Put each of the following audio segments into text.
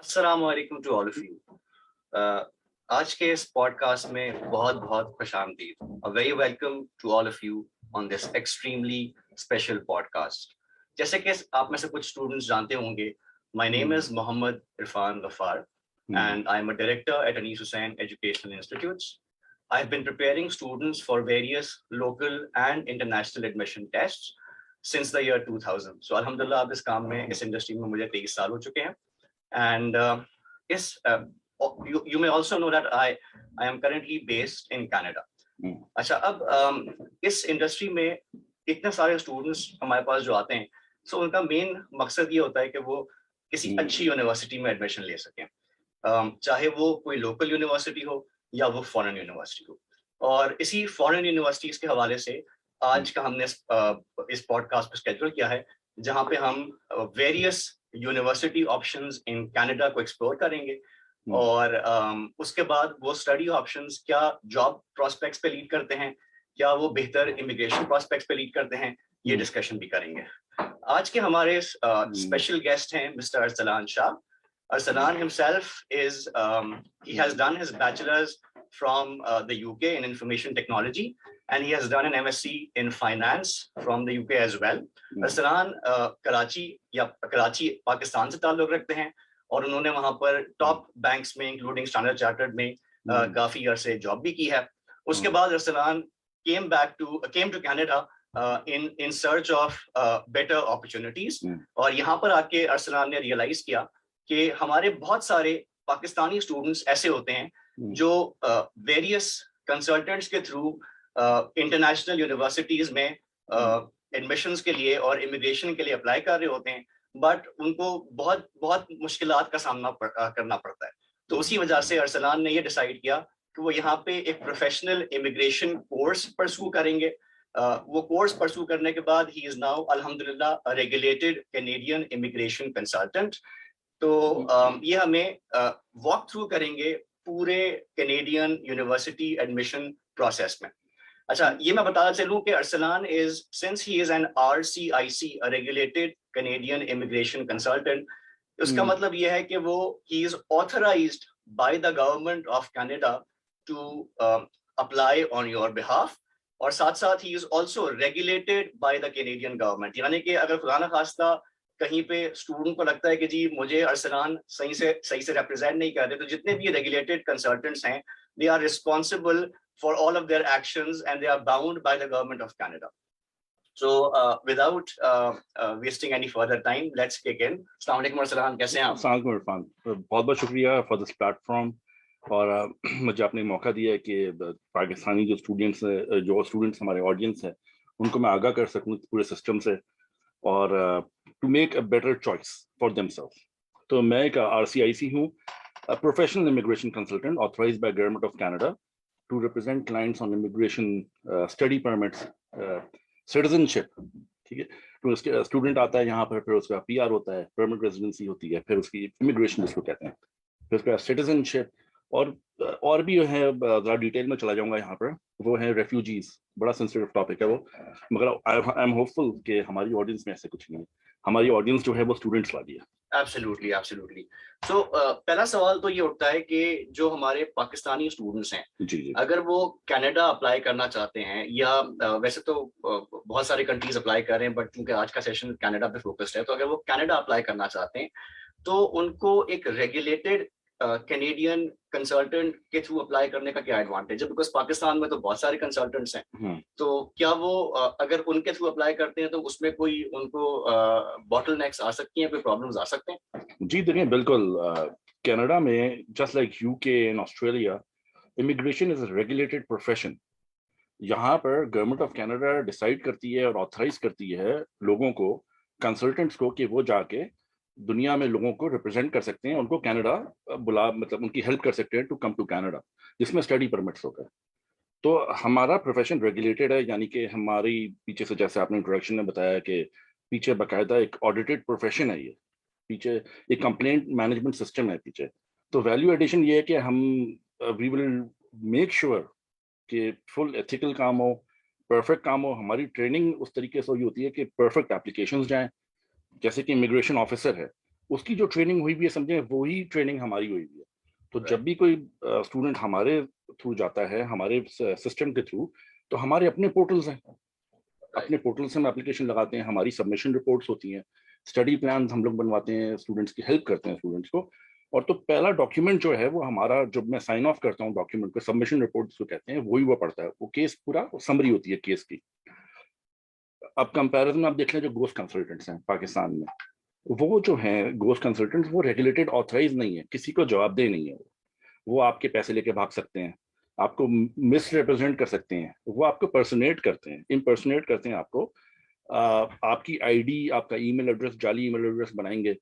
अस्सलाम वालेकुम to all of you. आज के इस पॉडकास्ट में बहुत बहुत खुशामदीद। A very welcome to all of you on this extremely special podcast. जैसे कि आप में से कुछ स्टूडेंट्स जानते होंगे, my name is Mohammad Irfan Gaffar and I am a director at Anis Hussain Educational Institutes. I've been preparing students for various local and international admission tests since the year 2000. So alhamdulillah अब इस काम में इस इंडस्ट्री में मुझे 23 साल हो चुके हैं। And yes, you may also know that I am currently based in Canada. अच्छा, अब इस इंडस्ट्री में इतने सारे स्टूडेंट्स हमारे पास जो आते हैं, सो उनका मेन मकसद ये होता है कि वो किसी अच्छी यूनिवर्सिटी में एडमिशन ले सकें, चाहे वो कोई लोकल यूनिवर्सिटी हो या वो फॉरेन यूनिवर्सिटी हो। और इसी फॉरेन यूनिवर्सिटीज के हवाले से आज का हमने इस पॉडकास्ट पे स्केड्यूल किया है, जहाँ पे हम various university options in Canada को एक्सप्लोर करेंगे और उसके बाद वो स्टडी ऑप्शंस क्या जॉब प्रोस्पेक्ट्स पे लीड करते हैं, क्या वो बेहतर इमिग्रेशन प्रोस्पेक्ट्स पे लीड करते हैं, ये डिस्कशन भी करेंगे। आज के हमारे स्पेशल गेस्ट हैं mister Arsalan Shah. Arsalan himself he has done his bachelor's from the UK in information technology, and he has done an MSc in finance from the UK as well. Arsalan Karachi Pakistan से ताल्लुक रखते हैं और उन्होंने वहां पर टॉप बैंक्स में इंक्लूडिंग स्टैंडर्ड चार्टर्ड में काफी अरसे जॉब भी की है। उसके बाद Arsalan came to Canada in search of better opportunities, और यहाँ पर आके अरसलान ने रियलाइज किया कि हमारे बहुत सारे पाकिस्तानी स्टूडेंट्स ऐसे होते हैं जो वेरियस कंसल्टेंट्स के थ्रू इंटरनेशनल यूनिवर्सिटीज में एडमिशंस के लिए और इमिग्रेशन के लिए अप्लाई कर रहे होते हैं, बट उनको बहुत बहुत मुश्किलात का सामना करना पड़ता है। तो उसी वजह से अरसलान ने ये डिसाइड किया कि वो यहाँ पे एक प्रोफेशनल इमिग्रेशन कोर्स परस्यू करेंगे। वो कोर्स परस्यू करने के बाद ही इज नाउ अल्हम्दुलिल्लाह रेगुलेटेड कैनेडियन इमिग्रेशन कंसल्टेंट। तो ये हमें वॉक थ्रू करेंगे पूरे कैनेडियन यूनिवर्सिटी एडमिशन प्रोसेस में। अच्छा, ये मैं बताना चलूं कि Arsalan is since he is an RCIC regulated Canadian immigration consultant, उसका मतलब ये है कि वो he is authorized by the government of Canada to apply on your behalf, और साथ साथ ही is also regulated by the Canadian government. यानी कि अगर खुदा न खास्ता कहीं पे स्टूडेंट को लगता है कि जी मुझे अरसलान सही से रिप्रेजेंट नहीं कर रहे, तो जितने भी रेगुलेटेड कंसल्टेंट्स हैं, they are responsible for all of their actions and they are bound by the government of Canada. So without wasting any further time, let's kick in. अस्सलाम वालेकुम अरसलान, कैसे हैं आप? अस्सलाम वालेकुम इरफान, बहुत बहुत शुक्रिया फॉर दिस प्लेटफॉर्म, और मुझे आपने मौका दिया है कि पाकिस्तानी जो स्टूडेंट्स हमारे ऑडियंस है उनको मैं आगाह कर सकूं पूरे सिस्टम से, और to make a better choice for themselves. तो मैं एक RCIC हूँ, professional immigration consultant authorized by government of Canada to represent clients on immigration, study permits, citizenship. ठीक है, तो उसके स्टूडेंट आता है यहाँ पर, फिर उसका PR होता है, परमानेंट रेजिडेंसी होती है, फिर उसकी इमिग्रेशन जिसको कहते हैं, फिर उसका सिटीजनशिप, और भी है ज़रा डिटेल में चला जाऊंगा यहाँ पर, वो है रेफ्यूजीज। बड़ा सेंसिटिव टॉपिक है वो, मगर आई एम होपफुल कि हमारी ऑडियंस में ऐसे कुछ नहीं है। हमारी ऑडियंस जो है वो स्टूडेंट्स वाली है। Absolutely absolutely. सो पहला सवाल तो ये उठता है कि जो हमारे पाकिस्तानी स्टूडेंट्स हैं, जी, अगर वो कनाडा अप्लाई करना चाहते हैं, या वैसे तो बहुत सारे कंट्रीज अप्लाई कर रहे हैं, बट क्योंकि आज का सेशन कनाडा पे फोकस्ड है, तो अगर वो कनाडा अप्लाई करना चाहते हैं तो उनको एक रेगुलेटेड कैनेडियन कंसल्टेंट के थ्रू अप्लाई करने का क्या एडवांटेज है? बिकॉज पाकिस्तान में तो बहुत सारे कंसल्टेंट्स हैं, तो क्या वो अगर उनके थ्रू अप्लाई करते हैं तो उसमें कोई उनको बॉटलनेक्स आ सकती हैं, कोई प्रॉब्लम्स आ सकते हैं? जी देखिए, बिल्कुल। कनाडा में just like UK and Australia, immigration is a regulated profession. यहाँ पर गवर्नमेंट ऑफ कनाडा डिसाइड करती है और ऑथराइज करती है लोगों को, कंसल्टेंट्स को, कि वो जाके दुनिया में लोगों को रिप्रेजेंट कर सकते हैं, उनको कनाडा मतलब उनकी हेल्प कर सकते हैं टू कम टू कनाडा, जिसमें स्टडी परमिट्स होकर। तो हमारा प्रोफेशन रेगुलेटेड है, यानी कि हमारी पीछे से, जैसे आपने इंट्रोडक्शन में बताया कि पीछे बाकायदा एक ऑडिटेड प्रोफेशन है, ये पीछे एक कंप्लेंट मैनेजमेंट सिस्टम है पीछे। तो वैल्यू एडिशन ये है कि हम वी विल मेक श्योर कि फुल एथिकल काम हो, परफेक्ट काम हो। हमारी ट्रेनिंग उस तरीके से हुई होती है कि परफेक्ट एप्लीकेशंस जाएं। जैसे कि इमिग्रेशन ऑफिसर है, उसकी जो ट्रेनिंग हुई भी है समझे वही ट्रेनिंग हमारी हुई भी है। तो जब भी कोई स्टूडेंट हमारे थ्रू जाता है, हमारे सिस्टम के थ्रू, तो हमारे अपने पोर्टल्स हैं, अपने पोर्टल से हम एप्लीकेशन लगाते हैं, हमारी सबमिशन रिपोर्ट्स होती हैं, स्टडी प्लान हम लोग बनवाते हैं, स्टूडेंट्स की हेल्प करते हैं स्टूडेंट्स को। और तो पहला डॉक्यूमेंट जो है वो हमारा, जब मैं साइन ऑफ करता हूँ डॉक्यूमेंट को, सबमिशन रिपोर्ट जो कहते हैं, वही वो पड़ता है, वो केस पूरा समरी होती है केस की। अब कंपैरिजन में आप देख लें, जो गोस्ट कंसल्टेंट्स हैं पाकिस्तान में, वो जो हैं गोस्ट कंसल्टेंट्स, वो रेगुलेटेड ऑथराइज नहीं है, किसी को जवाबदेह नहीं है। वो आपके पैसे लेके भाग सकते हैं, आपको मिस रिप्रेजेंट कर सकते हैं, वो आपको पर्सनेट करते हैं, इम्पर्सनेट करते हैं आपको। आपकी आईडी, आपका ईमेल एड्रेस, जाली ईमेल एड्रेस बनाएंगे।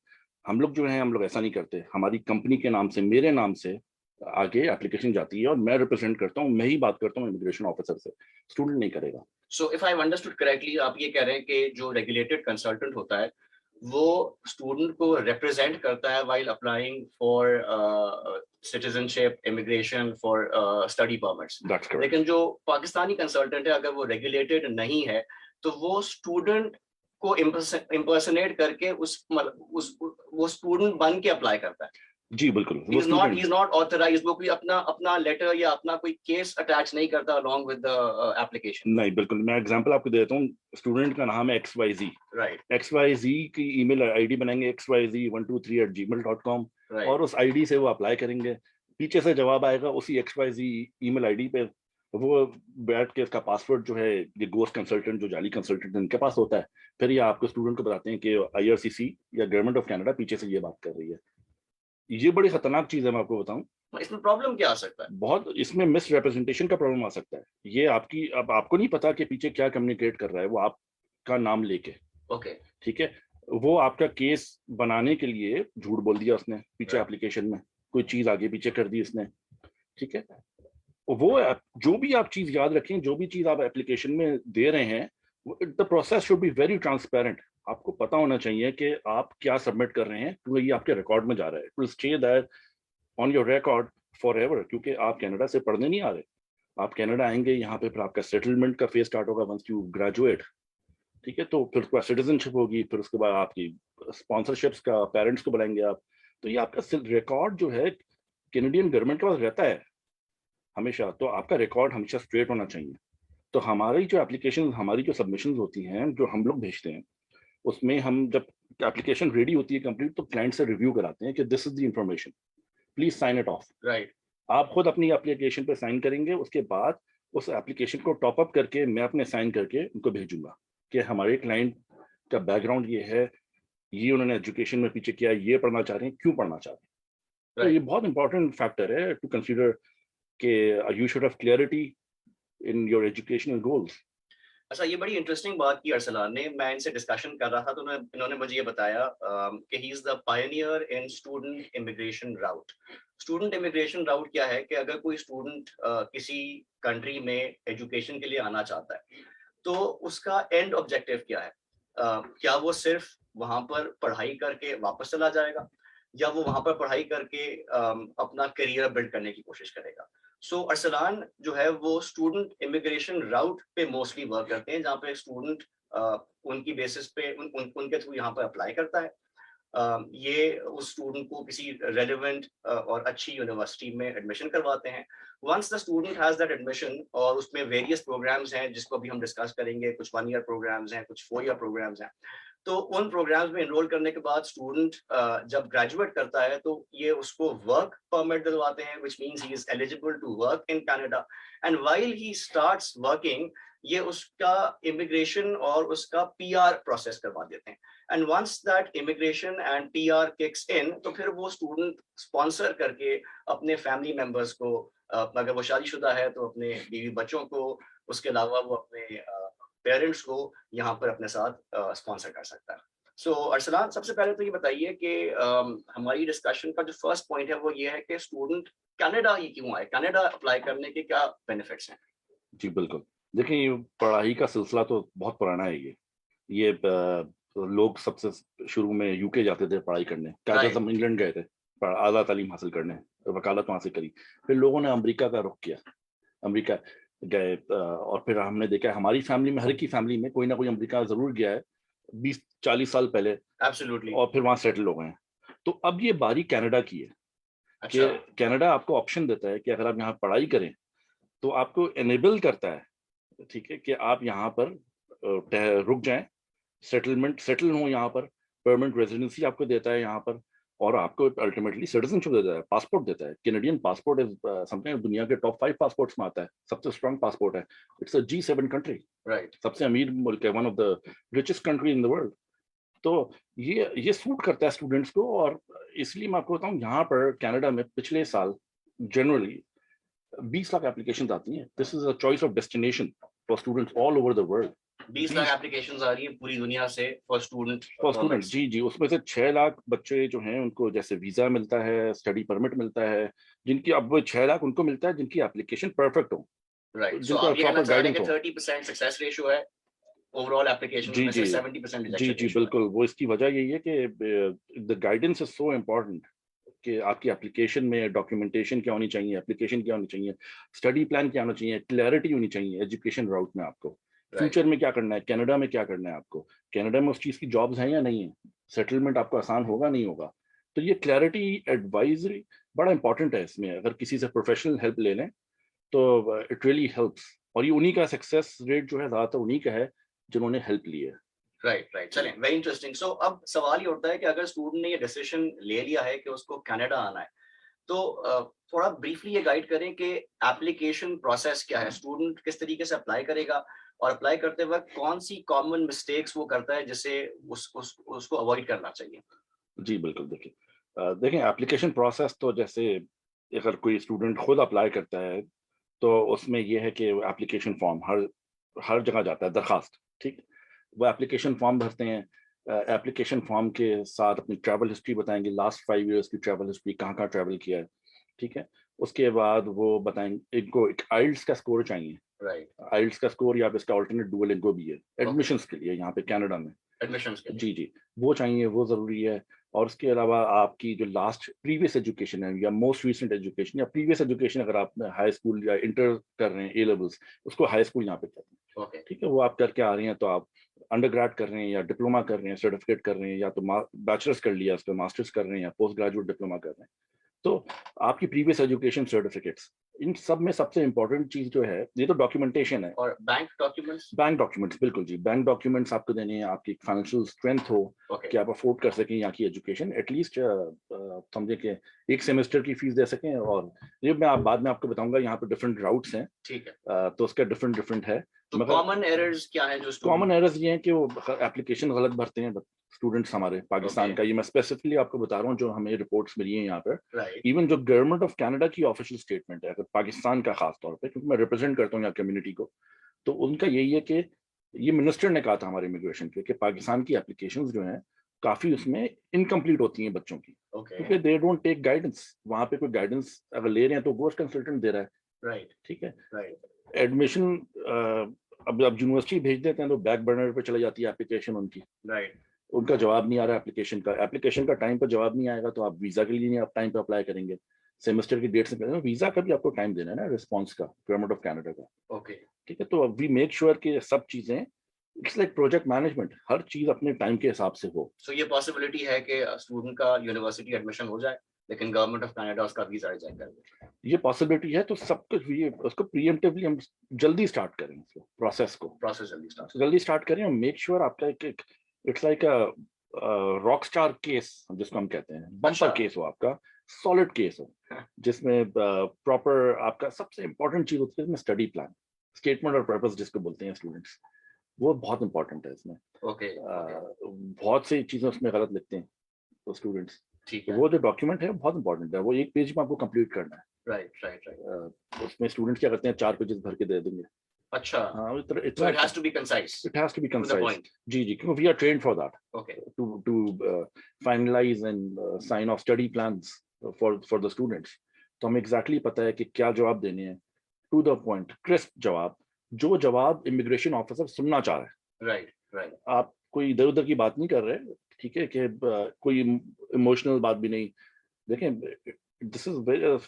हम लोग जो है, हम लोग ऐसा नहीं करते। हमारी कंपनी के नाम से, मेरे नाम से आगे एप्लीकेशन जाती है और मैं रिप्रेजेंट करता हूँ, मैं ही बात करता हूँ इमिग्रेशन ऑफिसर से, स्टूडेंट नहीं करेगा। So if I understood correctly, आप ये कह रहे हैं कि जो रेगुलेटेड कंसल्टेंट होता है वो स्टूडेंट को रिप्रेजेंट करता है while applying for citizenship, immigration, for study permits. लेकिन जो पाकिस्तानी कंसल्टेंट है, अगर वो रेगुलेटेड नहीं है तो वो स्टूडेंट को इम्पर्सनेट करके वो स्टूडेंट बन के अप्लाई करता है। जी बिल्कुल, he is not authorized, वो कोई अपना लेटर या अपना कोई केस अटैच नहीं करता along with the application। नहीं बिल्कुल, मैं एग्जांपल आपको देता हूँ। स्टूडेंट का नाम है XYZ, राइट, XYZ की ईमेल आईडी बनाएंगे xyz123@gmail.com, और उस आईडी से वो अप्लाई करेंगे। पीछे से जवाब आएगा उसी XYZ ईमेल आईडी पे। वो बैठ के इसका पासवर्ड जो है, ये गोस्ट कंसल्टेंट जो जाली कंसल्टेंट इनके पास होता है, फिर ये आपको स्टूडेंट को बताते हैं कि IRCC या गवर्नमेंट ऑफ कनाडा पीछे से ये बात कर रही है। ये बड़ी खतरनाक चीज है, मैं आपको बताऊं। इसमें प्रॉब्लम क्या आ सकता है? बहुत, इसमें मिस रिप्रेजेंटेशन का प्रॉब्लम आ सकता है। ये आपकी, अब आपको नहीं पता कि पीछे क्या कम्युनिकेट कर रहा है वो आपका नाम लेके। ओके, ठीक है, वो आपका केस बनाने के लिए झूठ बोल दिया उसने पीछे एप्लीकेशन में, कोई चीज आगे पीछे कर दी उसने। ठीक है, वो जो भी आप चीज याद रखें, जो भी चीज आप एप्लीकेशन में दे रहे हैं, the process should be very transparent. आपको पता होना चाहिए कि आप क्या सबमिट कर रहे हैं, तो ये आपके रिकॉर्ड में जा रहा है, to stay that on your record forever. क्योंकि आप कनाडा से पढ़ने नहीं आ रहे, आप कनाडा आएंगे यहाँ पे, फिर आपका सेटलमेंट का फेज स्टार्ट होगा वंस यू ग्रेजुएट। ठीक है, तो फिर उसके बाद सिटीजनशिप होगी, फिर उसके बाद आपकी स्पॉन्सरशिप्स का, पेरेंट्स को बुलाएंगे आप। तो ये आपका रिकॉर्ड जो है कैनेडियन गवर्नमेंट के पास रहता है हमेशा, तो आपका रिकॉर्ड हमेशा स्ट्रेट होना चाहिए। तो हमारी जो एप्लीकेशन, हमारी जो सबमिशन होती हैं, जो हम लोग भेजते हैं, उसमें हम जब एप्लीकेशन रेडी होती है कंप्लीट, तो क्लाइंट से रिव्यू कराते हैं कि this is the information, please sign it off. Right, आप खुद अपनी एप्लीकेशन पे साइन करेंगे, उसके बाद उस एप्लीकेशन को टॉप अप करके मैं अपने साइन करके उनको भेजूंगा कि हमारे क्लाइंट का बैकग्राउंड ये है, ये उन्होंने एजुकेशन में पीछे किया, ये पढ़ना चाह रहे हैं, क्यों पढ़ना चाह रहे हैं। तो ये बहुत इंपॉर्टेंट फैक्टर है टू कंसीडर कि you should have clarity in your educational goals. अच्छा, ये बड़ी इंटरेस्टिंग बात की अरसलान ने। मैं इनसे डिस्कशन कर रहा था तो इन्होंने मुझे ये बताया कि he is the pioneer in student immigration route. Student immigration route क्या है कि अगर कोई स्टूडेंट किसी कंट्री में एजुकेशन के लिए आना चाहता है तो उसका एंड ऑब्जेक्टिव क्या है? क्या वो सिर्फ वहां पर पढ़ाई करके वापस चला जाएगा, या वो वहां पर पढ़ाई करके अपना करियर बिल्ड करने की कोशिश करेगा? सो अरसलान जो है वो स्टूडेंट इमिग्रेशन राउट पे मोस्टली वर्क करते हैं, जहाँ पे स्टूडेंट उनकी बेसिस पे उनके थ्रू यहाँ पर अप्लाई करता है। ये उस स्टूडेंट को किसी रेलेवेंट और अच्छी यूनिवर्सिटी में एडमिशन करवाते हैं। Once the student has that admission, और उसमें वेरियस प्रोग्राम्स हैं जिसको अभी हम डिस्कस करेंगे, कुछ 1 ईयर प्रोग्राम्स हैं, कुछ 4 ईयर प्रोग्राम्स हैं। तो उन प्रोग्राम्स में एनरोल करने के बाद स्टूडेंट जब ग्रेजुएट करता है तो ये उसको वर्क परमिट दिलवाते हैं, which means he is eligible to work in Canada. And while he starts working, ये उसका इमिग्रेशन और उसका PR प्रोसेस करवा देते हैं। And once that immigration and PR kicks in, तो फिर वो स्टूडेंट स्पॉन्सर करके अपने फैमिली मेंबर्स को, अगर वो शादीशुदा है तो अपने बीवी बच्चों को, उसके अलावा वो अपने पेरेंट्स को यहाँ पर अपने साथ स्पॉन्सर कर सकता है। सो अरसलान, सबसे पहले तो ये बताइए कि हमारी डिस्कशन का जो फर्स्ट पॉइंट है वो ये है कि स्टूडेंट कनाडा ही क्यों आए, कनाडा अप्लाई करने के क्या बेनिफिट्स हैं? जी बिल्कुल, देखिए ये पढ़ाई का सिलसिला तो बहुत पुराना है। ये लोग सबसे शुरू में UK जाते थे पढ़ाई करने, कायदे इंग्लैंड गए थे आज़ाद तालीम हासिल करने, वकालत वहां से करी। फिर लोगों ने अमेरिका का रुख किया, अमेरिका गए, और फिर हमने देखा हमारी फैमिली में, हर की फैमिली में कोई ना कोई अमेरिका जरूर गया है 20-40 साल पहले, एब्सोल्युटली। और फिर वहां सेटल हो गए हैं। तो अब ये बारी कनाडा की है कि अच्छा, कनाडा आपको ऑप्शन देता है कि अगर आप यहाँ पढ़ाई करें तो आपको एनेबल करता है, ठीक है, कि आप यहाँ पर रुक जाएं, सेटल हो यहाँ पर, परमानेंट रेजिडेंसी आपको देता है यहाँ पर, और आपको अल्टीमेटली सिटीजनशिप देता है, पासपोर्ट देता है। कैनेडियन पासपोर्ट इज समथिंग दुनिया के टॉप 5 पासपोर्ट्स में आता है, सबसे स्ट्रांग पासपोर्ट है। It's a G7 country, right, सबसे अमीर मुल्क है, one of the richest country in the world. तो ये सूट करता है स्टूडेंट्स को, और इसलिए मैं आपको बताऊं यहाँ पर कनाडा में पिछले साल जनरली 20 लाख एप्लीकेशंस आती हैं। This is a choice of destination for students all over the world. 20 lakh applications आ रही हैं पूरी दुनिया से for student for student, permits. जी जी, उसमें से 6 लाख बच्चे जो हैं उनको जैसे वीजा मिलता है, स्टडी परमिट मिलता है, जिनकी अब वो 6 लाख उनको मिलता है जिनकी एप्लीकेशन परफेक्ट हो, राइट, सो जिनका आप ये कहना प्रॉपर चाह रहे हैं गाइडेंस कि हो। 30% सक्सेस रेशियो है ओवरऑल एप्लीकेशंस जी में, जी सिर्फ 70% जी रिजेक्शन जी, रेशियो है। बिल्कुल। वो इसकी वजह यही है कि the guidance is so important कि आपकी एप्लीकेशन में डॉक्यूमेंटेशन क्या होनी चाहिए, एप्लीकेशन क्या होनी चाहिए, स्टडी प्लान क्या होना चाहिए, क्लैरिटी होनी चाहिए एजुकेशन राउट में आपको, राइट, फ्यूचर में क्या करना है, कनाडा में क्या करना है आपको, कनाडा में उस चीज़ की जॉब्स हैं या नहीं है, सेटलमेंट आपको आसान होगा नहीं होगा। तो ये क्लैरिटी एडवाइजरी बड़ा इंपॉर्टेंट है इसमें। अगर किसी से प्रोफेशनल हेल्प ले लें तो इट रियली हेल्प्स, और ये उन्हीं का सक्सेस रेट जो है ज़्यादातर उन्हीं का है जिन्होंने हेल्प ली है। राइट, राइट, चलें, वेरी इंटरेस्टिंग। सो अब सवाल ये उठता है कि अगर स्टूडेंट ने ये डिसीजन ले लिया है कि उसको कनाडा आना है, तो थोड़ा ब्रीफली ये गाइड करें कि एप्लीकेशन प्रोसेस क्या है, स्टूडेंट किस तरीके से अप्लाई करेगा, और अप्लाई करते वक्त कौन सी कॉमन मिस्टेक्स वो करता है जिसे उसको अवॉइड करना चाहिए। जी बिल्कुल। देखिए देखें, एप्लीकेशन प्रोसेस तो जैसे अगर कोई स्टूडेंट खुद अप्लाई करता है तो उसमें यह है कि एप्लीकेशन फॉर्म हर हर जगह जाता है, दरखास्त, ठीक। वो एप्लीकेशन फॉर्म भरते हैं, एप्लीकेशन फॉर्म के साथ अपनी ट्रैवल हिस्ट्री बताएंगे, लास्ट 5 ईयर्स की ट्रैवल हिस्ट्री, कहाँ कहाँ ट्रैवल किया है, ठीक है। उसके बाद वो बताएंगे, इनको एक आइल्स का स्कोर चाहिए, राइट, आइल्स का स्कोर या इसका ऑल्टरनेट डुओलिंगो भी है ओके, एडमिशंस के लिए यहाँ पे कनाडा में। एडमिशंस के लिए। जी जी, वो चाहिए, वो ज़रूरी है। और उसके अलावा आपकी जो लास्ट प्रीवियस एजुकेशन है या मोस्ट रीसेंट एजुकेशन या प्रीवियस एजुकेशन, अगर आप हाई स्कूल या इंटर कर रहे हैं, ए लेवल्स, उसको हाई स्कूल यहाँ पे कहते हैं, ओके, ठीक है। वो आप करके आ रहे हैं तो आप अंडर ग्रेड कर रहे हैं या डिप्लोमा कर रहे हैं, सर्टिफिकेट कर रहे हैं, या तो बैचलर्स कर लिया, उसका मास्टर्स कर रहे हैं, या पोस्ट ग्रेजुएट डिप्लोमा कर रहे हैं, तो आपकी प्रीवियस एजुकेशन सर्टिफिकेट्स, इन सब में सबसे इंपॉर्टेंट चीज जो है ये तो डॉक्यूमेंटेशन है। और बैंक डॉक्यूमेंट्स। बैंक डॉक्यूमेंट्स, बिल्कुल जी, बैंक डॉक्यूमेंट्स आपको देने हैं, आपकी फाइनेंशियल स्ट्रेंथ हो ओके, कि आप अफोर्ड कर सकें यहाँ की एजुकेशन, एटलीस्ट समझे कि एक सेमेस्टर की फीस दे सकें। और ये मैं आप बाद में आपको बताऊंगा, यहाँ पे डिफरेंट राउट्स हैं, ठीक है। तो उसका डिफरेंट डिफरेंट है। तो मगर कॉमन एरर्स क्या है जो कॉमन स्टूडेंट। एरर्स ये हैं कि वो एप्लीकेशन गलत भरते हैं स्टूडेंट्स हमारे पाकिस्तान ओके, का। ये मैं स्पेसिफिकली आपको बता रहा हूँ, जो हमें रिपोर्ट्स मिली हैं यहाँ पर। राइट, इवन जो गवर्नमेंट ऑफ कनाडा की ऑफिशियल स्टेटमेंट है, अगर पाकिस्तान का खास तौर पे, क्योंकि मैं रिप्रेजेंट करता हूँ यहाँ कम्युनिटी को, तो उनका यही है कि ये मिनिस्टर ने कहा था हमारे इमिग्रेशन के कि पाकिस्तान की एप्लीकेशंस जो हैं काफी उसमें इनकम्प्लीट होती हैं बच्चों की, ओके, क्योंकि दे डोंट टेक गाइडेंस। वहाँ पे कोई गाइडेंस अगर ले रहे हैं तो गोस्ट कंसल्टेंट दे रहा है, राइट, ठीक है। राइट, एडमिशन अब यूनिवर्सिटी भेज देते हैं तो बैक बर्नर पे चले जाती है एप्लीकेशन उनकी, राइट, उनका जवाब नहीं आ रहा एप्लीकेशन का टाइम पर जवाब नहीं आएगा तो आप वीजा के लिए नहीं आप टाइम पे अप्लाई करेंगे, सेमेस्टर की डेट से पहले। वीजा का भी आपको टाइम देना है ना, रिस्पॉन्स का, गवर्नमेंट ऑफ कनाडा का, ओके। ठीक है। तो वी मेक श्योर कि सब चीजें, इट्स लाइक प्रोजेक्ट मैनेजमेंट, हर चीज अपने टाइम के हिसाब से हो। सो ये पॉसिबिलिटी है कि स्टूडेंट का यूनिवर्सिटी एडमिशन हो जाए लेकिन गवर्नमेंट ऑफ कनाडा उसका वीजा रिजेक्ट कर दे। ये पॉसिबिलिटी है, तो सब कुछ ये उसको प्रीएम्प्टिवली हम जल्दी स्टार्ट करें, इसको प्रोसेस को प्रोसेस जल्दी स्टार्ट। जल्दी स्टार्ट करें और मेक श्योर आपका एक it's like a rock star case जिसको हम कहते हैं, बम्पर अच्छा, केस हो आपका, सॉलिड केस हो, जिसमें प्रॉपर आपका सबसे इंपॉर्टेंट चीज होती है इसमें स्टडी प्लान, स्टेटमेंट और पर्पस जिसको बोलते हैं स्टूडेंट्स, वो बहुत इंपॉर्टेंट है इसमें। ओके, ओके, बहुत सी चीजें उसमें गलत लिखते हैं तो स्टूडेंट्स, ठीक तो है, वो जो डॉक्यूमेंट है बहुत इंपॉर्टेंट है, वो एक पेज में आपको कंप्लीट करना है। राइट, राइट, राइट, उसमें स्टूडेंट्स क्या करते हैं, 4 पेजेस भर के दे देंगे। अच्छा, हाँ, इतना सो इतना it has to be concise, it has to be to the concise. Point. जी जी, क्योंकि we are trained for that, okay, to finalize and sign off study plans for the students। तो हमें एग्जैक्टली पता है कि क्या जवाब देने हैं, टू द पॉइंट, क्रिस्प जवाब, जो जवाब इमिग्रेशन ऑफिसर सुनना चाह रहा है। राइट, राइट, आप कोई इधर उधर की बात नहीं कर रहे, ठीक है, कि कोई इमोशनल बात भी नहीं। देखें, this is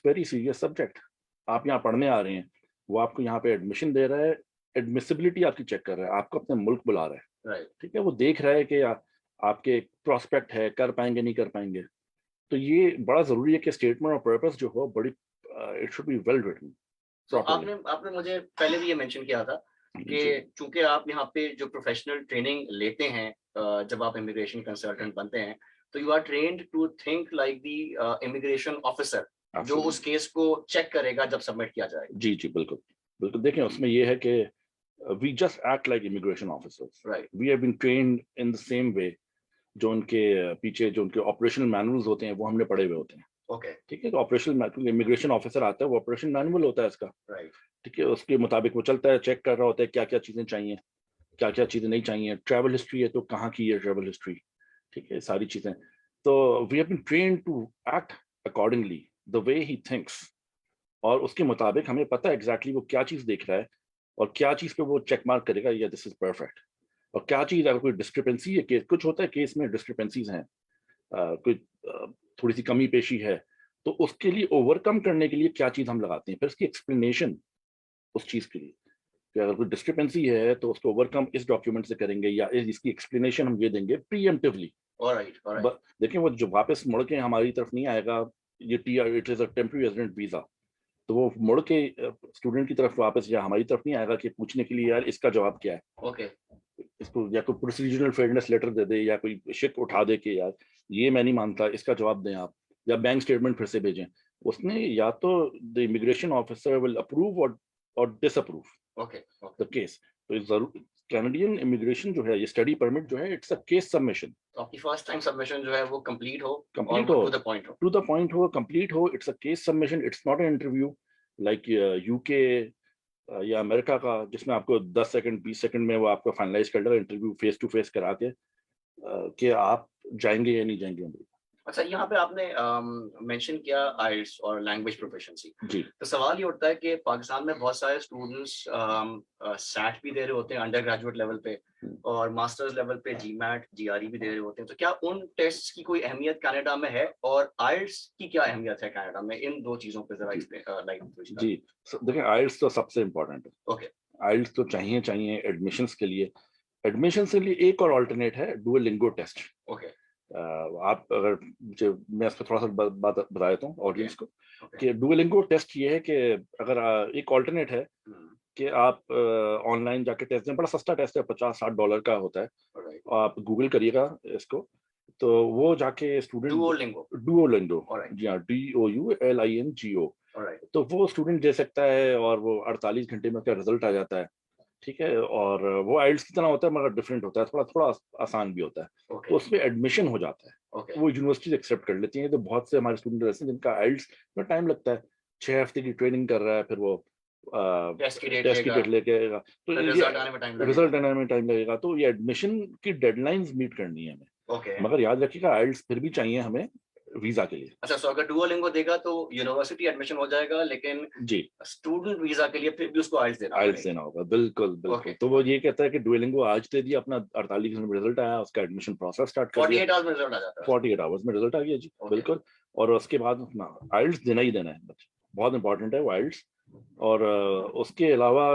very serious subject. आप यहाँ पढ़ने आ रहे हैं, वो आपको यहाँ पे एडमिशन दे रहा है, एडमिसिबिलिटी आपकी चेक कर रहा है, आपको अपने मुल्क बुला रहा है, राइट, ठीक है। वो देख रहा है कि आपके प्रोस्पेक्ट है, कर पाएंगे नहीं कर पाएंगे, तो ये बड़ा जरूरी है कि स्टेटमेंट ऑफ पर्पस जो हो बड़ी it should be well written तो प्रॉपर्ली। आपने मुझे पहले भी ये मेंशन किया था कि चूंकि आप यहाँ पे जो प्रोफेशनल ट्रेनिंग लेते हैं, जब आप इमिग्रेशन कंसल्टेंट बनते हैं, तो you are trained to think like the immigration officer, जो उस केस को चेक करेगा जब सबमिट किया जाएगा। जी जी बिल्कुल बिल्कुल। देखें उसमें ये है कि we just act like immigration officers. Right. We have been trained in the same way. जो उनके पीछे जो उनके ऑपरेशनल मैनुअल्स होते हैं वो हमने पढ़े हुए होते हैं। ओके। ठीक है, तो ऑपरेशनल इमिग्रेशन ऑफिसर आता है, वो ऑपरेशन मैनुअल होता है इसका। राइट। ठीक है, उसके मुताबिक वो चलता है, चेक कर रहा होता है क्या क्या चीजें चाहिए, क्या क्या चीजें नहीं चाहिए। ट्रैवल हिस्ट्री है तो कहाँ की है ट्रैवल हिस्ट्री, ठीक है, सारी चीजें। तो we have been trained to act accordingly the way he thinks, और उसके मुताबिक हमें पता है एग्जैक्टली वो क्या चीज देख रहा है और क्या चीज पे वो चेक मार्क करेगा या दिस इज परफेक्ट, और क्या चीज अगर कोई डिस्क्रिपेंसी है, केस कुछ होता है केस में डिस्क्रिपेंसीज हैं, कोई थोड़ी सी कमी पेशी है, तो उसके लिए ओवरकम करने के लिए क्या चीज हम लगाते हैं, फिर उसकी एक्सप्लेनेशन उस चीज के लिए कि अगर कोई डिस्क्रिपेंसी है तो उसको ओवरकम इस डॉक्यूमेंट से करेंगे या इसकी एक्सप्लेनेशन हम ये देंगे प्रीएम्प्टिवली। Alright, alright. देखिए वो जो वापस मुड़ के हमारी तरफ नहीं आएगा, ये TR it is a temporary resident visa, तो वो मुड़ के स्टूडेंट की तरफ वापस या हमारी तरफ नहीं आएगा कि पूछने के लिए यार इसका जवाब क्या है। ओके। इसको या कोई प्रोसीजरल फेयरनेस लेटर दे दे या कोई शिक उठा दे के यार ये मैं नहीं मानता, इसका जवाब दें आप, या बैंक स्टेटमेंट फिर से भेजें। उसने या तो the immigration officer will approve और डिसअप्रूव ओके। The case. तो जरूर कैनेडियन इमिग्रेशन जो है, ये स्टडी परमिट जो है, इट्स अ केस सबमिशन। तो आपकी फर्स्ट टाइम सबमिशन जो है वो कंप्लीट हो, कंप्लीट और हो, टू द पॉइंट हो। टू द पॉइंट हो, कंप्लीट हो, it's a case submission, it's not an interview like UK या अमेरिका का जिसमें आपको 10 सेकंड 20 सेकंड में वो आपको फाइनलाइज कर देगा इंटरव्यू फेस टू फेस करा के कि आप जाएंगे या नहीं जाएंगे अमेरिका। अच्छा, यहाँ पे आपने मेंशन किया आइल्स और लैंग्वेज प्रोफिशिएंसी। जी तो सवाल ये उठता है कि पाकिस्तान में बहुत सारे स्टूडेंट्स सैट भी दे रहे होते हैं अंडर ग्रेजुएट लेवल पे, और मास्टर्स लेवल पे जीमैट जीआरई भी दे रहे होते हैं। तो क्या उन टेस्ट्स की कोई अहमियत कनाडा में है, और आइल्स की क्या अहमियत है कनाडा में? इन दो चीजों पे जरा एक्सप्लेन जी। देखिए आइल्स तो सबसे इम्पोर्टेंट है। ओके। आइल्स तो चाहिए चाहिए एडमिशन्स के लिए। एडमिशन्स के लिए एक और अल्टरनेट है डुओलिंगो टेस्ट। ओके। आप अगर जो मैं इस पर थोड़ा सा बात बता देता हूँ ऑडियंस को ओके। कि डुओलिंगो टेस्ट ये है कि अगर एक ऑल्टरनेट है कि आप ऑनलाइन जाके टेस्ट दें, बड़ा सस्ता टेस्ट है, $50-60 का होता है। ऑलराइट। आप गूगल करिएगा इसको, तो वो जाके स्टूडेंट डुओलिंगो। Duolingo, alright. जी हाँ, DOULINGO, ऑलराइट। तो वो स्टूडेंट दे सकता है और वो 48 घंटे में उसका रिजल्ट आ जाता है। ठीक है, और वो आइल्स की तरह होता है मगर डिफरेंट होता है, थोड़ा थोड़ा आसान भी होता है। ओके। तो उसमें एडमिशन हो जाता है, ओके। वो यूनिवर्सिटीज एक्सेप्ट कर लेती हैं। तो बहुत से हमारे स्टूडेंट ऐसे हैं जिनका आइल्स में टाइम लगता है, 6 हफ्ते की ट्रेनिंग कर रहा है, फिर वो टेस्ट की टेस्ट की डेट लेके आएगा, तो ये रिजल्ट आने में टाइम लगेगा। रिजल्ट आने में टाइम लगेगा। तो ये एडमिशन की डेडलाइंस मीट करनी है हमें, ओके। मगर याद रखिएगा आइल्स फिर भी चाहिए हमें वीजा के लिए। अच्छा, सो अगर डुओलिंगो देगा तो यूनिवर्सिटी एडमिशन हो जाएगा, लेकिन जी स्टूडेंट वीजा के लिए फिर भी उसको आइल्स देना आइल्स पड़ेगा। देना होगा, बिल्कुल बिल्कुल। ओके। तो वो ये कहता है कि डुओलिंगो आज दे दिया अपना, 48 घंटे में रिजल्ट आया, उसका एडमिशन प्रोसेस स्टार्ट कर दिया, 48 आवर्स में रिजल्ट आ जाता है। 48 आवर्स में रिजल्ट आ गया जी ओके। बिल्कुल। और उसके बाद आइल्स देना ही देना है बच्चे, बहुत इंपॉर्टेंट है वो आइल्स। और उसके अलावा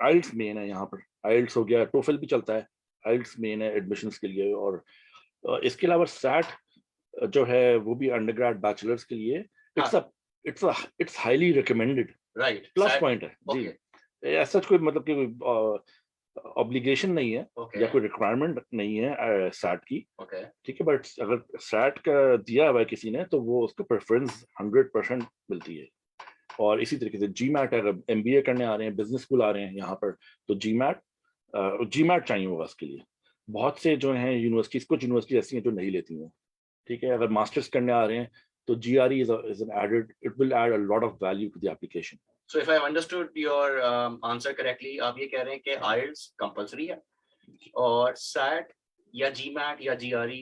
आइल्स मेन है यहाँ पर, आइल्स हो गया, टोफल भी चलता है, आइल्स मेन है एडमिशन्स के लिए। और इसके अलावा सैट जो है वो भी अंडरग्रेड बैचलर्स के लिए it's highly recommended, right. Plus point है जी। ऐसा कोई मतलब कि ऑब्लिगेशन नहीं है ओके। या कोई रिक्वायरमेंट नहीं है सैट की। ओके। ठीक है, बट अगर सैट का दिया हुआ है किसी ने तो वो उसको प्रेफरेंस 100% मिलती है। और इसी तरीके से जी मैट, अगर MBA करने आ रहे हैं, बिजनेस स्कूल आ रहे हैं यहाँ पर, तो जी मैट चाहिए होगा उसके लिए। बहुत से जो हैं यूनिवर्सिटीज, कुछ यूनिवर्सिटी ऐसी हैं जो नहीं लेती हैं। ठीक है, अगर मास्टर्स करने आ रहे हैं तो GRE is an added, it will add a lot of value to the application. So if I understood your answer correctly, आप ये कह रहे हैं कि IELTS कंपलसरी है और SAT या GMAT या GRE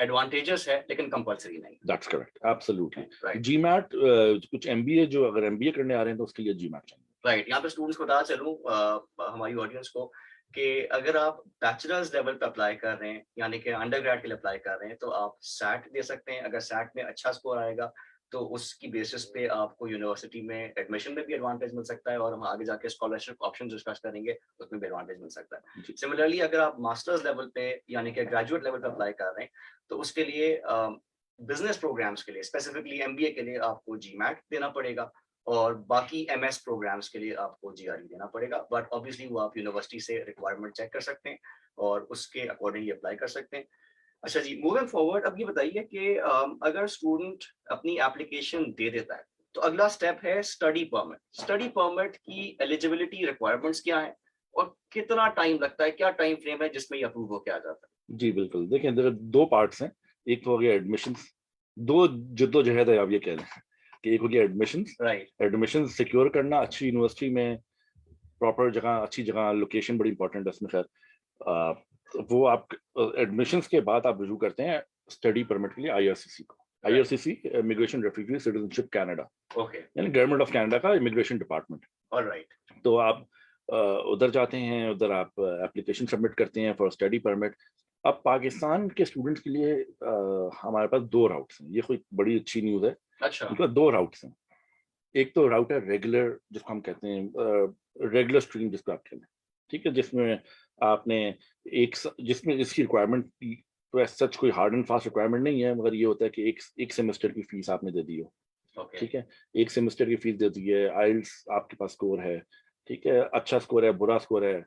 एडवांटेजेस है लेकिन कंपलसरी नहीं। That's correct, absolutely. Right. GMAT कुछ MBA जो अगर MBA करने आ रहे हैं तो उसके लिए GMAT चाहिए। राइट। यहाँ पे स्टूडेंट्स को बता चलूँ, हमारी ऑडियंस को, कि अगर आप बैचलर्स लेवल पे अप्लाई कर रहे हैं, यानी कि अंडरग्रेड के लिए अप्लाई कर रहे हैं, तो आप सैट दे सकते हैं। अगर सैट में अच्छा स्कोर आएगा तो उसकी बेसिस पे आपको यूनिवर्सिटी में एडमिशन में भी एडवांटेज मिल सकता है, और हम आगे जाके स्कॉलरशिप ऑप्शन डिस्कस करेंगे, उसमें भी एडवांटेज मिल सकता है। सिमिलरली अगर आप मास्टर्स लेवल पे यानी कि ग्रेजुएट लेवल पे अप्लाई कर रहे हैं, तो उसके लिए बिजनेस प्रोग्राम्स के लिए स्पेसिफिकली एमबीए के लिए आपको जीमैट देना पड़ेगा और बाकी एमएस प्रोग्राम्स के लिए आपको जीआरई देना पड़ेगा, बट ऑब्वियसली वो आप यूनिवर्सिटी से रिक्वायरमेंट चेक कर सकते हैं और उसके अकॉर्डिंगली अप्लाई कर सकते हैं। अच्छा जी, मूविंग फॉरवर्ड, अब ये बताइए कि अगर स्टूडेंट अपनी एप्लीकेशन दे देता है तो अगला स्टेप है स्टडी परमिट। स्टडी परमिट की एलिजिबिलिटी रिक्वायरमेंट्स क्या है और कितना टाइम लगता है, क्या टाइम फ्रेम है जिसमें ये अप्रूव होके आ जाता जी बिल्कुल, देखिए इधर दो पार्ट्स हैं। एक तो हो गया एडमिशंस, दो जद्दोजहद है आप ये कह लें कि एक हो गया एडमिशंस। है? राइट। एडमिशन सिक्योर करना अच्छी यूनिवर्सिटी में, प्रॉपर जगह, अच्छी जगह, लोकेशन बड़ी इंपॉर्टेंट है इसमें। खैर तो वो आप एडमिशंस के बाद आप रुजू करते हैं स्टडी परमिट के लिए आईआरसीसी को। IRCC immigration refugee citizenship Canada, okay. यानी गवर्नमेंट ऑफ कनाडा का इमिग्रेशन डिपार्टमेंट। ऑलराइट। तो आप उधर जाते हैं, उधर आप एप्लीकेशन सबमिट करते हैं फॉर स्टडी परमिट। अब पाकिस्तान के स्टूडेंट्स के लिए हमारे पास दो राउट्स हैं, ये कोई बड़ी अच्छी न्यूज़ है। अच्छा। इनके पास दो राउट्स हैं। एक तो राउट है रेगुलर, जिसको हम कहते हैं रेगुलर स्ट्रीम जिसको आप कहते हैं, ठीक है, जिसमें आपने जिसमें इसकी रिक्वायरमेंट तो सच कोई हार्ड एंड फास्ट रिक्वायरमेंट नहीं है, मगर ये होता है कि एक सेमेस्टर की फीस आपने दे दी हो, ओके। ठीक है, एक सेमेस्टर की फीस दे दी है, आइल्स आपके पास स्कोर है, ठीक है, अच्छा स्कोर है, बुरा स्कोर है,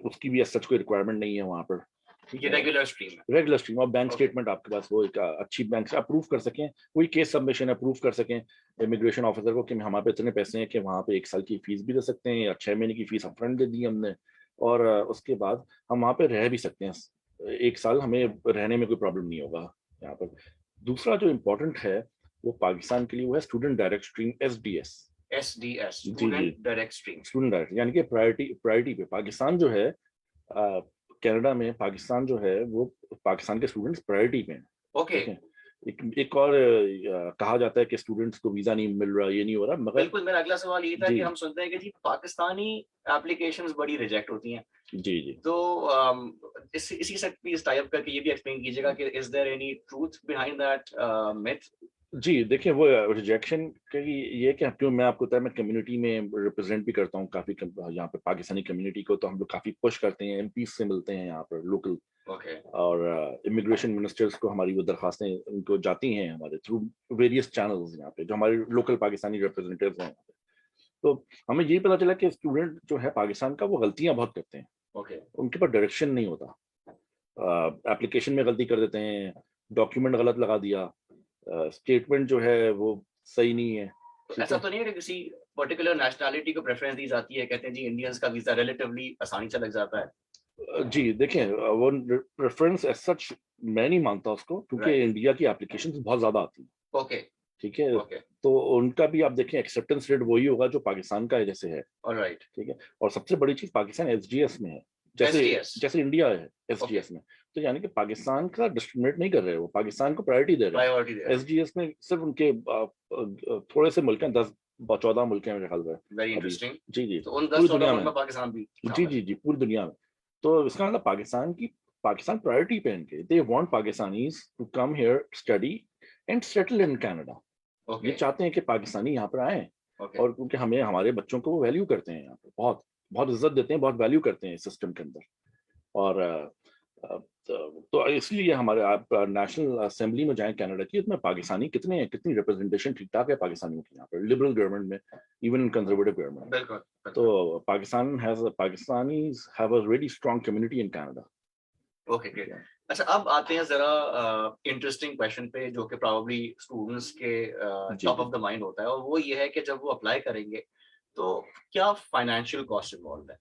उसकी भी सच कोई रिक्वायरमेंट नहीं है वहाँ पर, ठीक ये है, रेगुलर स्ट्रीम है। Regular stream. और बैंक Okay. स्टेटमेंट आपके पास हो, एक अच्छी बैंक से अप्रूव कर सकें, कोई केस सबमिशन अप्रूव कर सकें इमिग्रेशन ऑफिसर को कि हमारे पे इतने पैसे हैं कि वहाँ पे 1 साल की फीस भी दे सकते हैं या 6 महीने की फीस अपफ्रंट दे दी हमने, और उसके बाद हम वहाँ पे रह भी सकते हैं 1 साल, हमें रहने में कोई प्रॉब्लम नहीं होगा यहाँ पर। दूसरा जो इम्पोर्टेंट है वो पाकिस्तान के लिए वो है student direct stream, SDS। SDS, जी जी, student direct stream. Student direct, यानी कि प्रायोरिटी पे पाकिस्तान जो है, कनाडा में पाकिस्तान जो है वो पाकिस्तान के स्टूडेंट्स प्रायोरिटी पे हैं, ओके। ठीक है। एक और कहा जाता है कि स्टूडेंट्स को वीजा नहीं मिल रहा, ये नहीं हो रहा, मगर बिल्कुल, मेरा अगला सवाल ये था जी कि हम सुनते हैं कि जी पाकिस्तानी एप्लीकेशंस बड़ी रिजेक्ट होती हैं, जी जी तो इसी से प्लीज टाई अप करके ये भी एक्सप्लेन कीजिएगा कि is there any truth behind that myth? जी, देखिए वो रिजेक्शन का ये कि क्यों, मैं आपको मैं कम्युनिटी में रिप्रेजेंट भी करता हूँ काफी यहाँ पे पाकिस्तानी कम्युनिटी को, तो हम लोग काफी पुश करते हैं, एमपी से मिलते हैं यहाँ पर लोकल, ओके। और इमिग्रेशन मिनिस्टर्स को हमारी वो दरखास्तें उनको जाती हैं हमारे थ्रू वेरियस चैनल्स यहाँ पे, जो हमारे लोकल पाकिस्तानी रिप्रेजेंटेटिव्स हैं यहाँ पे। तो हमें यही पता चला कि स्टूडेंट जो है पाकिस्तान का वो गलतियां बहुत करते हैं, ओके। उनके पास डायरेक्शन नहीं होता, एप्लीकेशन में गलती कर देते हैं, डॉक्यूमेंट गलत लगा दिया, स्टेटमेंट जो है वो सही नहीं है, तो ठीक ऐसा है। तो नहीं है कि किसी पर्टिकुलर नेशनैलिटी को प्रेफरेंस दी जाती है, कहते हैं जी इंडियंस का वीजा रिलेटिवली आसानी से लग जाता है? जी देखिए, वो प्रेफरेंस एज सच मैं नहीं मानता उसको, क्योंकि राइट। इंडिया की एप्लीकेशंस बहुत ज्यादा आती हैं, ओके। ठीक है, ओके। तो उनका भी आप देखें एक्सेप्टेंस रेट वही होगा जो पाकिस्तान का जैसे है, ऑलराइट। ठीक है। और सबसे बड़ी चीज पाकिस्तान एसडीएस में है, जैसे एसडीएस। जैसे इंडिया है एसडीएस में, तो यानी कि पाकिस्तान का डिस्क्रिमिनेट नहीं कर रहे, वो पाकिस्तान को प्रायोरिटी दे रहे हैं। प्रायोरिटी दे रहे हैं। एसडीएस में सिर्फ उनके थोड़े से मुल्क हैं, 10-14 मुल्क हैं मेरे ख्याल में वेरी अभी। इंटरेस्टिंग। जी जी, तो उन पूरी 10-14 दुनिया मुल्क में, में पाकिस्तान भी जी शामिल जी जी, पूरी दुनिया में। तो इसका मतलब पाकिस्तान प्रायोरिटी पे है इनके, they want Pakistanis to come here study and settle in Canada. है। ये ओके। चाहते हैं कि पाकिस्तानी यहाँ पर आए, ओके। और क्योंकि हमें हमारे बच्चों को वो वैल्यू करते हैं यहाँ पे, बहुत बहुत इज्जत देते हैं, बहुत वैल्यू करते हैं सिस्टम के अंदर। और तो इसलिए हमारे आप नेशनल असेंबली में जाएं कनाडा की, उसमें पाकिस्तानी कितने हैं, कितनी रिप्रेजेंटेशन ठीक ठाक है पाकिस्तानियों की यहाँ पर, लिबरल गवर्नमेंट में, इवन कंजर्वेटिव गवर्नमेंट। बिल्कुल। तो Pakistanis have a very strong community in Canada. Okay, great. अच्छा, अब आते हैं जरा इंटरेस्टिंग क्वेश्चन पे जो कि प्रोबेबली स्टूडेंट्स के जी टॉप जी ऑफ द माइंड होता है, और वो ये है कि जब वो अप्लाई करेंगे तो क्या फाइनेंशियल कॉस्ट इन्वॉल्व है?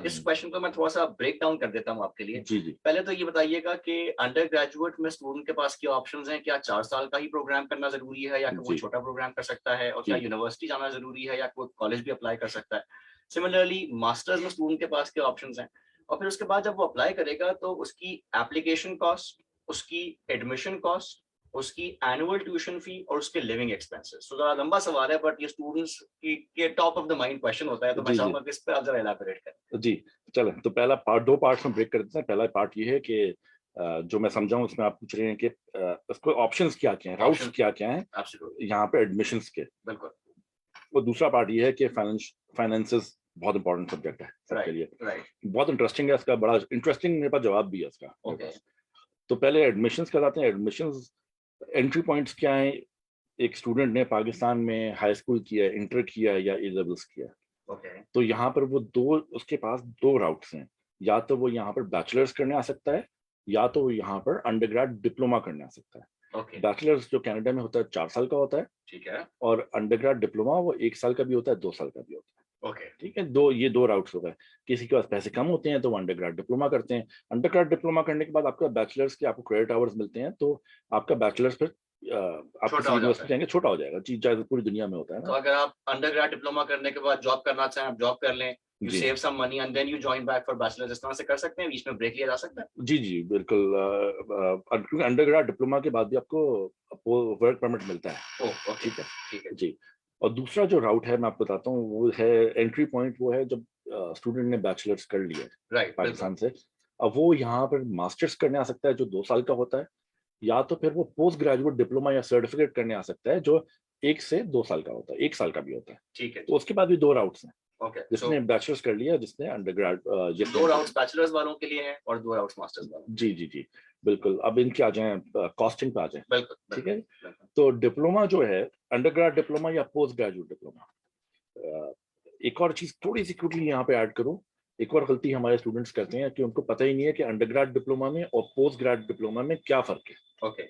इस क्वेश्चन को मैं थोड़ा सा ब्रेक डाउन कर देता हूँ आपके लिए। जी जी पहले तो ये बताइएगा कि अंडर ग्रेजुएट में स्टूडेंट के पास क्या ऑप्शंस हैं? क्या 4 साल का ही प्रोग्राम करना जरूरी है या कि वो जी छोटा प्रोग्राम कर सकता है? और क्या जी यूनिवर्सिटी जाना जरूरी है या कोई कॉलेज भी अप्लाई कर सकता है? सिमिलरली मास्टर्स में स्टूडेंट के पास क्या ऑप्शंस हैं? और फिर उसके बाद जब वो अप्लाई करेगा तो उसकी एप्लीकेशन कॉस्ट, उसकी एडमिशन कॉस्ट, उसकी एनुअल ट्यूशन फी और उसके लिविंग एक्सपेंसेस। तो जरा लंबा सवाल है, बट ये स्टूडेंट्स की के top of the mind question होता है, तो मैं जी जी चाहूंगा कि इस पर आप जरा एलाबोरेट करें। जी। चलो, तो पहला पार्ट, दो पार्ट्स में ब्रेक कर देते हैं। पहला पार्ट ये है कि जो मैं समझाऊं उसमें आप पूछ रहे हैं कि इसको ऑप्शंस क्या क्या हैं, राउट्स ऑप्शन। क्या क्या हैं एब्सोल्युटली। यहाँ पे एडमिशंस के। बिल्कुल। और दूसरा पार्ट ये है कि फाइनेंसेस बहुत इंपॉर्टेंट सब्जेक्ट है सबके लिए, राइट। राइट। बहुत इंटरेस्टिंग है इसका, बड़ा इंटरेस्टिंग मेरे पास जवाब भी है इसका मेरे ओके। पास। तो पहले एडमिशंस कराते हैं। एडमिशंस एंट्री पॉइंट्स क्या है? एक स्टूडेंट ने पाकिस्तान में हाई स्कूल किया है, इंटर किया है या ए लेवल्स किया है, ओके तो यहाँ पर वो उसके पास दो राउट्स हैं। या तो वो यहाँ पर बैचलर्स करने आ सकता है, या तो वो यहाँ पर अंडरग्रेड डिप्लोमा करने आ सकता है। ओके बैचलर्स जो कनाडा में होता है 4 साल का होता है, ठीक है और अंडरग्रेड डिप्लोमा वो 1 साल का भी होता है, 2 साल का भी होता है। ओके ठीक है, ये दो राउट्स हो गए। किसी के पास पैसे कम होते हैं तो वो अंडरग्रेड डिप्लोमा करते हैं। अंडरग्रेड डिप्लोमा करने के बाद आपका बैचलर्स के आपको क्रेडिट आवर्स मिलते हैं, तो आपका बैचलर्स फिर आप छोटा किसी हो जाता यूनिवर्सिटी है। जाएंगे छोटा हो जाएगा जी, चाहे पूरी दुनिया में होता है तो ना। अगर आप अंडरग्रेड डिप्लोमा करने के बाद जॉब करना चाहें, आप जॉब कर लें, you gee save some money and then you join back for bachelors, इस तरह से कर सकते हैं, बीच में ब्रेक लिया जा सकता है। जी जी बिल्कुल। क्योंकि अंडरग्रेड डिप्लोमा के बाद भी आपको वर्क परमिट मिलता है। ओह ओके ठीक है ठीक है जी। और दूसरा जो राउट है मैं आपको बताता हूँ, वो है एंट्री पॉइंट। वो है जब स्टूडेंट ने बैचलर्स कर लिया है राइट बिल्कुल पाकिस्तान से, अब वो यहाँ पर मास्टर्स करने आ सकता है जो 2 साल का होता है, या तो फिर वो पोस्ट ग्रेजुएट डिप्लोमा या सर्टिफिकेट करने आ सकता है जो 1 से 2 साल का होता है, 1 साल का भी होता है। ठीक है तो उसके बाद भी दो राउट्स हैं, ओके सो जिसने बैचलर्स कर लिया, जिसने अंडरग्रेड जिसने दो राउट्स बैचलर्स वालों के लिए हैं और दो राउट्स मास्टर्स वालों के जी जी जी बिल्कुल। अब इनके आ जाए, कॉस्टिंग पे आ जाए। लिए। बिल्कुल ठीक बिल्कुल है, बिल्कुल तो डिप्लोमा जो है, अंडरग्रेड डिप्लोमा या पोस्ट ग्रेजुएट डिप्लोमा। एक और चीज थोड़ी सी क्विकली यहाँ पे ऐड करूँ, एक और गलती हमारे स्टूडेंट्स करते हैं कि उनको पता ही नहीं है कि अंडरग्रेड डिप्लोमा में और पोस्ट ग्रेड डिप्लोमा में क्या फर्क है। ओके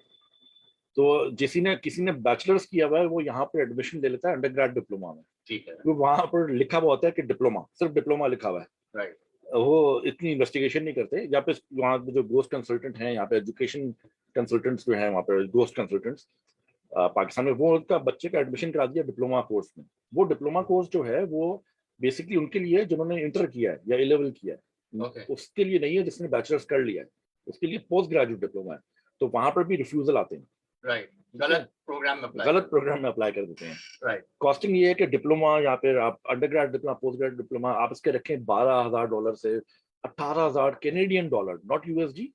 तो किसी ने बैचलर्स किया हुआ है वो यहाँ पर एडमिशन ले लेता है अंडरग्रेड डिप्लोमा में, ठीक है तो वहां पर लिखा हुआ होता है कि डिप्लोमा, सिर्फ डिप्लोमा लिखा हुआ है। राइट वो इतनी इन्वेस्टिगेशन नहीं करते। यहाँ पे वहाँ पे जो गोस्ट कंसल्टेंट हैं, यहाँ पे एजुकेशन कंसल्टेंट्स जो हैं, वहाँ पे गोस्ट कंसल्टेंट्स पाकिस्तान में, वो उनका बच्चे का एडमिशन करा दिया डिप्लोमा कोर्स में। वो डिप्लोमा कोर्स जो है वो बेसिकली उनके लिए है जिन्होंने इंटर किया है या ए लेवल किया है, ओके उसके लिए नहीं है जिसने बैचलर्स कर लिया है, उसके लिए पोस्ट ग्रेजुएट डिप्लोमा है। तो वहां पर भी रिफ्यूजल आते हैं। राइट ठीक है, गलत प्रोग्राम में अप्लाई गलत कर प्रोग्राम में अप्लाई कर देते हैं। राइट कॉस्टिंग ये है कि डिप्लोमा यहाँ पे आप undergrad diploma, post grade diploma आप इसके रखें $12,000 से 18,000 Canadian dollar, not USD,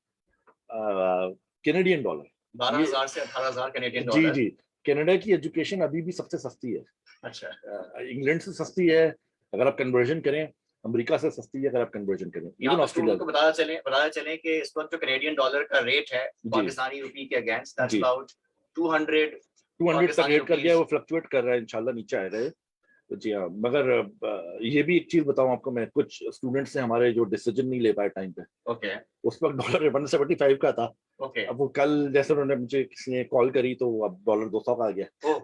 Canadian dollar. बारह ये हजार से 18,000 कैनेडियन जी डॉलर जी, कनाडा की एजुकेशन अभी भी सबसे सस्ती है। अच्छा इंग्लैंड से सस्ती है अगर आप कन्वर्जन करें, अमेरिका से सस्ती है अगर आप कन्वर्जन करें, यहाँ इवन पे ऑस्ट्रेलिया। स्टूडेंट को बताया चले कि इस वक्त जो कैनेडियन डॉलर का रेट है जी पाकिस्तानी रुपी के अगेंस्ट दैट्स जी, अबाउट 200 200 तक पाकिस्तानी रेट कर गया, रुपीस वो फ्लक्चुएट कर रहा है, इंशाल्लाह नीचे आएगा ये। तो जी हाँ, मगर ये भी एक चीज बताऊं आपको मैं, कुछ स्टूडेंट्स हैं हमारे जो डिसीजन नहीं ले पाए टाइम पे। ओके उस वक्त डॉलर 175 का था, ओके अब वो कल जैसे उन्होंने मुझे किसी ने कॉल करी तो अब डॉलर 200 का आ गया। ओ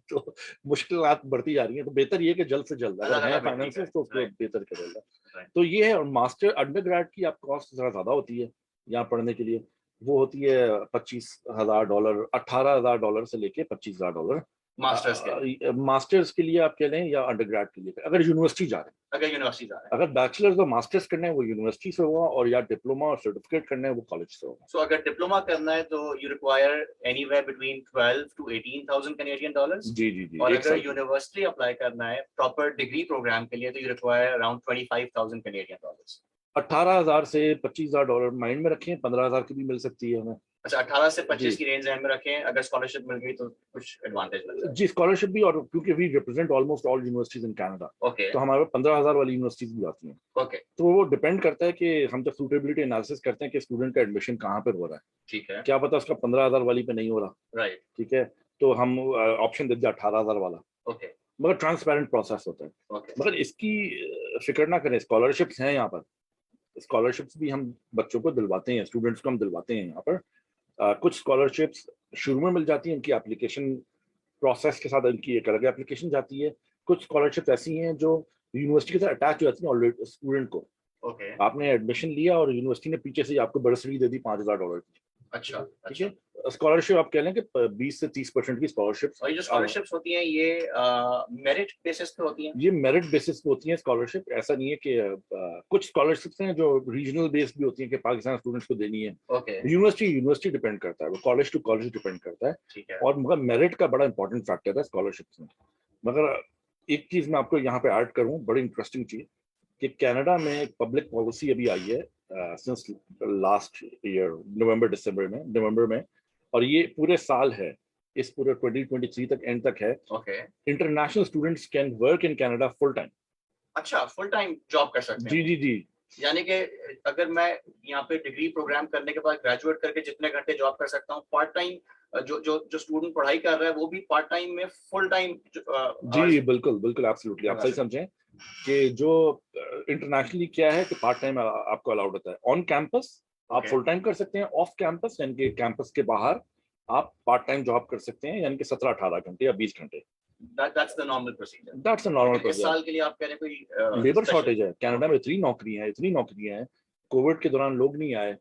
तो मुश्किलात बढ़ती जा रही हैं, तो बेहतर ये है कि जल्द से जल्द अल्लाह अगर ताला है बेहतरी फाइनेंसेस करे तो उसको राइट बेहतर करेगा। राइट तो ये है। और मास्टर अंडर ग्रेड की आप कॉस्ट जरा ज्यादा होती है यहाँ पढ़ने के लिए, वो होती है $25,000, $18,000 से लेके $25,000। मास्टर्स के लिए मास्टर्स के लिए आप कह लें या अंडर ग्रेड के लिए, अगर यूनिवर्सिटी जा रहे हैं। अगर यूनिवर्सिटी जा रहे अगर बैचलर्स और मास्टर्स करना है वो यूनिवर्सिटी से होगा, और या डिप्लोमा और सर्टिफिकेट करना है वो कॉलेज से होगा। हैं सो अगर डिप्लोमा करना है तो you require anywhere between 12 to 18,000 Canadian dollars जी जी जी, और एक अगर साल की। यूनिवर्सिटी अप्लाई करना है प्रॉपर डिग्री प्रोग्राम के लिए तो you require around 25,000 Canadian dollars 18,000 से $25,000 माइंड में रखें, 15,000 की भी मिल सकती है हमें। अच्छा 18 से जी 25 की रेंज में रखें, अगर स्कॉलरशिप मिल गई तो कुछ एडवांटेज मिल जाए जी, स्कॉलरशिप भी, और क्योंकि we represent almost all universities in Canada, okay तो हमारे 15,000 वाली यूनिवर्सिटीज भी आती हैं। ओके तो वो डिपेंड करता है कि हम जब सूटेबिलिटी एनालिसिस करते हैं कि स्टूडेंट का एडमिशन कहाँ पर हो रहा है, ठीक है क्या पता उसका 15,000 वाली पे नहीं हो रहा। राइट ठीक है, तो हम ऑप्शन देते हैं 18,000 वाला, ओके मगर ट्रांसपेरेंट प्रोसेस होता है। ओके मगर इसकी फिक्र ना करें, स्कॉलरशिप्स हैं यहाँ पर। स्कॉलरशिप्स भी हम बच्चों को दिलवाते हैं, स्टूडेंट्स को हम दिलवाते हैं यहाँ पर। कुछ स्कॉलरशिप्स शुरू में मिल जाती हैं, इनकी एप्लीकेशन प्रोसेस के साथ इनकी एक अलग एप्लीकेशन जाती है। कुछ स्कॉलरशिप ऐसी हैं जो यूनिवर्सिटी के साथ अटैच हो जाती हैं ऑलरेडी स्टूडेंट को। ओके आपने एडमिशन लिया और यूनिवर्सिटी ने पीछे से आपको बर्सरी दे दी $5,000 की। अच्छा ठीक अच्छा है, स्कॉलरशिप आप कह लें कि 20 से 30% की स्कॉलरशिप। और ये जो स्कॉलरशिप्स होती हैं ये मेरिट बेसिस पे होती हैं ये मेरिट बेसिस पे होती है स्कॉलरशिप, ऐसा नहीं है कि कुछ स्कॉलरशिप्स हैं जो रीजनल बेस्ड भी होती हैं कि पाकिस्तान स्टूडेंट्स को देनी है। ओके यूनिवर्सिटी डिपेंड करता है, वो कॉलेज टू कॉलेज डिपेंड करता है। ठीक है और मगर मेरिट का बड़ा इंपॉर्टेंट फैक्टर है स्कॉलरशिप्स में। मगर एक चीज मैं आपको यहाँ पे ऐड करूँ, बड़ी इंटरेस्टिंग चीज, कि कनाडा में एक पब्लिक पॉलिसी अभी आई है सिंस लास्ट ईयर, नवंबर में, और ये पूरे साल है, इस पूरे 2023 तक एंड तक है। Okay international students can work in Canada full time. अच्छा फुल टाइम जॉब कर सकते जी हैं जी जी यानी कि अगर मैं यहाँ पे डिग्री प्रोग्राम करने के बाद ग्रेजुएट करके जितने घंटे जॉब कर सकता हूँ पार्ट टाइम जो जो जो स्टूडेंट पढ़ाई कर रहा है वो भी पार्ट टाइम में फुल टाइम जी बिल्कुल बिल्कुल, एब्सोल्युटली आप सही समझें कि जो इंटरनेशनली क्या है कि पार्ट टाइम आपको अलाउड होता है। ऑन कैंपस आप फुल टाइम कर सकते हैं, ऑफ कैंपस यानी कि कैंपस के बाहर आप पार्ट टाइम जॉब कर सकते हैं, यानी कि 17-18 घंटे या 20 घंटे। that's the normal procedure. That's a normal इस प्रोसीजर। साल के लिए आप कह रहे हैं कोई लेबर special? शॉर्टेज है कनाडा में, इतनी नौकरियां हैं, कोविड के दौरान लोग नहीं आए,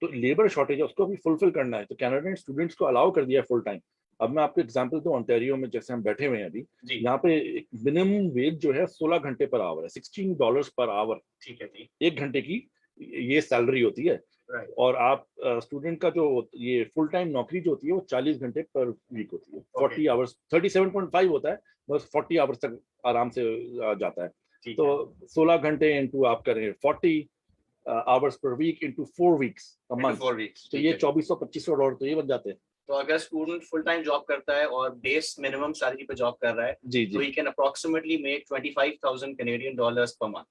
तो लेबर शॉर्टेज है, उसको भी फुलफिल करना है, तो कनाडियन स्टूडेंट्स को अलाउ कर दिया है फुल टाइम। अब मैं आपको एग्जांपल दूं, ओंटारियो में जैसे हम बैठे हुए हैं अभी, जी यहाँ पे मिनिमम वेज जो है 16 घंटे पर आवर है, $16 पर आवर, ठीक है जी, एक घंटे की ये सैलरी होती है। राइट और आप स्टूडेंट का जो ये फुल टाइम नौकरी जो होती है वो 40 घंटे पर वीक होती है, 40 आवर्स, 37.5 होता है, बस 40 आवर्स तक आराम से जाता है। ठीक तो है, 16 घंटे इंटू आप करें 40 hours per week into 4 weeks a into month, 4 weeks, तो ठीक ये है। 2400-2500 डॉलर तो ये बन जाते हैं। तो अगर स्टूडेंट फुल टाइम जॉब करता है और बेस मिनिमम सैलरी पे जॉब कर रहा है जी तो जी, he can approximately make 25,000 Canadian dollars per month,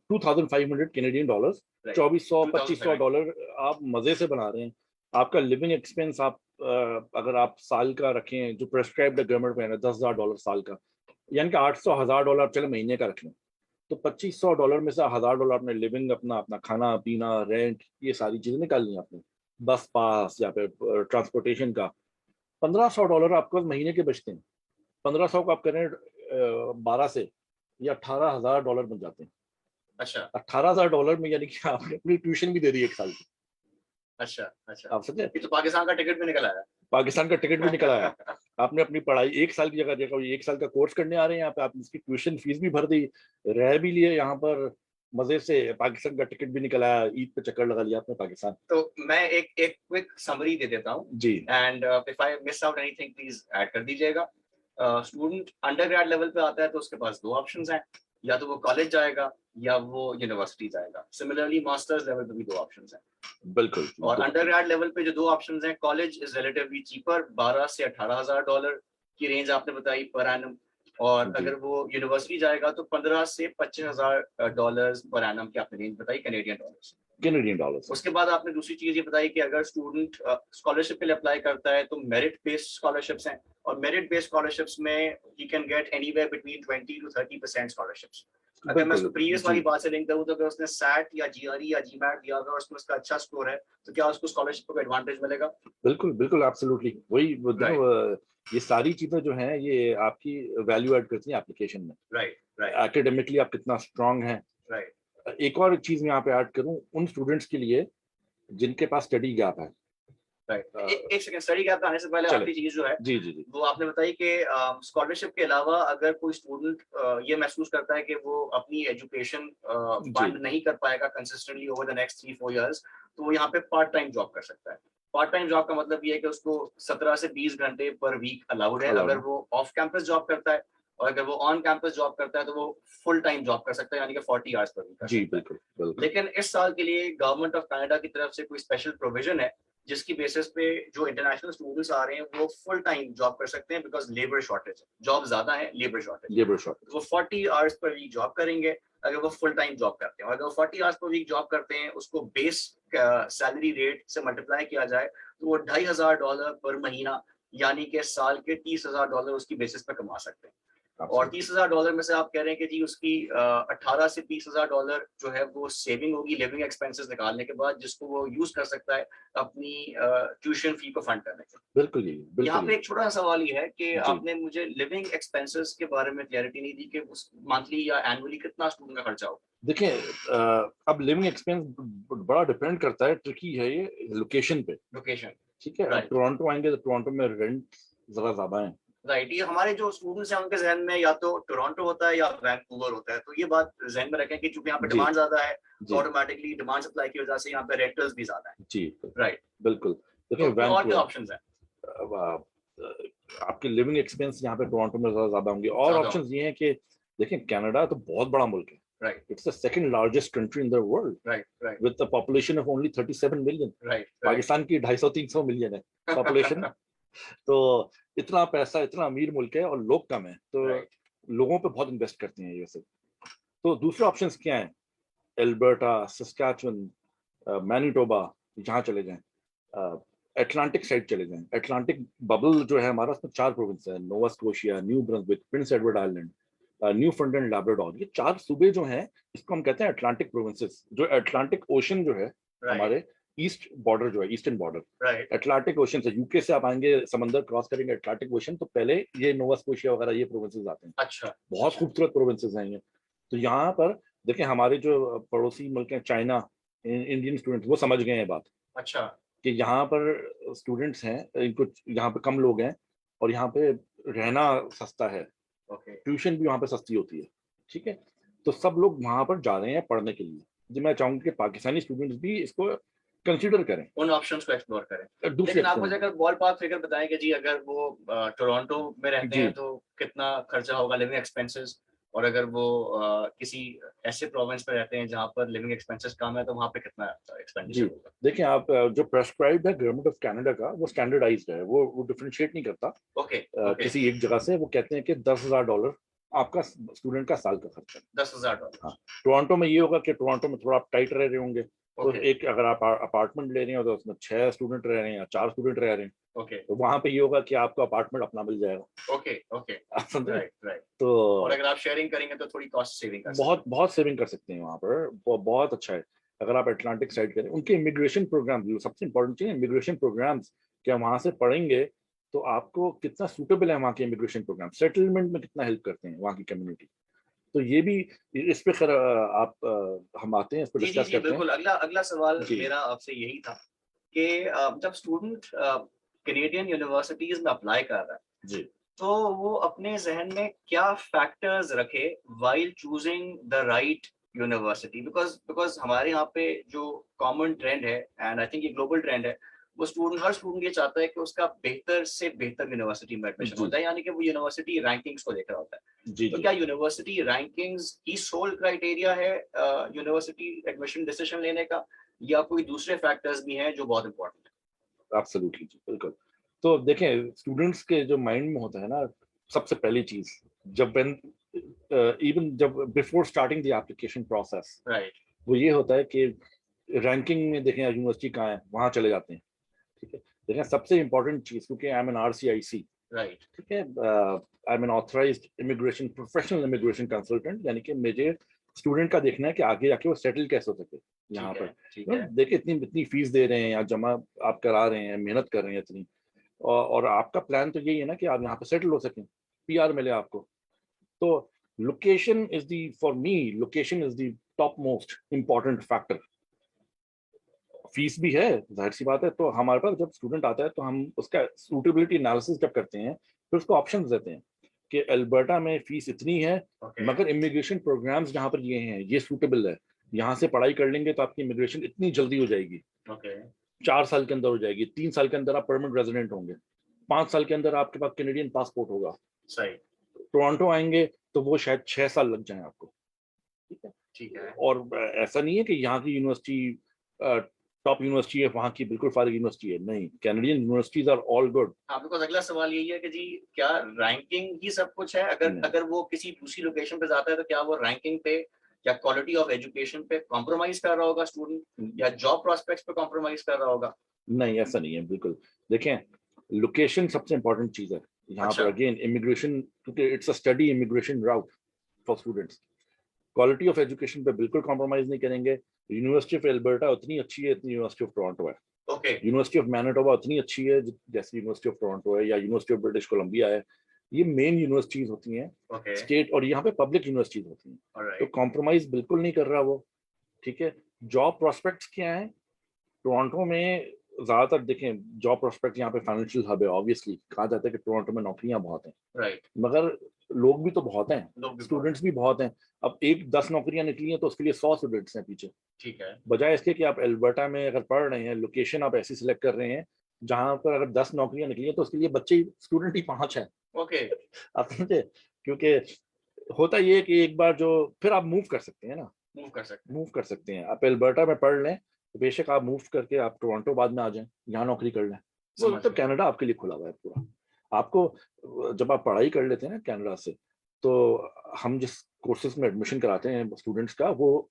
2500 Canadian dollars, right 2400-2500 2500 dollar आप मजे से बना रहे हैं। आपका लिविंग एक्सपेंस आप अगर आप साल का रखें, जो प्रेस्क्राइब्ड है गवर्नमेंट में, $10,000 साल का, यानी कि 800-1000 डॉलर चले महीने का रख लें, तो $2500 में से $1000 आपने लिविंग, अपना अपना खाना पीना, रेंट, ये सारी चीजें निकालनी है आपने, बस पास या फिर ट्रांसपोर्टेशन का, $1500 आपके पास महीने के बचते हैं। 1500 को आप करें 12 से, या $18,000 बन जाते हैं। अच्छा $18,000 में यानी कि आपने अपनी ट्यूशन भी दे दी एक साल की। अच्छा अच्छा, आप समझे, ये तो पाकिस्तान का टिकट भी निकल आया पाकिस्तान का टिकट भी निकल आया। आपने अपनी पढ़ाई एक साल की जगह देखा, एक साल का कोर्स करने आ रहे हैं यहाँ पे, आप इसकी ट्यूशन फीस भी भर दी, रह भी लिए यहाँ पर मजे से, पाकिस्तान का टिकट भी निकल आया, ईद पे चक्कर लगा लिया आपने पाकिस्तान। तो मैं एक एक क्विक समरी दे देता हूँ जी and if I miss out anything please add कर दीजिएगा। स्टूडेंट अंडर ग्रेड लेवल पे आता है तो उसके पास दो ऑप्शंस हैं, या तो वो कॉलेज जाएगा या वो यूनिवर्सिटी जाएगा। सिमिलरली मास्टर्स लेवल पे भी दो ऑप्शंस हैं। बिल्कुल। और अंडर ग्रेड लेवल पे जो दो ऑप्शंस हैं, कॉलेज इज रिलेटिवली चीपर, 12 से 18,000 डॉलर की रेंज आपने बताई पर एनम, और जी अगर वो यूनिवर्सिटी जाएगा तो 15 से 25,000 डॉलर्स पर एनम की आपने रेंज बताई, कैनेडियन डॉलर्स। Canadian dollars. उसके बाद आपने दूसरी चीज ये बताई कि अगर स्टूडेंट स्कॉलरशिप के लिए अप्लाई करता है तो मेरिट बेस्ड स्कॉलरशिप्स हैं, और मेरिट बेस्ड स्कॉलरशिप्स में he can get anywhere between 20 to 30% scholarships. अगर मैं उसको प्रीवियस वाली बात से लिंक करूं तो अगर उसने सैट या जीआरई या जीमैट दिया होगा और उसमें उसका अच्छा स्कोर है तो क्या उसको स्कॉलरशिप का एडवांटेज मिलेगा? बिल्कुल बिल्कुल, एब्सोल्युटली, वही ये सारी चीजें जो हैं ये आपकी वैल्यू ऐड करती हैं एप्लीकेशन में। राइट राइट एकेडमिकली आप कितना स्ट्रांग हैं। राइट एक और चीज मैं यहाँ पे ऐड करूं उन स्टूडेंट्स के लिए जिनके पास स्टडी गैप है। राइट। एक सेकंड, स्टडी गैप आने से पहले चले आखिरी चीज जो है जी जी जी वो आपने बताई कि स्कॉलरशिप के अलावा अगर कोई स्टूडेंट ये महसूस करता है कि वो अपनी एजुकेशन फंड नहीं कर पाएगा consistently over the next 3-4 years, तो वो यहाँ पे पार्ट टाइम जॉब कर सकता है। पार्ट टाइम जॉब का मतलब ये है कि उसको 17 से 20 घंटे पर वीक अलाउड है अगर वो ऑफ कैंपस जॉब करता है, और अगर वो ऑन कैंपस जॉब करता है तो वो फुल टाइम जॉब कर सकता है, यानी कि 40 आवर्स पर वीक कर जी, सकता है। बिल्कुल बिल्कुल। लेकिन इस साल के लिए गवर्नमेंट ऑफ कनाडा की तरफ से कोई स्पेशल प्रोविजन है जिसकी बेसिस पे जो इंटरनेशनल स्टूडेंट्स आ रहे हैं वो फुल टाइम जॉब कर सकते हैं, बिकॉज लेबर शॉर्टेज है, जॉब ज्यादा है, लेबर शॉर्टेज। Labour shortage. वो 40 आवर्स पर वीक जॉब करेंगे अगर वो फुल टाइम जॉब करते हैं, और अगर वो 40 आवर्स पर वीक जॉब करते हैं उसको बेस सैलरी रेट से मल्टीप्लाई किया जाए तो वो $2,500 पर महीना, यानी कि साल के $30,000 उसकी बेसिस पे कमा सकते हैं। और $30,000 में से आप कह रहे हैं कि जी उसकी 18 से $20,000 जो है वो सेविंग होगी लिविंग एक्सपेंसेस निकालने के बाद, जिसको वो यूज कर सकता है अपनी ट्यूशन फी को फंड करने के। बिल्कुल जी, बिल्कुल। यहाँ पे एक छोटा सा सवाल ये है कि जी। आपने मुझे लिविंग एक्सपेंसेस के बारे में क्लैरिटी नहीं दी कि उस मंथली या एनुअली कितना स्टूडेंट का खर्चा होगा। देखिए अब लिविंग एक्सपेंस बड़ा डिपेंड करता है, ट्रिकी है ये लोकेशन पे। लोकेशन, ठीक है, अब राइट टोरंटो आएंगे तो टोरंटो में रेंट जरा ज्यादा है। राइट। ये हमारे जो स्टूडेंट्स हैं उनके जहन में या तो टोरंटो होता है या वैंकूवर होता है, तो ये बात जहन में रखें कि चूंकि यहाँ पे जी डिमांड ज्यादा है जी तो ऑटोमेटिकली डिमांड सप्लाई की वजह से यहाँ पे रेंटल्स भी ज्यादा है। जी राइट, बिल्कुल। देखिए तो और क्या वैंकूवर, ऑप्शंस हैं? अब आपके लिविंग एक्सपेंस यहाँ पे टोरंटो में ज्यादा होंगे। और ज्यादा ऑप्शंस ये हैं कि देखिए कनाडा तो बहुत बड़ा मुल्क है। Right it's the second largest country in the world right right with the population of only 37 million. Right Pakistan की 250-300 मिलियन है पॉपुलेशन। तो इतना पैसा, इतना अमीर मुल्क है और लोग कम है, तो राइट लोगों पे बहुत इन्वेस्ट करते हैं ये सब। तो दूसरे ऑप्शंस क्या हैं? एल्बर्टा, सस्कैचुअन, मैनिटोबा, जहाँ चले जाएं। अटलांटिक साइड चले जाएं, अटलांटिक बबल जो है हमारा, उसमें 4 प्रोविंस है, Nova Scotia, new Brunswick, Prince Edward island, new फाउंडलैंड, Labrador. ये 4 सूबे जो हैं इसको हम कहते हैं अटलांटिक प्रोविंसेस। जो अटलांटिक ओशन जो है हमारे ईस्ट बॉर्डर जो है, ईस्टर्न बॉर्डर अटलांटिक ओशन से, यूके से आप आएंगे, समंदर क्रॉस करेंगे अटलांटिक ओशन, तो पहले ये नोवा स्कोशिया वगैरह ये प्रोविंसेस आते हैं। अच्छा, बहुत खूबसूरत प्रोविंसेस हैं ये। तो यहाँ पर देखें, हमारे जो पड़ोसी मुल्क हैं, चाइना, इंडियन स्टूडेंट वो समझ गए हैं बात। अच्छा, कि यहाँ पर स्टूडेंट्स हैं, इनको यहाँ पे कम लोग हैं और यहाँ पे रहना सस्ता है, ट्यूशन भी वहाँ पे सस्ती होती है, ठीक है। तो सब लोग वहाँ पर जा रहे हैं पढ़ने के लिए। जी मैं चाहूंगा कि पाकिस्तानी स्टूडेंट्स भी इसको कंसीडर करें, उन ऑप्शंस को एक्सप्लोर करें। दूसरे लेकिन आप मुझे अगर बॉल पार्क फिगर बताएं कि जी अगर वो टोरंटो में रहते हैं तो कितना खर्चा होगा, लिविंग एक्सपेंसेस, और अगर वो किसी ऐसे प्रोविंस में रहते हैं जहाँ पर लिविंग एक्सपेंसेस कम है तो वहाँ पे कितना एक्सपेंडिचर होगा? देखिए, आप जो प्रेस्क्राइब्ड है गवर्नमेंट ऑफ कनाडा का, वो स्टैंडर्डाइज्ड है, वो डिफरेंशिएट नहीं करता किसी एक जगह से। वो कहते हैं कि $10,000 आपका स्टूडेंट का साल का खर्चा। $10,000। हाँ, टोरंटो में ये होगा कि टोरंटो में थोड़ा आप टाइट रह रहे होंगे, तो एक अगर आप अपार्टमेंट ले रहे हो तो उसमें 6 स्टूडेंट रह रहे हैं या 4 स्टूडेंट रह रहे हैं, तो वहां पे ये होगा कि आपको अपार्टमेंट अपना मिल जाएगा। आप समझे? राइट। तो और अगर आप शेयरिंग करेंगे तो थोड़ी कॉस्ट सेविंग कर बहुत बहुत सेविंग कर सकते हैं वहां पर, बहुत अच्छा है। अगर आप अटलांटिक साइड करें, उनके इमिग्रेशन प्रोग्राम, सबसे इंपॉर्टेंट चीज है इमिग्रेशन प्रोग्राम्स। क्या वहां से पढ़ेंगे तो आपको कितना सूटेबल है वहाँ के इमिग्रेशन प्रोग्राम, सेटलमेंट में कितना हेल्प करते हैं वहाँ की कम्युनिटी। तो ये भी इस पे खैर आप हम आते हैं, इस पर डिस्कस करते हैं। बिल्कुल। अगला सवाल मेरा आपसे यही था कि जब स्टूडेंट कैनेडियन यूनिवर्सिटीज में अप्लाई कर रहा है जी, तो वो अपने जहन में क्या फैक्टर्स रखे while choosing the right university? Because हमारे यहाँ पे जो कॉमन ट्रेंड है, एंड आई थिंक ये ग्लोबल ट्रेंड है, वो हर स्टूडेंट ये चाहता है कि उसका बेहतर से बेहतर यूनिवर्सिटी में एडमिशन हो जाए, यानी कि वो यूनिवर्सिटी रैंकिंग्स को देख रहा होता है। तो क्या यूनिवर्सिटी रैंकिंग्स ही सोल क्राइटेरिया है यूनिवर्सिटी एडमिशन डिसीजन लेने का, या कोई दूसरे फैक्टर्स भी हैं जो बहुत इंपॉर्टेंट है? एब्सोल्युटली जी, बिल्कुल। तो देखें, स्टूडेंट्स के जो माइंड में होता है ना, सबसे पहली चीज, जब इवन जब before starting the application process, वो ये होता है कि रैंकिंग में देखें यूनिवर्सिटी कहाँ है, वहां चले जाते हैं, ठीक है। देखें, सबसे इंपॉर्टेंट चीज, क्योंकि आई एम एन RCIC, ठीक है, I am N authorised immigration professional immigration consultant, यानी कि मुझे स्टूडेंट का देखना है कि आगे जाके वो सेटल कैसे हो सके यहाँ पर। देखिए, इतनी फीस दे रहे हैं या जमा आप करा रहे हैं, मेहनत कर रहे हैं इतनी, और आपका प्लान तो यही है ना कि आप यहाँ पे सेटल हो सकें, PR मिले आपको। तो location is the, for me location is the top most important factor. Fees भी है, जाहिर सी बात है। तो हमारे पास जब स्टूडेंट आता है तो हम उसका सूटेबिलिटी एनालिसिस जब करते हैं, फिर उसको ऑप्शन देते हैं कि अल्बर्टा में फीस इतनी है, मगर इमिग्रेशन प्रोग्राम्स जहाँ पर ये हैं ये सूटेबल है, यहाँ से पढ़ाई कर लेंगे तो आपकी इमिग्रेशन इतनी जल्दी हो जाएगी, 4 साल के अंदर हो जाएगी, 3 साल के अंदर आप परमानेंट रेजिडेंट होंगे, 5 साल के अंदर आपके पास कैनेडियन पासपोर्ट होगा। टोरंटो आएंगे तो वो शायद 6 साल लग जाए आपको, ठीक है। और ऐसा नहीं है कि यहाँ की यूनिवर्सिटी टॉप यूनिवर्सिटी है, वहाँ की बिल्कुल फारिग यूनिवर्सिटी है, नहीं, Canadian universities are all good. हाँ, बिकॉज़ अगला सवाल यही है कि जी क्या रैंकिंग ही सब कुछ है? अगर वो किसी दूसरी लोकेशन पे जाता है तो क्या वो रैंकिंग पे या क्वालिटी ऑफ एजुकेशन पे कॉम्प्रोमाइज कर रहा होगा स्टूडेंट, या जॉब प्रोस्पेक्ट्स पे कॉम्प्रोमाइज कर रहा होगा? नहीं, ऐसा नहीं है, बिल्कुल। देखें, लोकेशन सबसे इंपॉर्टेंट चीज है यहाँ पर। अगेन इमिग्रेशन, क्योंकि it's a study immigration route for students, quality of education पे बिल्कुल कॉम्प्रोमाइज नहीं करेंगे। यूनिवर्सिटी ऑफ एल्बर्टा उतनी अच्छी है जितनी यूनिवर्सिटी ऑफ टोरंटो है। यूनिवर्सिटी ऑफ मैनिटोबा उतनी अच्छी है जैसे यूनिवर्सिटी ऑफ टोरंटो है या यूनिवर्सिटी ऑफ ब्रिटिश कोलंबिया है। ये मेन यूनिवर्सिटीज होती हैं स्टेट, और यहाँ पे पब्लिक यूनिवर्सिटीज होती हैं। तो कॉम्प्रोमाइज बिल्कुल नहीं कर रहा वो, ठीक है। जॉब प्रोस्पेक्ट्स क्या है टोरंटो में? ज्यादातर देखें, जॉब प्रोस्पेक्ट यहाँ पे फाइनेंशियल हब है, ऑब्वियसली कहा जाता है कि टोरंटो में नौकरियां बहुत हैं, मगर लोग भी तो बहुत हैं, स्टूडेंट्स भी बहुत हैं। अब 10 नौकरियां निकली हैं तो उसके लिए 100 स्टूडेंट्स हैं पीछे, ठीक है। बजाय इसके कि आप एल्बर्टा में अगर पढ़ रहे हैं, लोकेशन आप ऐसी सिलेक्ट कर रहे हैं जहां पर अगर 10 नौकरियां निकली हैं तो उसके लिए बच्चे स्टूडेंट ही 5 हैं। आप समझे? क्योंकि होता ये है कि एक बार जो, फिर आप मूव कर सकते हैं ना, मूव कर सकते हैं। आप एल्बर्टा में पढ़ लें तो बेशक आप मूव करके आप टोरंटो बाद में आ जाएं, यहाँ नौकरी कर लें, तो कनाडा आपके लिए खुला हुआ है पूरा। आपको जब आप पढ़ाई कर लेते हैं ना कनाडा से, तो हम जिस कोर्सेज में एडमिशन कराते हैं स्टूडेंट्स का, वो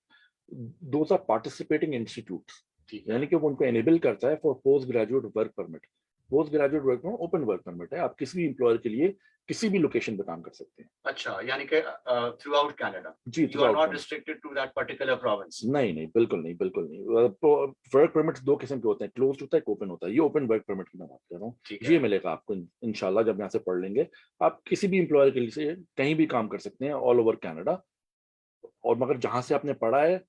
दोज आर पार्टिसिपेटिंग इंस्टीट्यूट्स, ठीक है, यानी कि वो उनको एनेबल करता है for post graduate work permit. Post graduate work permit open work permit है, आप किसी भी एम्प्लॉयर के लिए किसी भी लोकेशन पे काम कर सकते हैं। अच्छा, यानी कि थ्रू आउट कनाडा, जी, you through are out not Canada. Restricted to that particular province. नहीं नहीं, बिल्कुल नहीं, बिल्कुल नहीं। वर्क परमिट दो किस्म के होते हैं, क्लोज्ड होता है, ओपन होता है। ये ओपन वर्क परमिट की मैं बात कर रहा हूँ, ठीक ये है, मिलेगा आपको इंशाल्लाह जब यहाँ से पढ़ लेंगे। आप किसी भी एम्प्लॉयर के लिए कहीं भी काम कर सकते हैं ऑल ओवर कनाडा। और मगर जहां से आपने पढ़ा है,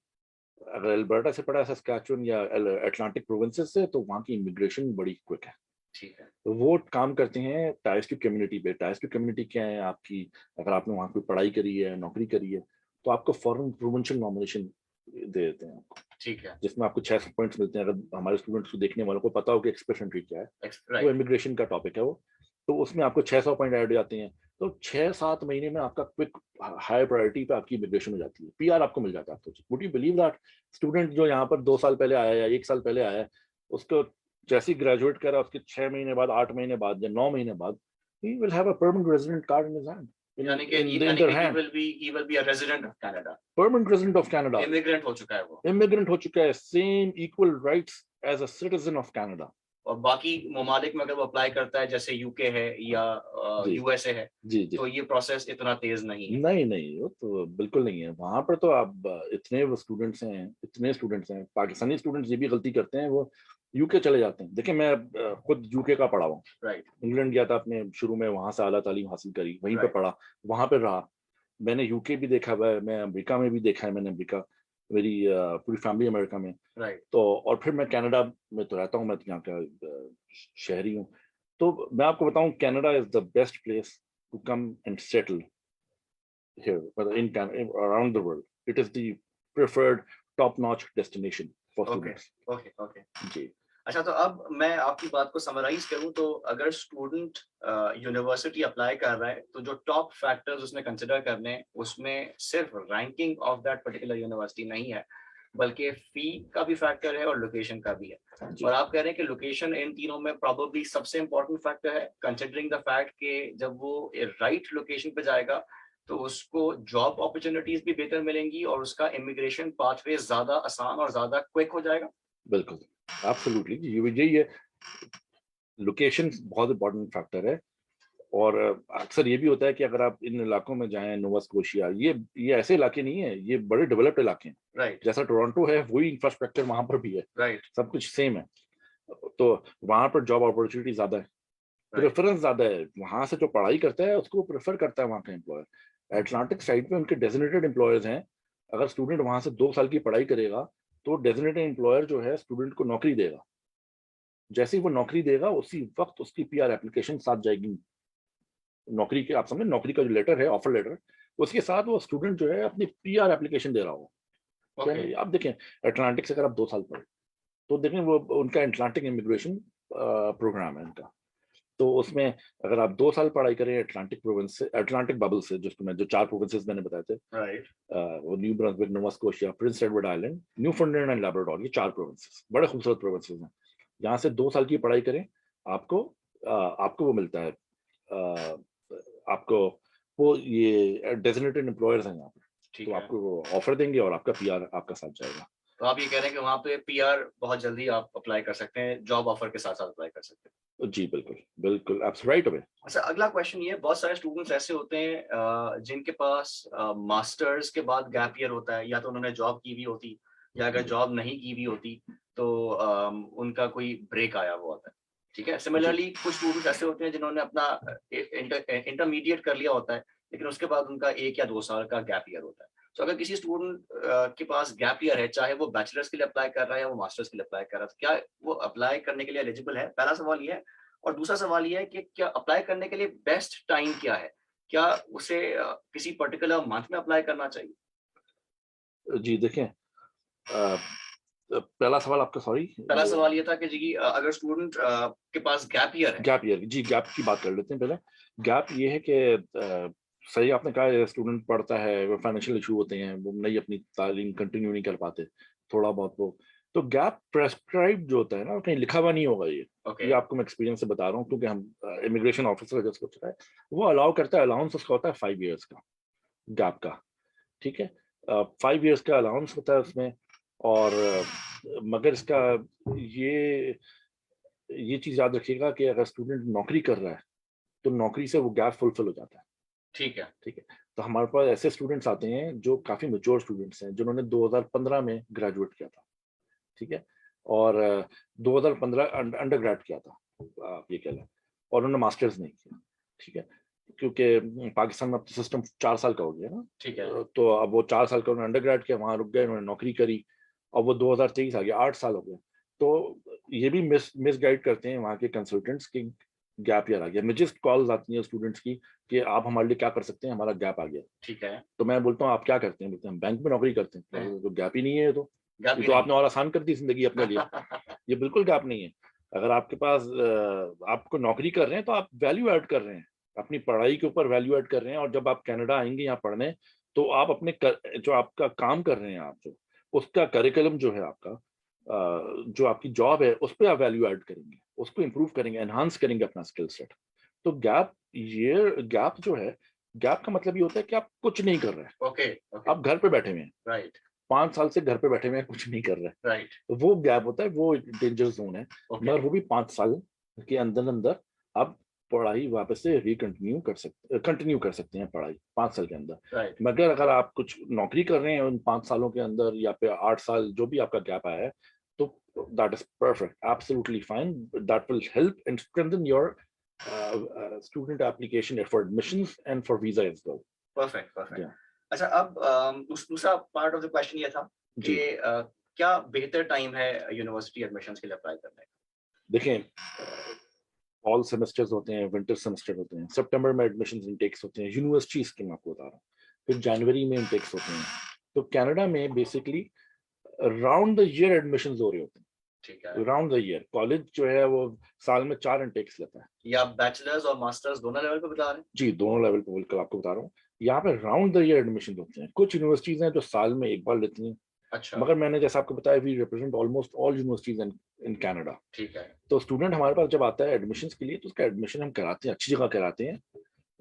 अगर अल्बर्टा से पढ़ा है, सस्कैचुअन या अटलांटिक प्रोविंसेस से, तो वहाँ की इमिग्रेशन बड़ी क्विक है। ठीक है, तो वो काम करते हैं टाइज टू कम्युनिटी पे। टाइज टू कम्युनिटी क्या है आपकी, अगर आपने वहाँ कोई पढ़ाई करी है, नौकरी करी है, तो आपको फॉरेन प्रोविंशियल नॉमिनेशन दे देते हैं आपको, ठीक है, जिसमें आपको 600 पॉइंट्स मिलते हैं। अगर हमारे स्टूडेंट्स को देखने वालों को पता हो कि एक्सप्रेस एंट्री क्या है, वो राइट, इमिग्रेशन का टॉपिक है वो, तो उसमें आपको 600 पॉइंट ऐड हो जाते हैं। तो 6-7 महीने में आपका क्विक हाई प्रायोरिटी पे आपकी इमिग्रेशन हो जाती है, पीआर आपको मिल जाता है। आपको would you believe that student जो यहाँ पर 2 साल पहले आया या 1 साल पहले आया है, उसको जैसे ही ग्रेजुएट करा, उसके 6 महीने बाद, 8 महीने बाद या 9 महीने बाद, he will have a permanent resident card in his hand, यानी कि in their hand। he will be a resident of Canada, permanent resident of Canada, immigrant हो चुका है वो, immigrant हो चुका है, same equal rights as a citizen of Canada। और बाकी ममालिक में अगर वो अप्लाई करता है जैसे यूके है या जी यूएसए है, जी जी। तो ये प्रोसेस इतना तेज नहीं है। नहीं नहीं, वो तो बिल्कुल नहीं है। वहां पर तो आप इतने वो स्टूडेंट्स हैं, इतने स्टूडेंट्स हैं। पाकिस्तानी स्टूडेंट्स ये भी गलती करते हैं, वो यूके चले जाते हैं। देखिए मैं खुद यूके का पढ़ा हूँ, राइट, इंग्लैंड गया था अपने शुरू में, वहां से आला तालीम हासिल करी, वहीं पे राइट, पढ़ा, वहां पे रहा। मैंने यूके भी देखा हुआ है, मैं अमेरिका में भी देखा है, मैंने अमेरिका, मेरी पूरी फैमिली अमेरिका में। राइट, तो और फिर मैं कनाडा में तो रहता हूँ, मैं तो यहाँ का शहरी हूँ। तो मैं आपको बताऊं, Canada is the best place to come and settle here, but in Canada, around the world, it is the preferred top-notch destination for okay, students। Okay, okay. जी अच्छा, तो अब मैं आपकी बात को समराइज करूं तो अगर स्टूडेंट यूनिवर्सिटी अप्लाई कर रहा है तो जो टॉप फैक्टर्स उसने कंसिडर करने हैं उसमें सिर्फ ranking of that particular university नहीं है, बल्कि फी का भी फैक्टर है और लोकेशन का भी है। जी और आप कह रहे हैं कि लोकेशन इन तीनों में प्रोबेबली सबसे इंपॉर्टेंट फैक्टर है, कंसिडरिंग द फैक्ट कि जब वो राइट लोकेशन पे जाएगा तो उसको जॉब अपॉर्चुनिटीज भी बेहतर मिलेंगी और उसका इमिग्रेशन पाथवे ज्यादा आसान और ज्यादा क्विक हो जाएगा। बिल्कुल, एब्सोल्युटली, यही है। लोकेशन बहुत इंपॉर्टेंट फैक्टर है। और अक्सर ये भी होता है कि अगर आप इन इलाकों में जाएं, नोवा स्कोशिया, ये ऐसे इलाके नहीं है, ये बड़े डेवलप्ड इलाके हैं। राइट, जैसा टोरंटो है, वही इंफ्रास्ट्रक्चर वहां पर भी है, राइट, सब कुछ सेम है। तो वहां पर जॉब अपॉर्चुनिटी ज्यादा है, राइट, प्रेफरेंस ज्यादा है। वहां से जो पढ़ाई करता है उसको प्रेफर करता है वहां का एम्प्लॉयर। एटलांटिक साइड पे उनके डेजिग्नेटेड एम्प्लॉयर्स हैं। अगर स्टूडेंट वहां से 2 साल की पढ़ाई करेगा, तो डेजिग्नेटेड एम्प्लॉयर जो है स्टूडेंट को नौकरी देगा। जैसे ही वो नौकरी देगा, उसी वक्त उसकी पीआर एप्लीकेशन साथ जाएगी। नौकरी के, आप समझे, नौकरी का जो लेटर है, ऑफर लेटर, उसके साथ वो स्टूडेंट जो है अपनी पीआर एप्लीकेशन दे रहा हो। ओके, क्या आप देखें, अटलांटिक से अगर आप 2 साल पढ़े, तो देखें वो उनका अटलांटिक इमिग्रेशन प्रोग्राम है उनका। तो उसमें अगर आप 2 साल पढ़ाई करें अटलांटिक प्रोविंस से, अटलांटिक बबल से, जिसको मैं जो 4 प्रोविंसेस मैंने बताए थे, राइट, वो new Brunswick, Nova Scotia, Prince Edward island, Newfoundland and Labrador, ये 4 प्रोविंसेस बड़े खूबसूरत प्रोविंसेस हैं। यहाँ से 2 साल की पढ़ाई करें, आपको आपको वो मिलता है, अ, आपको वो ये डेजिग्नेटेड एम्प्लॉयर्स हैं यहाँ पर, ठीक तो है। आपको वो ऑफर देंगे और आपका पीआर आपका साथ जाएगा। तो आप ये कह रहे हैं कि वहाँ पे पीआर बहुत जल्दी आप अप्लाई कर सकते हैं, जॉब ऑफर के साथ साथ अप्लाई कर सकते हैं। जी बिल्कुल बिल्कुल, आप राइट अवे। अच्छा, अगला क्वेश्चन ये है, बहुत सारे स्टूडेंट्स ऐसे होते हैं जिनके पास मास्टर्स के बाद गैप ईयर होता है, या तो उन्होंने जॉब की भी होती या अगर जॉब नहीं की भी होती तो उनका कोई ब्रेक आया हुआ होता है। ठीक है, जी सिमिलरली कुछ स्टूडेंट्स ऐसे होते हैं जिन्होंने अपना इंटरमीडिएट कर लिया होता है, लेकिन उसके बाद उनका 1 या 2 साल का गैप ईयर होता है। तो अगर किसी स्टूडेंट के पास गैप ईयर है, चाहे वो बैचलर्स के लिए अप्लाई कर रहा है या वो मास्टर्स के लिए अप्लाई कर रहा है, तो क्या वो अप्लाई करने के लिए एलिजिबल है? पहला सवाल ये है। और दूसरा सवाल ये है कि क्या अप्लाई करने के लिए बेस्ट टाइम क्या है? क्या उसे किसी पर्टिकुलर मंथ में अप्लाई करना चाहिए? जी, देखें, पहला सवाल आपका, सॉरी, पहला सवाल ये था कि जी अगर स्टूडेंट के पास गैप ईयर है। Gap year. जी, गैप की बात कर लेते हैं पहले। गैप ये है कि सही आपने कहा, स्टूडेंट पढ़ता है, वो फाइनेंशियल इशू होते हैं, वो नहीं अपनी तालीम कंटिन्यू नहीं कर पाते, थोड़ा बहुत वो, तो गैप प्रेस्क्राइब जो होता है ना, कहीं लिखा हुआ नहीं होगा ये। ओके, ये आपको मैं एक्सपीरियंस से बता रहा हूँ, क्योंकि हम इमिग्रेशन ऑफिसर जैसे होता है, वो अलाउ करता है, अलाउंस उसका होता है 5 ईयर्स का, गैप का। ठीक है, 5 ईयर्स का अलाउंस होता है उसमें। और मगर इसका ये चीज याद रखिएगा कि अगर स्टूडेंट नौकरी कर रहा है तो नौकरी से वो गैप फुलफिल हो जाता है। ठीक है। ठीक है। तो हमारे पास ऐसे स्टूडेंट्स आते हैं जो काफी मेच्योर स्टूडेंट्स हैं, जिन्होंने 2015 में ग्रेजुएट किया था। ठीक है। और 2015 अंडर ग्रेड किया था, आप ये कह लें, और उन्होंने मास्टर्स नहीं किया। ठीक है। क्योंकि पाकिस्तान में अब तो सिस्टम 4 साल का हो गया ना। ठीक है। तो अब वो 4 साल का उन्होंने अंडर ग्रेड किया, वहां रुक गए, उन्होंने नौकरी करी, और वो 2023 आ गया, 8 साल हो गए। तो ये भी मिस गाइड करते हैं वहाँ के कंसल्टेंट्स की, गैप ईयर आ गया। मुझे कॉल्स आती हैं स्टूडेंट्स की कि आप हमारे लिए क्या कर सकते हैं, हमारा गैप आ गया। ठीक है। तो मैं बोलता हूँ आप क्या करते हैं? बोलते हैं हम बैंक में नौकरी करते हैं। तो गैप ही नहीं है ये तो। गैप ये ही तो नहीं आपने और आसान कर दी जिंदगी अपने लिए। ये बिल्कुल गैप नहीं है। अगर आपके पास आपको नौकरी कर रहे हैं तो आप वैल्यू ऐड कर रहे हैं, अपनी पढ़ाई के ऊपर वैल्यू ऐड कर रहे हैं। और जब आप कनाडा आएंगे यहाँ पढ़ने, तो आप जो आपका काम कर रहे हैं, आप जो उसका करिकुलम जो है आपका, जो आपकी जॉब है, उस पर आप वैल्यू ऐड करेंगे, उसको इम्प्रूव करेंगे, एनहांस करेंगे अपना स्किल सेट। तो गैप जो है, गैप का मतलब ये होता है कि आप कुछ नहीं कर रहे हैं, ओके। ओके। आप घर पे बैठे हुए हैं, राइट। 5 साल से घर पे बैठे हुए हैं, कुछ नहीं कर रहे हैं। राइट। तो वो गैप होता है, वो डेंजर जोन है। ओके। मगर वो भी 5 साल के अंदर अंदर आप पढ़ाई वापस से कंटिन्यू कर सकते हैं पढ़ाई 5 साल के अंदर। राइट। मगर अगर आप कुछ नौकरी कर रहे हैं उन 5 सालों के अंदर, या फिर 8 साल जो भी आपका गैप आया है, तो that is perfect, absolutely fine. That will help and strengthen your student application for admissions and for visa as well. Perfect. Perfect. अच्छा, अब दूसरा पार्ट ऑफ द क्वेश्चन ये था कि जी क्या बेहतर टाइम है यूनिवर्सिटी एडमिशंस के लिए अप्लाई करने का? देखें, फॉल सेमेस्टर्स होते हैं, विंटर सेमेस्टर होते हैं, सितंबर में एडमिशन इनटेक्स होते हैं यूनिवर्सिटीज के, मैं आपको बता रहा हूँ, फिर जनवरी में इनटेक्स होते हैं। तो कनाडा में basically round the year admission हो रहे होते ठीक है। हैं। राउंड द ईयर कॉलेज जो है वो साल में 4 इनटेक्स लेता है। या बैचलर्स और मास्टर्स दोनों लेवल पे बता रहे हैं? जी, दोनों लेवल पे बिल्कुल आपको बता रहा हूँ। यहाँ पे राउंड द ईयर एडमिशन होते हैं। कुछ यूनिवर्सिटीज हैं जो साल में एक बार लेती हैं, अच्छा। मगर मैंने जैसा आपको बताया, we represent almost all universities in Canada. ठीक है। तो स्टूडेंट हमारे पास जब आता है एडमिशन के लिए, तो उसका एडमिशन हम कराते हैं, अच्छी जगह कराते हैं।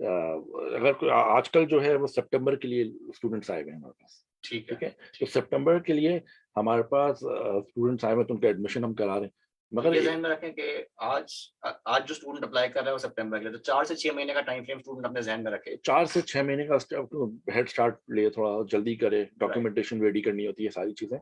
अगर आजकल जो है वो सितंबर के लिए स्टूडेंट्स आए हुए हैं हमारे पास। ठीक है। ठीक है। तो सितंबर के लिए हमारे पास स्टूडेंट्स आए हुए हैं, तो उनका एडमिशन हम करा रहे हैं। तो मगर ये ध्यान में रखें कि आज जो स्टूडेंट अप्लाई कर रहा है वो सितंबर के लिए, तो 4 से 6 महीने का टाइम फ्रेम स्टूडेंट अपने ध्यान में रखे। 4 से 6 महीने का हेड स्टार्ट ले, थोड़ा जल्दी करे, राइट। डॉक्यूमेंटेशन रेडी करनी होती है, सारी चीजें।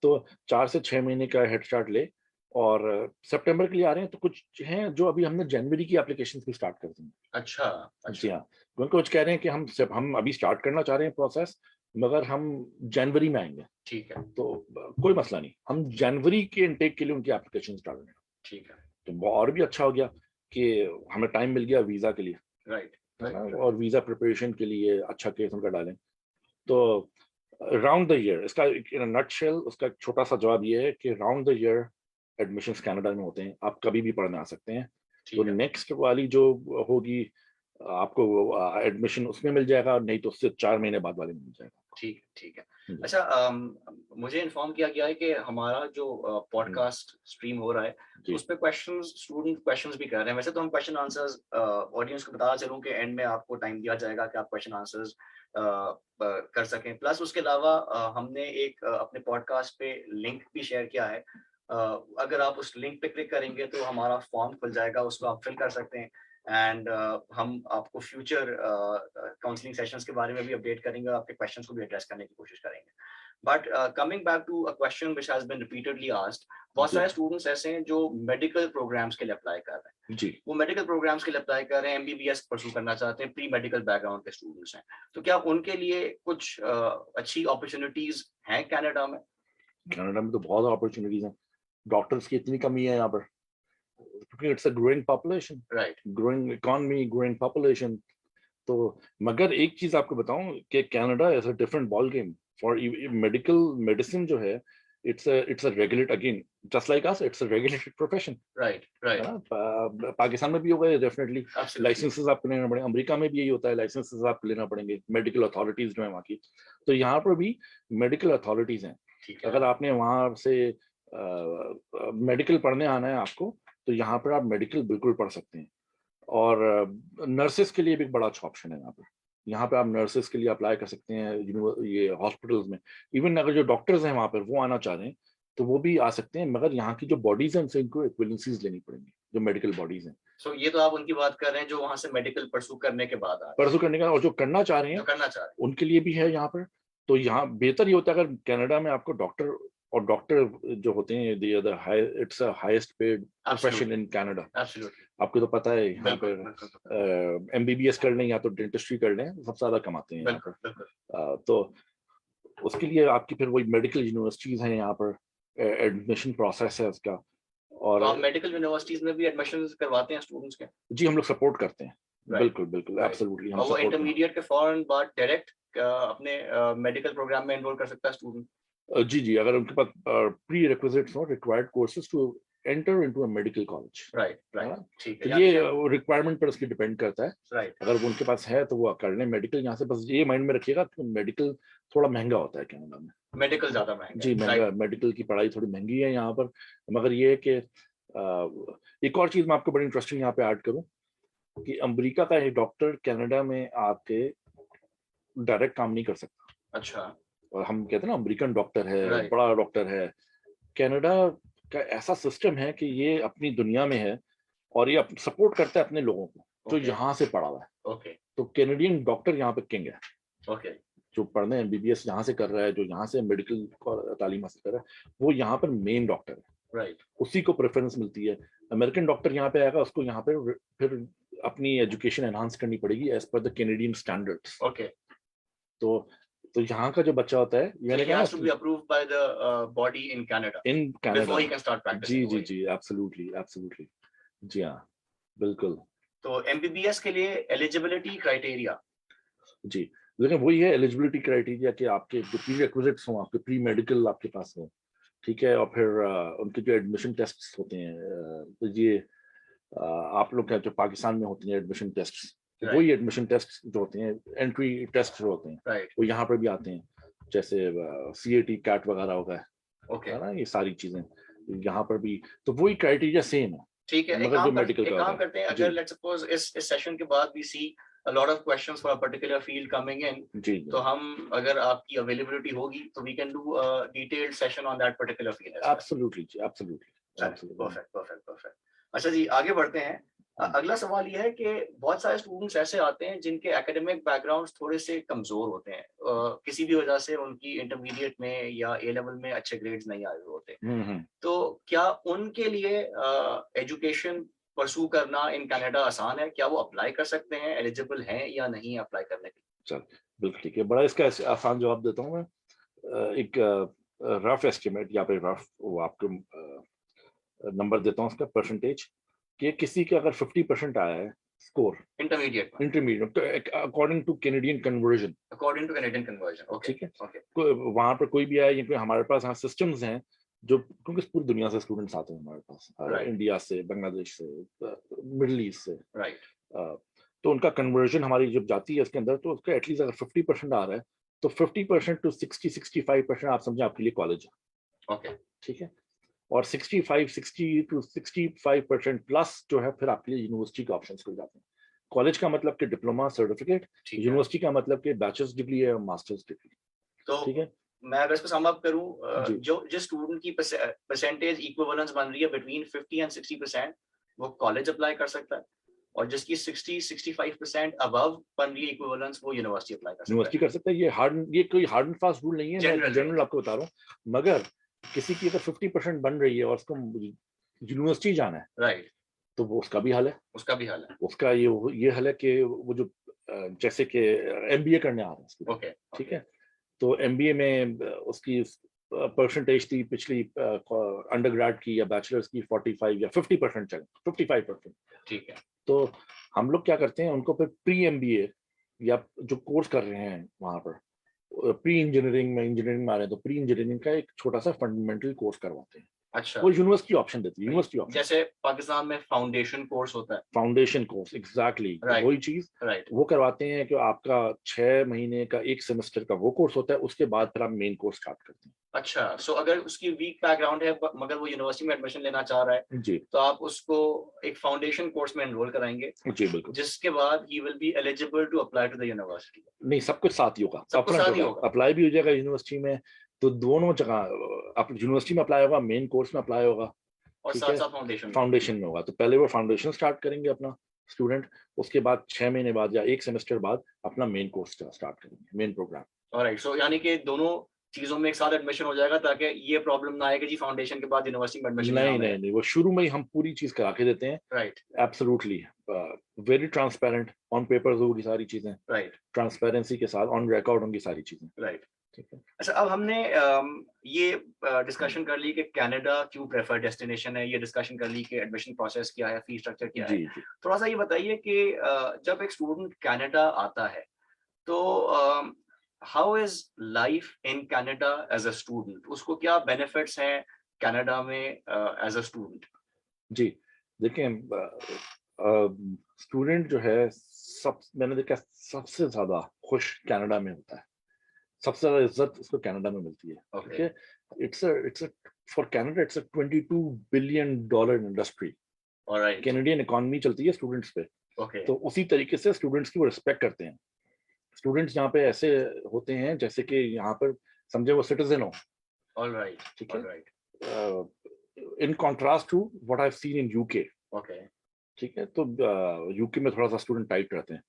तो 4 से 6 महीने का हेड स्टार्ट ले। और सितंबर के लिए आ रहे हैं, तो कुछ हैं जो अभी हमने जनवरी की एप्लीकेशन भी स्टार्ट कर दी। अच्छा। जी अच्छा। हाँ। क्योंकि कुछ कह रहे हैं कि हम अभी स्टार्ट करना चाह रहे हैं प्रोसेस, मगर हम जनवरी में आएंगे। ठीक है। तो कोई मसला नहीं, हम जनवरी के इनटेक के लिए उनकी एप्लीकेशन डाल रहे हैं। ठीक है। तो और भी अच्छा हो गया कि हमें टाइम मिल गया वीजा के लिए, राइट। है ना, राइट। और वीजा प्रिपरेशन के लिए अच्छा केस उनका डालें। तो राउंड द ईयर, इसका इन नटशेल उसका एक छोटा सा जवाब ये है कि round the year admissions Canada में होते हैं, आप कभी भी पढ़ने आ सकते हैं। तो ठीक है। नेक्स्ट वाली जो होगी, आपको एडमिशन उसमें मिल जाएगा, नहीं तो उससे 4 महीने बाद वाले में मिल जाएगा। ठीक। ठीक है। जी अच्छा, मुझे इन्फॉर्म किया गया है कि हमारा जो पॉडकास्ट स्ट्रीम हो रहा है, जी उस पे क्वेश्चंस, स्टूडेंट क्वेश्चंस भी कर रहे हैं। वैसे तो हम क्वेश्चन आंसर्स ऑडियंस को बता चलूं कि एंड में आपको टाइम दिया जाएगा कि आप क्वेश्चन आंसर्स कर सकें। प्लस उसके अलावा हमने एक अपने पॉडकास्ट पे लिंक भी शेयर किया है। अगर आप उस लिंक पे क्लिक करेंगे तो हमारा फॉर्म खुल जाएगा, उसको आप फिल कर सकते हैं। एंड हम आपको फ्यूचर काउंसलिंग सेशंस के बारे में भी अपडेट करेंगे, आपके क्वेश्चंस को भी एड्रेस करने की कोशिश करेंगे। But coming back to a question which has been repeatedly asked, बहुत जी सारे स्टूडेंट्स ऐसे हैं जो मेडिकल प्रोग्राम्स के लिए अप्लाई कर रहे हैं। जी। वो मेडिकल प्रोग्राम्स के लिए अप्लाई कर रहे हैं, एमबीबीएस परस्यू करना चाहते हैं, प्री मेडिकल बैकग्राउंड के स्टूडेंट्स हैं। तो क्या उनके लिए कुछ अच्छी अपॉर्चुनिटीज हैं कनाडा में? कनाडा में तो बहुत अपॉर्चुनिटीज हैं। डॉक्टर्स की इतनी कमी है यहाँ पर, क्योंकि it's a growing population, right. Growing economy, growing population. तो मगर एक चीज आपको बताऊं कि Canada is a different ball game for medical medicine जो है। It's a regulate again, just like us, it's a regulated profession, right. है राइट। ना। पाकिस्तान में भी होगा डेफिनेटली, एब्सोल्युटली। लाइसेंसेस आपको लेना पड़ेंगे। अमेरिका में भी यही होता है, लाइसेंसेस आपको लेना पड़ेंगे, मेडिकल अथॉरिटीज जो है वहाँ की। तो यहाँ पर भी मेडिकल अथॉरिटीज हैं। ठीक है। अगर आपने वहाँ से मेडिकल पढ़ने आना है आपको, तो यहाँ पर आप मेडिकल बिल्कुल पढ़ सकते हैं। और नर्सेस के लिए भी एक बड़ा अच्छा ऑप्शन है यहाँ पर। यहाँ पे आप नर्सेस के लिए अप्लाई कर सकते हैं ये हॉस्पिटल्स में। इवन अगर जो डॉक्टर्स हैं वहाँ पर वो आना चाह रहे हैं, तो वो भी आ सकते हैं, मगर यहाँ की जो बॉडीज हैं उनसे इनको इक्विवेलेंसीज लेनी पड़ेंगी, जो मेडिकल बॉडीज हैं। सो ये तो आप उनकी बात कर रहे हैं जो वहां से मेडिकल परसू करने के बाद आ रहे परसों करने का, और जो करना चाह रहे हैं, हैं जो करना चाह रहे उनके लिए भी है यहाँ पर। तो यहाँ बेहतर ये होता है अगर कनाडा में आपको डॉक्टर, और डॉक्टर जो होते हैं it's a highest paid profession in Canada. हैं। एब्सोल्युटली, आपको तो पता है यहाँ बिल्कुल पर बिल्कुल एमबीबीएस कर लें या तो डेंटिस्ट्री कर लें, सबसे ज्यादा कमाते हैं यहाँ बिल्कुल बिल्कुल। पर। तो उसके लिए आपकी फिर वही मेडिकल यूनिवर्सिटीज हैं यहाँ पर, एडमिशन प्रोसेस है उसका। तो आप और मेडिकल यूनिवर्सिटीज में भी एडमिशन करवाते हैं स्टूडेंट्स के? जी हम लोग सपोर्ट करते हैं, राइट बिल्कुल बिल्कुल, राइट। एब्सोल्युटली हम और वो सपोर्ट करते हैं। इंटरमीडिएट के फौरन बाद डायरेक्ट अपने मेडिकल प्रोग्राम में एनरोल कर सकता है स्टूडेंट? जी जी, अगर उनके पास प्री रिक्विजिट्स हो, required courses to enter into a medical college. Right right, ठीक तो है। ये रिक्वायरमेंट पर उसकी डिपेंड करता है। राइट, अगर वो उनके पास है तो वो कर लें मेडिकल यहाँ से। बस ये माइंड में रखिएगा कि मेडिकल थोड़ा महंगा होता है कनाडा में। मेडिकल ज्यादा महंगा जी है, महंगा, राइट। मेडिकल की पढ़ाई थोड़ी महंगी है यहाँ पर। मगर ये है कि एक और चीज मैं आपको बड़ी इंटरेस्टिंग यहाँ पे ऐड करूँ कि अमेरिका का एक डॉक्टर कनाडा में आके डायरेक्ट काम नहीं कर सकता। अच्छा, और हम कहते हैं ना अमेरिकन डॉक्टर है, राइट बड़ा डॉक्टर है। कनाडा का ऐसा सिस्टम है कि ये अपनी दुनिया में है और ये सपोर्ट करता है अपने लोगों को जो ओके यहाँ से पढ़ा हुआ है। ओके तो कैनेडियन डॉक्टर यहाँ पे किंग है। ओके, जो पढ़ने एमबीबीएस यहाँ से कर रहा है, जो यहाँ से मेडिकल तालीम हासिल कर रहा है, वो यहाँ पर मेन डॉक्टर है, राइट उसी को प्रेफरेंस मिलती है। अमेरिकन डॉक्टर यहाँ पे आएगा, उसको यहाँ पे फिर अपनी एजुकेशन एनहांस करनी पड़ेगी as per the Canadian standards. Okay. तो यहाँ का जो बच्चा होता है, So मैंने he कहा has to be ना, approved by the body in Canada in before Canada. he can start जी practicing. जी जी, एब्सोल्युटली एब्सोल्युटली, जी हाँ बिल्कुल। तो एमबीबीएस के लिए एलिजिबिलिटी क्राइटेरिया? जी, लेकिन वही है एलिजिबिलिटी क्राइटेरिया कि आपके जो प्री रिक्विजिट्स हों, आपके प्री मेडिकल आपके पास हो, ठीक है। और फिर उनके जो एडमिशन टेस्ट होते हैं, तो ये आप लोग का जो पाकिस्तान में होते हैं एडमिशन टेस्ट, Right. वही एडमिशन टेस्ट जो होते हैं, एंट्री टेस्ट जो होते हैं, राइट वो यहाँ पर भी आते हैं। जैसे सीएटी कैट वगैरह होगा है ओके, ना, ये सारी चीजें यहाँ पर भी। तो वही क्राइटेरिया सेम है, ठीक है। मगर जो मेडिकल एक का काम होता है। करते हैं, जी अगर लेट्स सपोज इस सेशन के बाद we see a lot of questions for a particular field coming in, जी तो हम अगर आपकी अवेलेबिलिटी होगी तो we can do a detailed session on that particular field as well. Absolutely absolutely absolutely. Perfect perfect perfect. अच्छा जी, आगे बढ़ते हैं। अगला सवाल यह है कि बहुत सारे स्टूडेंट्स ऐसे आते हैं जिनके एकेडमिक बैकग्राउंड्स थोड़े से कमजोर होते हैं, किसी भी वजह से उनकी इंटरमीडिएट में या ए लेवल में अच्छे ग्रेड्स नहीं आए हुए होते। तो क्या उनके लिए एजुकेशन परसू करना इन कनाडा आसान है? क्या वो अप्लाई कर सकते हैं, एलिजिबल हैं या नहीं अप्लाई करने के लिए? चल बिल्कुल ठीक है, बड़ा इसका आसान जवाब देता हूँ मैं। एक रफ एस्टिमेट या फिर रफ वो आपको नंबर देता हूँ उसका परसेंटेज, कि किसी के अगर 50% आया है स्कोर इंटरमीडिएट में, intermediate according two Canadian conversion, according two Canadian conversion, okay ठीक है, ओके वहां पर कोई भी आया, या फिर हमारे पास यहाँ सिस्टम्स हैं जो, क्योंकि पूरी दुनिया से स्टूडेंट्स आते हैं हमारे पास, Right. इंडिया से, बांग्लादेश से, मिडिल ईस्ट से, राइट तो उनका कन्वर्जन हमारी जब जाती है उसके अंदर, तो उसका एटलीस्ट अगर 50% आ रहा है तो 50% टू 60-65% आप समझे आपके लिए कॉलेज है, ओके ठीक है। और 60 to 65% प्लस जो है फिर आपके लिए यूनिवर्सिटी के ऑप्शंस खुल जाते हैं। कॉलेज का मतलब कि डिप्लोमा सर्टिफिकेट, ठीक है। यूनिवर्सिटी का मतलब कि बैचलर्स डिग्री है और मास्टर्स डिग्री, तो ठीक है। मैं अगर इसको सम अप करूं, जी। जो जिस स्टूडेंट की परसेंटेज इक्विवेलेंस बन रही है बिटवीन 50 एंड 60%, वो कॉलेज अप्लाई कर सकता है, और जिसकी 60-65% अबव बन रही है इक्विवेलेंस, वो यूनिवर्सिटी अप्लाई कर सकता यूनिवर्सिटी है। कर सकता है। ये कोई हार्ड एंड फास्ट रूल नहीं है, मैं जनरल आपको बता रहा हूँ। मगर किसी की अगर 50% बन रही है और उसको यूनिवर्सिटी जाना है, राइट, तो वो उसका भी हल है। उसका भी हाल है। उसका ये हल है कि वो जो जैसे कि एमबीए करने आ रहे हैं, ओके ठीक है, तो एमबीए में उसकी परसेंटेज थी पिछली अंडरग्रेड की या बैचलर्स की 45 या 50%, चले 55%, ठीक है। तो हम लोग क्या करते हैं, उनको फिर प्री एमबीए या जो कोर्स कर रहे हैं वहां पर, प्री इंजीनियरिंग में आ रहे हैं, तो प्री इंजीनियरिंग का एक छोटा सा फंडामेंटल कोर्स करवाते हैं। अच्छा, वो यूनिवर्सिटी ऑप्शन देती है, यूनिवर्सिटी ऑप्शन, जैसे पाकिस्तान में फाउंडेशन कोर्स होता है, फाउंडेशन कोर्स, एग्जैक्टली Right. वही चीज राइट। वो करवाते हैं कि आपका 6 महीने का एक सेमेस्टर का वो कोर्स होता है, उसके बाद फिर आप मेन कोर्स स्टार्ट करते हैं। अच्छा, सो अगर उसकी वीक बैकग्राउंड है मगर वो यूनिवर्सिटी में एडमिशन लेना चाह रहा है, जी तो आप उसको एक फाउंडेशन कोर्स में एनरोल कराएंगे, जी बिल्कुल। जिसके बाद ही will be eligible to apply to the university. नहीं, सब कुछ साथ ही होगा, सब कुछ साथ ही होगा। अप्लाई भी हो जाएगा यूनिवर्सिटी में, तो दोनों जगह आप यूनिवर्सिटी में अप्लाई होगा, मेन कोर्स में अप्लाई होगा और ठीक साथ है, साथ फाउंडेशन फाउंडेशन में होगा। तो पहले वो फाउंडेशन स्टार्ट करेंगे अपना स्टूडेंट, उसके बाद 6 महीने बाद या 1 सेमेस्टर बाद अपना मेन कोर्स स्टार्ट करेंगे, मेन प्रोग्राम। ऑलराइट, सो यानी कि दोनों चीजों में एक साथ एडमिशन हो जाएगा ताकि ये प्रॉब्लम ना आए कि जी फाउंडेशन के बाद यूनिवर्सिटी में एडमिशन नहीं नहीं नहीं, वो शुरू में ही हम पूरी चीज करा के देते हैं। Right absolutely very transparent, on paper होगी सारी चीजें, राइट ट्रांसपेरेंसी के साथ ऑन रिकॉर्ड होंगी सारी चीजें। राइट। ठीक है, अच्छा, अब हमने ये डिस्कशन कर ली कि कनाडा क्यों प्रेफर डेस्टिनेशन है, ये डिस्कशन कर ली कि एडमिशन प्रोसेस क्या है, फी स्ट्रक्चर क्या है। जी जी। थोड़ा सा ये बताइए कि जब एक स्टूडेंट कनाडा आता है तो how is life in Canada as a student, उसको क्या बेनिफिट्स हैं कनाडा में एज अ स्टूडेंट? जी देखिए, स्टूडेंट जो है सब मैंने देखा सबसे ज्यादा खुश कनाडा में होता है, सबसे ज्यादा इज्जत उसको कनाडा में मिलती है। ठीक ओके है, it's a for Canada it's a $22 billion industry. Alright Canadian economy चलती है स्टूडेंट्स पे, ओके तो उसी तरीके से स्टूडेंट्स की वो रिस्पेक्ट करते हैं। स्टूडेंट्स यहाँ पे ऐसे होते हैं जैसे कि यहाँ पर समझे वो सिटीजन हो। ऑलराइट ठीक है, alright in contrast to what I have seen in UK. Okay. ठीक है, तो यूके में थोड़ा सा स्टूडेंट टाइट रहते हैं,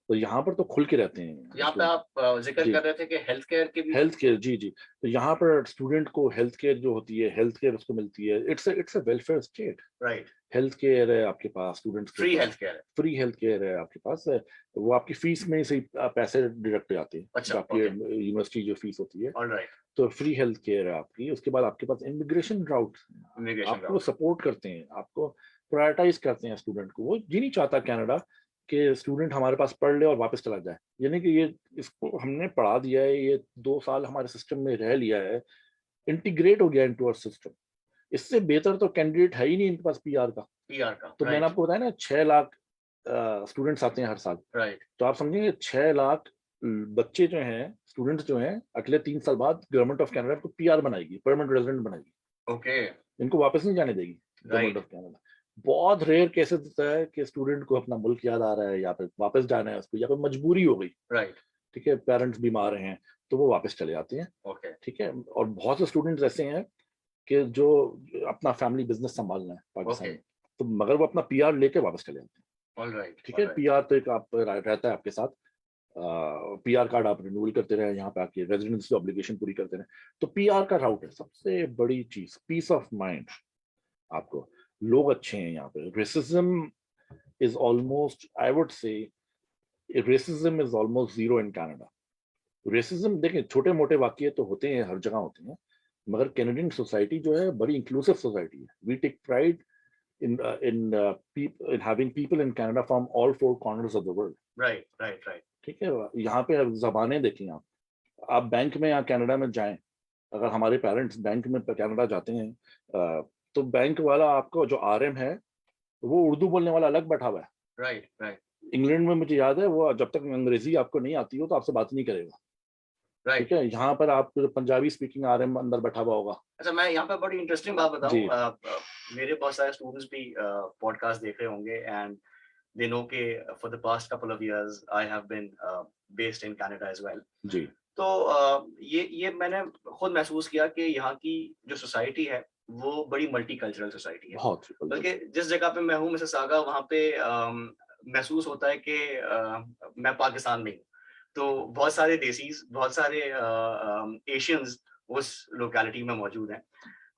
तो यहाँ पर तो खुल के रहते हैं यहाँ पे स्टूडेंट। आप जिक्र जी, कर रहे थे कि हेल्थ केयर के भी। हेल्थ केयर, जी जी, तो यहाँ पर स्टूडेंट को हेल्थ केयर जो होती है, हेल्थ केयर उसको मिलती है। It's a welfare state. Right, health care है आपके पास, स्टूडेंट्स के फ्री पास हेल्थ केयर है। फ्री हेल्थ केयर है आपके पास। वो आपकी फीस में से ही पैसे डिडक्ट हो जाते हैं, अच्छा जो आपकी ओके यूनिवर्सिटी जो फीस होती है। ऑलराइट। तो फ्री हेल्थ केयर है आपकी। उसके बाद आपके पास इमिग्रेशन राउट, इमिग्रेशन आपको राउट। सपोर्ट करते हैं, आपको प्रायोरिटाइज करते हैं स्टूडेंट को। वो ये नहीं चाहता कनाडा कि स्टूडेंट हमारे पास पढ़ ले और वापस चला जाए, यानी कि ये इसको हमने पढ़ा दिया है, ये 2 साल हमारे सिस्टम में रह लिया है, इंटीग्रेट हो गया इनटू आवर सिस्टम। इससे बेहतर तो कैंडिडेट है ही नहीं इनके पास पीआर का। पीआर का, तो मैंने राइट आपको बताया ना 6 लाख स्टूडेंट्स आते हैं हर साल। राइट तो आप समझेंगे 6 लाख बच्चे जो हैं, स्टूडेंट्स जो हैं, अगले 3 साल बाद गवर्नमेंट ऑफ कनाडा को पीआर बनाएगी, परमानेंट रेजिडेंट बनाएगी। ओके इनको वापस नहीं जाने देगी गवर्नमेंट राइट। Of Canada. बहुत रेयर केसेस होता है कि स्टूडेंट को अपना मुल्क याद आ रहा है, या फिर वापस जाना है उसको, या फिर मजबूरी हो गई। राइट ठीक है, पेरेंट्स बीमार हैं तो वो वापस चले जाते हैं। ओके ठीक है, और बहुत से स्टूडेंट्स ऐसे हैं कि जो अपना फैमिली बिजनेस संभालना है पाकिस्तान ओके में, तो मगर वो अपना पीआर लेके वापस चले जाते हैं। ऑलराइट ठीक है, ऑलराइट पीआर तो एक आप रहता है आपके साथ, पीआर कार्ड आप रिन्यूअल करते रहे, यहाँ पे आके रेजिडेंसी ऑब्लिगेशन पूरी करते रहे। तो पीआर का राउट है सबसे बड़ी चीज, पीस ऑफ माइंड आपको। लोग अच्छे हैं यहाँ पे। Racism is almost, I would say racism is almost zero in Canada. Racism देखें, छोटे मोटे वाक्य तो होते हैं, हर जगह होते हैं, मगर कैनेडियन सोसाइटी जो है बड़ी इंक्लूसिव सोसाइटी है। We take pride in having people in Canada from all 4 corners of the world. Right right right ठीक है, यहाँ पे जबानें देखें आप बैंक में या कनाडा में जाएं, अगर हमारे पेरेंट्स बैंक में कनाडा जाते हैं, तो बैंक वाला आपको जो आरएम है वो उर्दू बोलने वाला अलग बैठा हुआ है। राइट राइट इंग्लैंड में मुझे याद है, वो जब तक अंग्रेजी आपको नहीं आती हो तो आपसे बात नहीं करेगा। राइट। ठीक है, यहाँ पर आप पंजाबी स्पीकिंग आरएम अंदर बैठा हुआ होगा। अच्छा, मैं यहाँ पे बड़ी इंटरेस्टिंग बात जी बताऊं, मेरे बहुत सारे स्टूडेंट्स भी पॉडकास्ट देख रहे होंगे एंड they know कि for the past couple of years I have been based in Canada as well. जी तो ये मैंने खुद महसूस किया कि यहाँ की जो सोसाइटी है वो बड़ी मल्टी कल्चरल सोसाइटी है। बहुत बल्कि जिस जगह पे मैं हूँ मिसिसागा, वहाँ पे महसूस होता है कि मैं पाकिस्तान में हूँ। तो बहुत सारे देसीज, बहुत सारे एशियंस उस लोकेलिटी में मौजूद हैं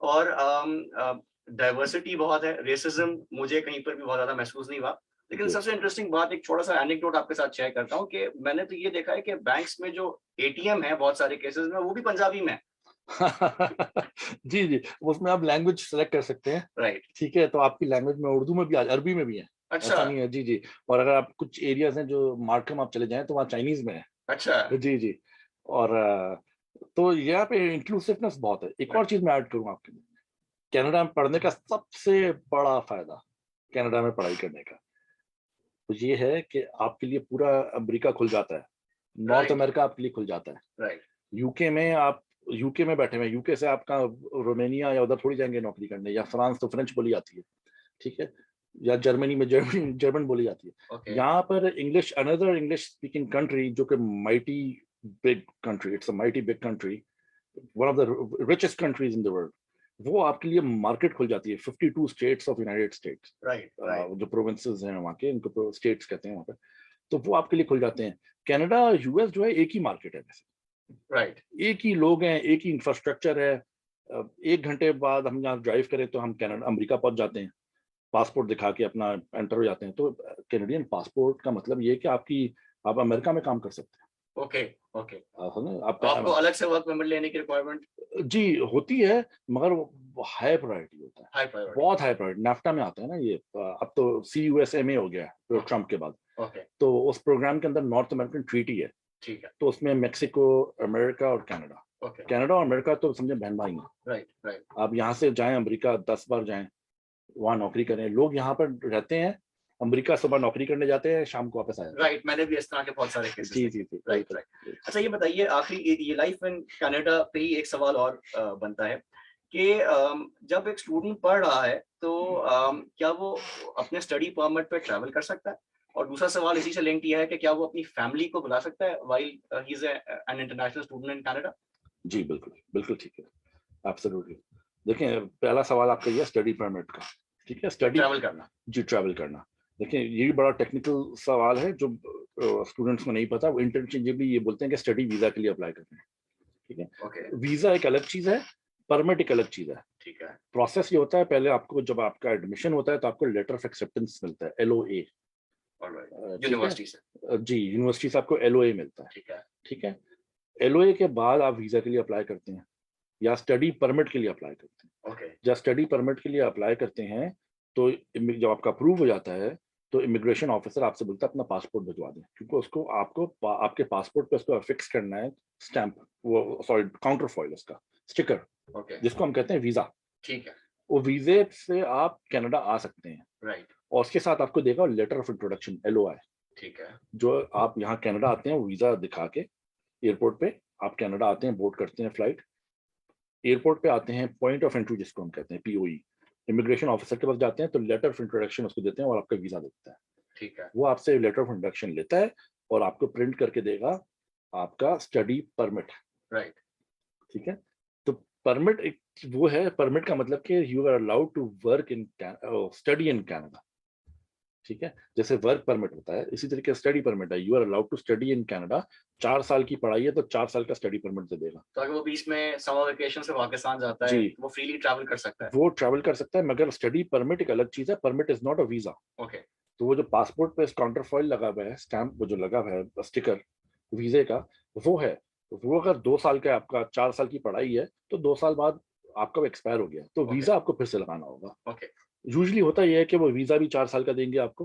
और डाइवर्सिटी बहुत है। रेसिज्म मुझे कहीं पर भी बहुत ज्यादा महसूस नहीं हुआ। लेकिन सबसे इंटरेस्टिंग बात, एक छोटा सा एनेक्डोट आपके साथ शेयर करता हूँ कि मैंने तो ये देखा है कि बैंक्स में जो एटीएम है बहुत सारे केसेस में वो भी पंजाबी में है। जी जी, उसमें आप लैंग्वेज सेलेक्ट कर सकते हैं। राइट ठीक है, तो आपकी लैंग्वेज में उर्दू में भी अरबी में भी है, अच्छा ऐसा नहीं है। जी जी, और अगर आप कुछ एरियाज हैं जो मार्कम आप चले जाएं तो वहाँ चाइनीज में है। अच्छा जी जी, और तो यहाँ पे इंक्लूसिवनेस बहुत है। एक और चीज मैं ऐड करूँ आपके लिए, कनाडा में पढ़ने का सबसे बड़ा फायदा, कनाडा में पढ़ाई करने का, तो ये है कि आपके लिए पूरा अमेरिका खुल जाता है, नॉर्थ राइट अमेरिका आपके लिए खुल जाता है। राइट यूके में आप, यूके में बैठे हुए, यूके से आपका रोमेनिया या उधर थोड़ी जाएंगे नौकरी करने, या फ्रांस तो फ्रेंच बोली जाती है। ठीक है, या जर्मनी में जर्मन बोली जाती है। ओके यहाँ पर English, another English speaking country जो कि mighty big country, it's a mighty big country, one of the richest countries in the world, वो आपके लिए मार्केट खुल जाती है। 52 states of United states, right right जो प्रोविंसेस हैं वहाँ के, इनको स्टेट्स कहते हैं वहाँ पे, तो वो आपके लिए खुल जाते हैं। कनाडा यूएस जो है एक ही मार्केट है वैसे, राइट एक ही लोग हैं, एक ही इंफ्रास्ट्रक्चर है। 1 घंटे बाद हम यहाँ ड्राइव करें तो हम कनाडा अमेरिका पहुंच जाते हैं, पासपोर्ट दिखा के अपना एंटर हो जाते हैं। तो कैनेडियन पासपोर्ट का मतलब ये है कि आप अमेरिका में काम कर सकते हैं। Okay okay. आप आपको अलग से वर्क परमिट लेने की रिक्वायरमेंट जी होती है, मगर वो हाई प्रायोरिटी होता है, हाई प्रायोरिटी? बहुत हाई प्रायोरिटी। नाफ्टा में आता है ना ये, अब तो CUSMA हो गया है ट्रम्प के बाद। ओके तो उस प्रोग्राम के अंदर नॉर्थ अमेरिकन ट्रीटी है, ठीक है। तो उसमें मेक्सिको, अमेरिका और कनाडा, ओके कनाडा और अमेरिका तो समझे बहन भाई हैं। राइट राइट आप यहाँ से जाएं अमेरिका 10 बार जाएं, वहाँ नौकरी करें, लोग यहाँ पर रहते हैं, अमेरिका सुबह नौकरी करने जाते हैं, शाम को वापस आ जाते हैं। राइट, मैंने भी इस तरह के बहुत सारे केसेस जी देखे। जी जी, राइट राइट। अच्छा ये बताइए, आखिरी ये लाइफ इन कनाडा पे ही एक सवाल और बनता है कि जब एक स्टूडेंट पढ़ रहा है तो क्या वो अपने स्टडी परमिट पे ट्रैवल कर सकता है? और दूसरा सवाल इसी से लिंक किया है कि क्या वो अपनी फैमिली को बुला सकता है while he is an international student in Canada? जी बिल्कुल बिल्कुल ठीक है, एब्सोल्युटली। देखें, पहला सवाल आपका ये स्टडी परमिट का, ठीक है, स्टडी ट्रैवल करना। जी ट्रैवल करना। देखिए ये भी बड़ा टेक्निकल सवाल है जो स्टूडेंट्स को नहीं पता। वो इंटरचेंजेबली ये बोलते हैं कि स्टडी वीजा के लिए अप्लाई करना है, ठीक है। ओके वीजा एक अलग चीज है, परमिट एक अलग चीज है। ठीक है। प्रोसेस ये होता है, पहले आपको जब आपका एडमिशन होता है तो आपको लेटर ऑफ एक्सेप्टेंस मिलता है, LOA। ऑलराइट, यूनिवर्सिटी से। जी यूनिवर्सिटी से आपको LOA मिलता है, ठीक है ठीक है। LOA के बाद आप वीजा के लिए अप्लाई करते हैं या स्टडी परमिट के लिए अप्लाई करते हैं। ओके जब स्टडी परमिट के लिए अप्लाई करते हैं तो जब आपका अप्रूव हो जाता है तो इमिग्रेशन ऑफिसर आपसे बोलता है अपना पासपोर्ट भिजवा दें, क्योंकि उसको आपको आपके पासपोर्ट पे उसको अफिक्स करना है स्टैंप, वो सॉरी काउंटर फॉइल, उसका स्टिकर, ओके जिसको हम कहते हैं वीजा। ठीक है। वो वीजे से आप कनाडा आ सकते हैं, राइट और उसके साथ आपको देगा लेटर ऑफ इंट्रोडक्शन, LOI। ठीक है। जो आप यहाँ कनाडा आते हैं वो वीजा दिखा के एयरपोर्ट पे आप कनाडा आते हैं, बोर्ड करते हैं फ्लाइट, एयरपोर्ट पे आते हैं, पॉइंट ऑफ एंट्री जिसको हम कहते हैं POE, इमिग्रेशन ऑफिसर के पास जाते हैं, तो लेटर ऑफ इंट्रोडक्शन उसको देते हैं और आपका वीजा देता है। ठीक है। वो आपसे लेटर ऑफ इंट्रोडक्शन लेता है और आपको प्रिंट करके देगा आपका स्टडी परमिट, राइट ठीक है। तो परमिट एक वो है, परमिट का मतलब कि you are allowed to work in study in Canada, ठीक है। जैसे वर्क परमिट होता है इसी तरीके स्टडी परमिट है, you are allowed to study in Canada. 4 साल की पढ़ाई है तो 4 साल का स्टडी परमिट दे देगा। तो अगर वो बीच में समर वेकेशन से पाकिस्तान जाता है जी तो वो फ्रीली ट्रैवल कर सकता है? वो ट्रैवल कर सकता है, मगर स्टडी परमिट एक अलग चीज है, permit is not a visa. Okay तो वो जो पासपोर्ट पे काउंटर फॉइल लगा हुआ है, स्टैंप वो जो लगा हुआ है स्टिकर वीजे का, वो है। वो अगर 2 साल का आपका 4 साल की पढ़ाई है तो 2 साल बाद आपका एक्सपायर हो गया तो Okay. वीजा आपको फिर से लगाना होगा। ओके यूजली होता यह है कि वो वीजा भी 4 साल का देंगे आपको,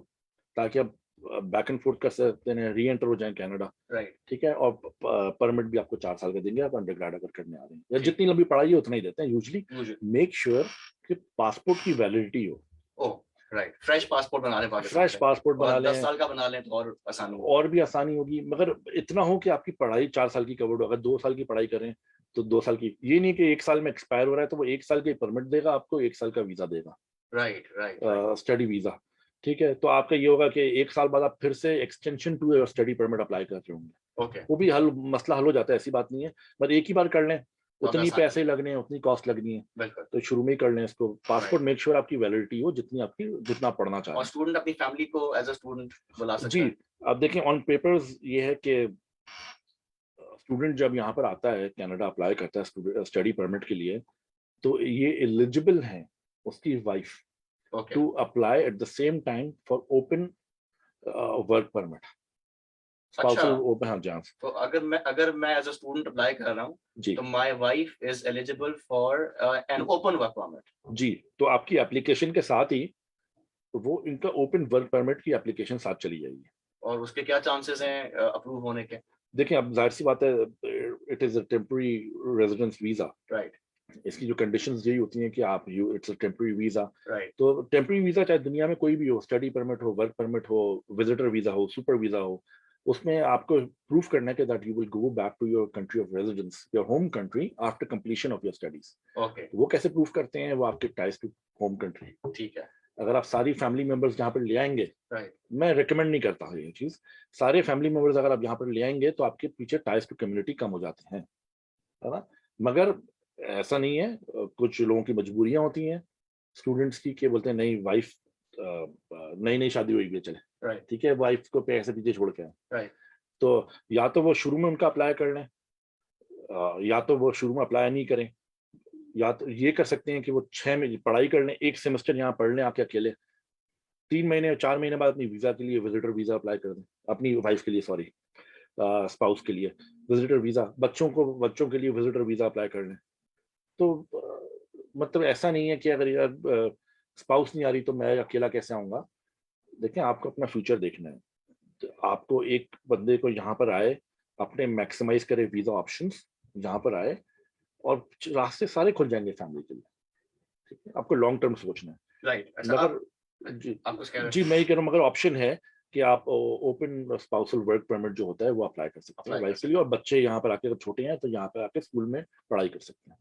ताकि आप बैक एंड फोर्थ कर सकते हैं, री एंटर हो जाए कनाडा, राइट ठीक है। और परमिट भी आपको 4 साल का देंगे, आप अंडरग्रेड अगर करने आ रहे हैं, या ठीक। जितनी लंबी पढ़ाई है उतना ही देते हैं यूजली। मुझे मेक श्योर कि पासपोर्ट की वैलिडिटी हो, ओह राइट, फ्रेश पासपोर्ट बना लें पाकिस्तान फ्रेश से, पासपोर्ट बना और लें, 10 साल का बना लें तो और आसान होगा। और भी आसानी होगी। मगर इतना हो कि आपकी पढ़ाई 4 साल की कवर्ड हो। अगर 2 साल की पढ़ाई करें तो 2 साल की, ये नहीं कि 1 साल में एक्सपायर हो रहा है तो वो 1 साल की परमिट देगा आपको, 1 साल का वीजा देगा, राइट राइट स्टडी वीजा, ठीक है। तो आपका ये होगा कि 1 साल बाद आप फिर से extension to study permit apply कर रहे होंगे, ओके वो भी मसला हल हो जाता है, ऐसी बात नहीं है। बस एक ही बार कर लें, उतनी आसान पैसे लगने हैं, उतनी कॉस्ट लगनी है, बिल्कुल। तो शुरू में ही कर लें इसको। पासपोर्ट मेक श्योर आपकी वैलिडिटी हो जितनी आपकी, जितना पढ़ना चाह और रहे स्टूडेंट अपनी फैमिली को एज अ स्टूडेंट बुला हैं। सकता जी है? अब देखें, ऑन पेपर्स ये है कि स्टूडेंट जब यहाँ पर आता है, कनाडा अप्लाई करता है स्टडी परमिट के लिए, तो ये एलिजिबल है उसकी wife okay to apply at the same time for open work permit, अच्छा, स्पाउसल ओपन, हाँ जहाँ तो अगर मैं एज अ स्टूडेंट अप्लाई कर रहा हूँ जी तो my wife is eligible for an open work permit? जी। तो आपकी एप्लीकेशन के साथ ही वो इनका ओपन वर्क परमिट की एप्लीकेशन साथ चली जाएगी। और उसके क्या चांसेस हैं अप्रूव होने के? देखिए अब जाहिर सी बात है, it is a temporary residence visa, right इसकी जो कंडीशंस यही होती हैं कि आप it's a temporary visa. Right तो टेम्पररी वीजा चाहे दुनिया में कोई भी हो, स्टडी परमिट हो, वर्क परमिट हो, विजिटर वीजा हो, सुपर वीजा हो, उसमें आपको प्रूफ करना है कि that you will go back to your country of residence, your home country, after completion of your studies. Okay वो कैसे प्रूफ करते हैं? वो आपके टाइज टू होम कंट्री। ठीक है। अगर आप सारी फैमिली मेंबर्स यहाँ पर ले आएंगे, राइट मैं रिकमेंड नहीं करता हूँ ये चीज, सारे फैमिली मेंबर्स अगर आप यहाँ पर ले आएंगे तो आपके पीछे टाइज टू कम्युनिटी कम हो जाते हैं, है ना। मगर ऐसा नहीं है, कुछ लोगों की मजबूरियां होती हैं स्टूडेंट्स की, कि बोलते हैं नहीं वाइफ नई नई शादी हुई है, चले राइट ठीक है वाइफ को पैसे पीछे छोड़ के आए। राइट तो या तो वो शुरू में उनका अप्लाई कर लें, या तो वो शुरू में अप्लाई नहीं करें, या तो ये कर सकते हैं कि वो 6 महीने पढ़ाई कर लें, एक सेमेस्टर यहाँ पढ़ लें आके अकेले, 3 महीने 4 महीने बाद अपनी वीजा के लिए विजिटर वीजा अप्लाई कर दें, अपनी वाइफ के लिए, सॉरी स्पाउस के लिए विजिटर वीजा, बच्चों के लिए विजिटर वीजा अप्लाई कर लें। तो मतलब ऐसा नहीं है कि अगर यार स्पाउस नहीं आ रही तो मैं अकेला कैसे आऊंगा। देखें, आपको अपना फ्यूचर देखना है, तो आपको एक बंदे को यहाँ पर आए, अपने मैक्सिमाइज करे वीजा ऑप्शंस, यहाँ पर आए और रास्ते सारे खुल जाएंगे फैमिली के लिए। ठीक है, आपको लॉन्ग टर्म सोचना है। राइट। अच्छा मगर जी आप कुछ कह रहे जी मैं ये कह रहा हूँ, मगर ऑप्शन है कि आप ओपन स्पाउसल वर्क परमिट जो होता है वो अप्लाई कर सकते हैं Apply कर वाइफ के लिए, और बच्चे यहाँ पर आके अगर छोटे हैं तो यहाँ पर आके स्कूल में पढ़ाई कर सकते हैं।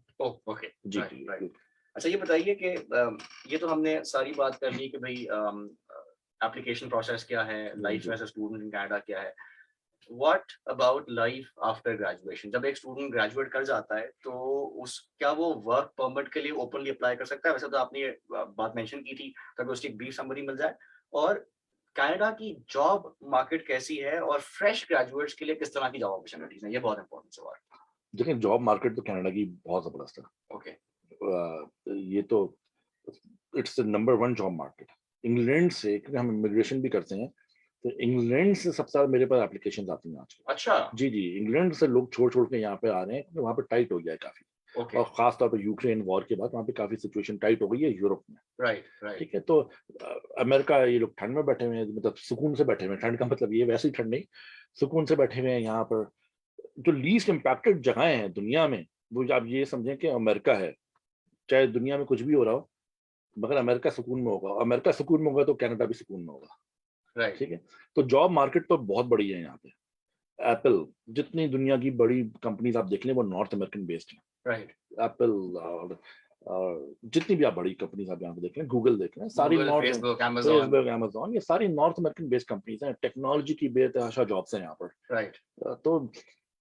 ओके जी राइट जी राइट। अच्छा ये बताइए कि ये तो हमने सारी बात कर ली कि भाई एप्लीकेशन प्रोसेस क्या है, लाइफ जी as a student in Canada क्या है। What about life after graduation? जब एक स्टूडेंट ग्रेजुएट कर जाता है तो उस क्या वो वर्क परमिट के लिए ओपनली अप्लाई कर सकता है? वैसे तो आपने ये बात मेंशन की थी, ताकि उसकी एक ब्रीफ समरी मिल जाए। और कनाडा की जॉब मार्केट कैसी है और फ्रेश ग्रेजुएट्स के लिए किस तरह की जॉब अपॉर्चुनिटीज हैं? ये बहुत इंपॉर्टेंट सवाल। देखिए, जॉब मार्केट तो कनाडा की बहुत जबरदस्त है। ओके ये तो it's the number 1 job market. England से, क्योंकि हम इमिग्रेशन भी करते हैं, तो इंग्लैंड से सबसे ज्यादा मेरे पास एप्लीकेशन आती हैं आज। अच्छा जी जी, इंग्लैंड से लोग छोड़ छोड़ के यहाँ पे आ रहे हैं, क्योंकि वहाँ पे टाइट हो गया है काफी, ओके और खास तौर पर यूक्रेन वॉर के बाद वहाँ पे काफी सिचुएशन टाइट हो गई है यूरोप में। राइट राइट ठीक है, तो अमेरिका, ये लोग ठंड में बैठे हुए हैं, मतलब सुकून से बैठे हुए हैं, ठंड का मतलब ये वैसी ठंड नहीं, सुकून से बैठे हुए हैं यहाँ पर। जो लीस्ट इम्पैक्टेड जगहें हैं दुनिया में, वो आप ये समझें कि अमेरिका है। चाहे दुनिया में कुछ भी हो रहा हो, मगर अमेरिका सुकून में होगा, अमेरिका सुकून में होगा तो कनाडा भी सुकून में होगा। राइट ठीक है, तो जॉब मार्केट तो बहुत बड़ी है यहाँ पे। एप्पल, जितनी दुनिया की बड़ी कंपनीज आप देख लें वो नॉर्थ अमेरिकन बेस्ड है। राइट। एप्पल और जितनी भी आप बड़ी कंपनीज आप यहाँ पे देख लें, गूगल देख लें, सारी Google, north, Facebook, Amazon. Facebook, Amazon, ये सारी नॉर्थ अमेरिकन बेस्ड कंपनीज हैं। टेक्नोलॉजी की बेतहाशा जॉब्स हैं यहाँ पर। राइट तो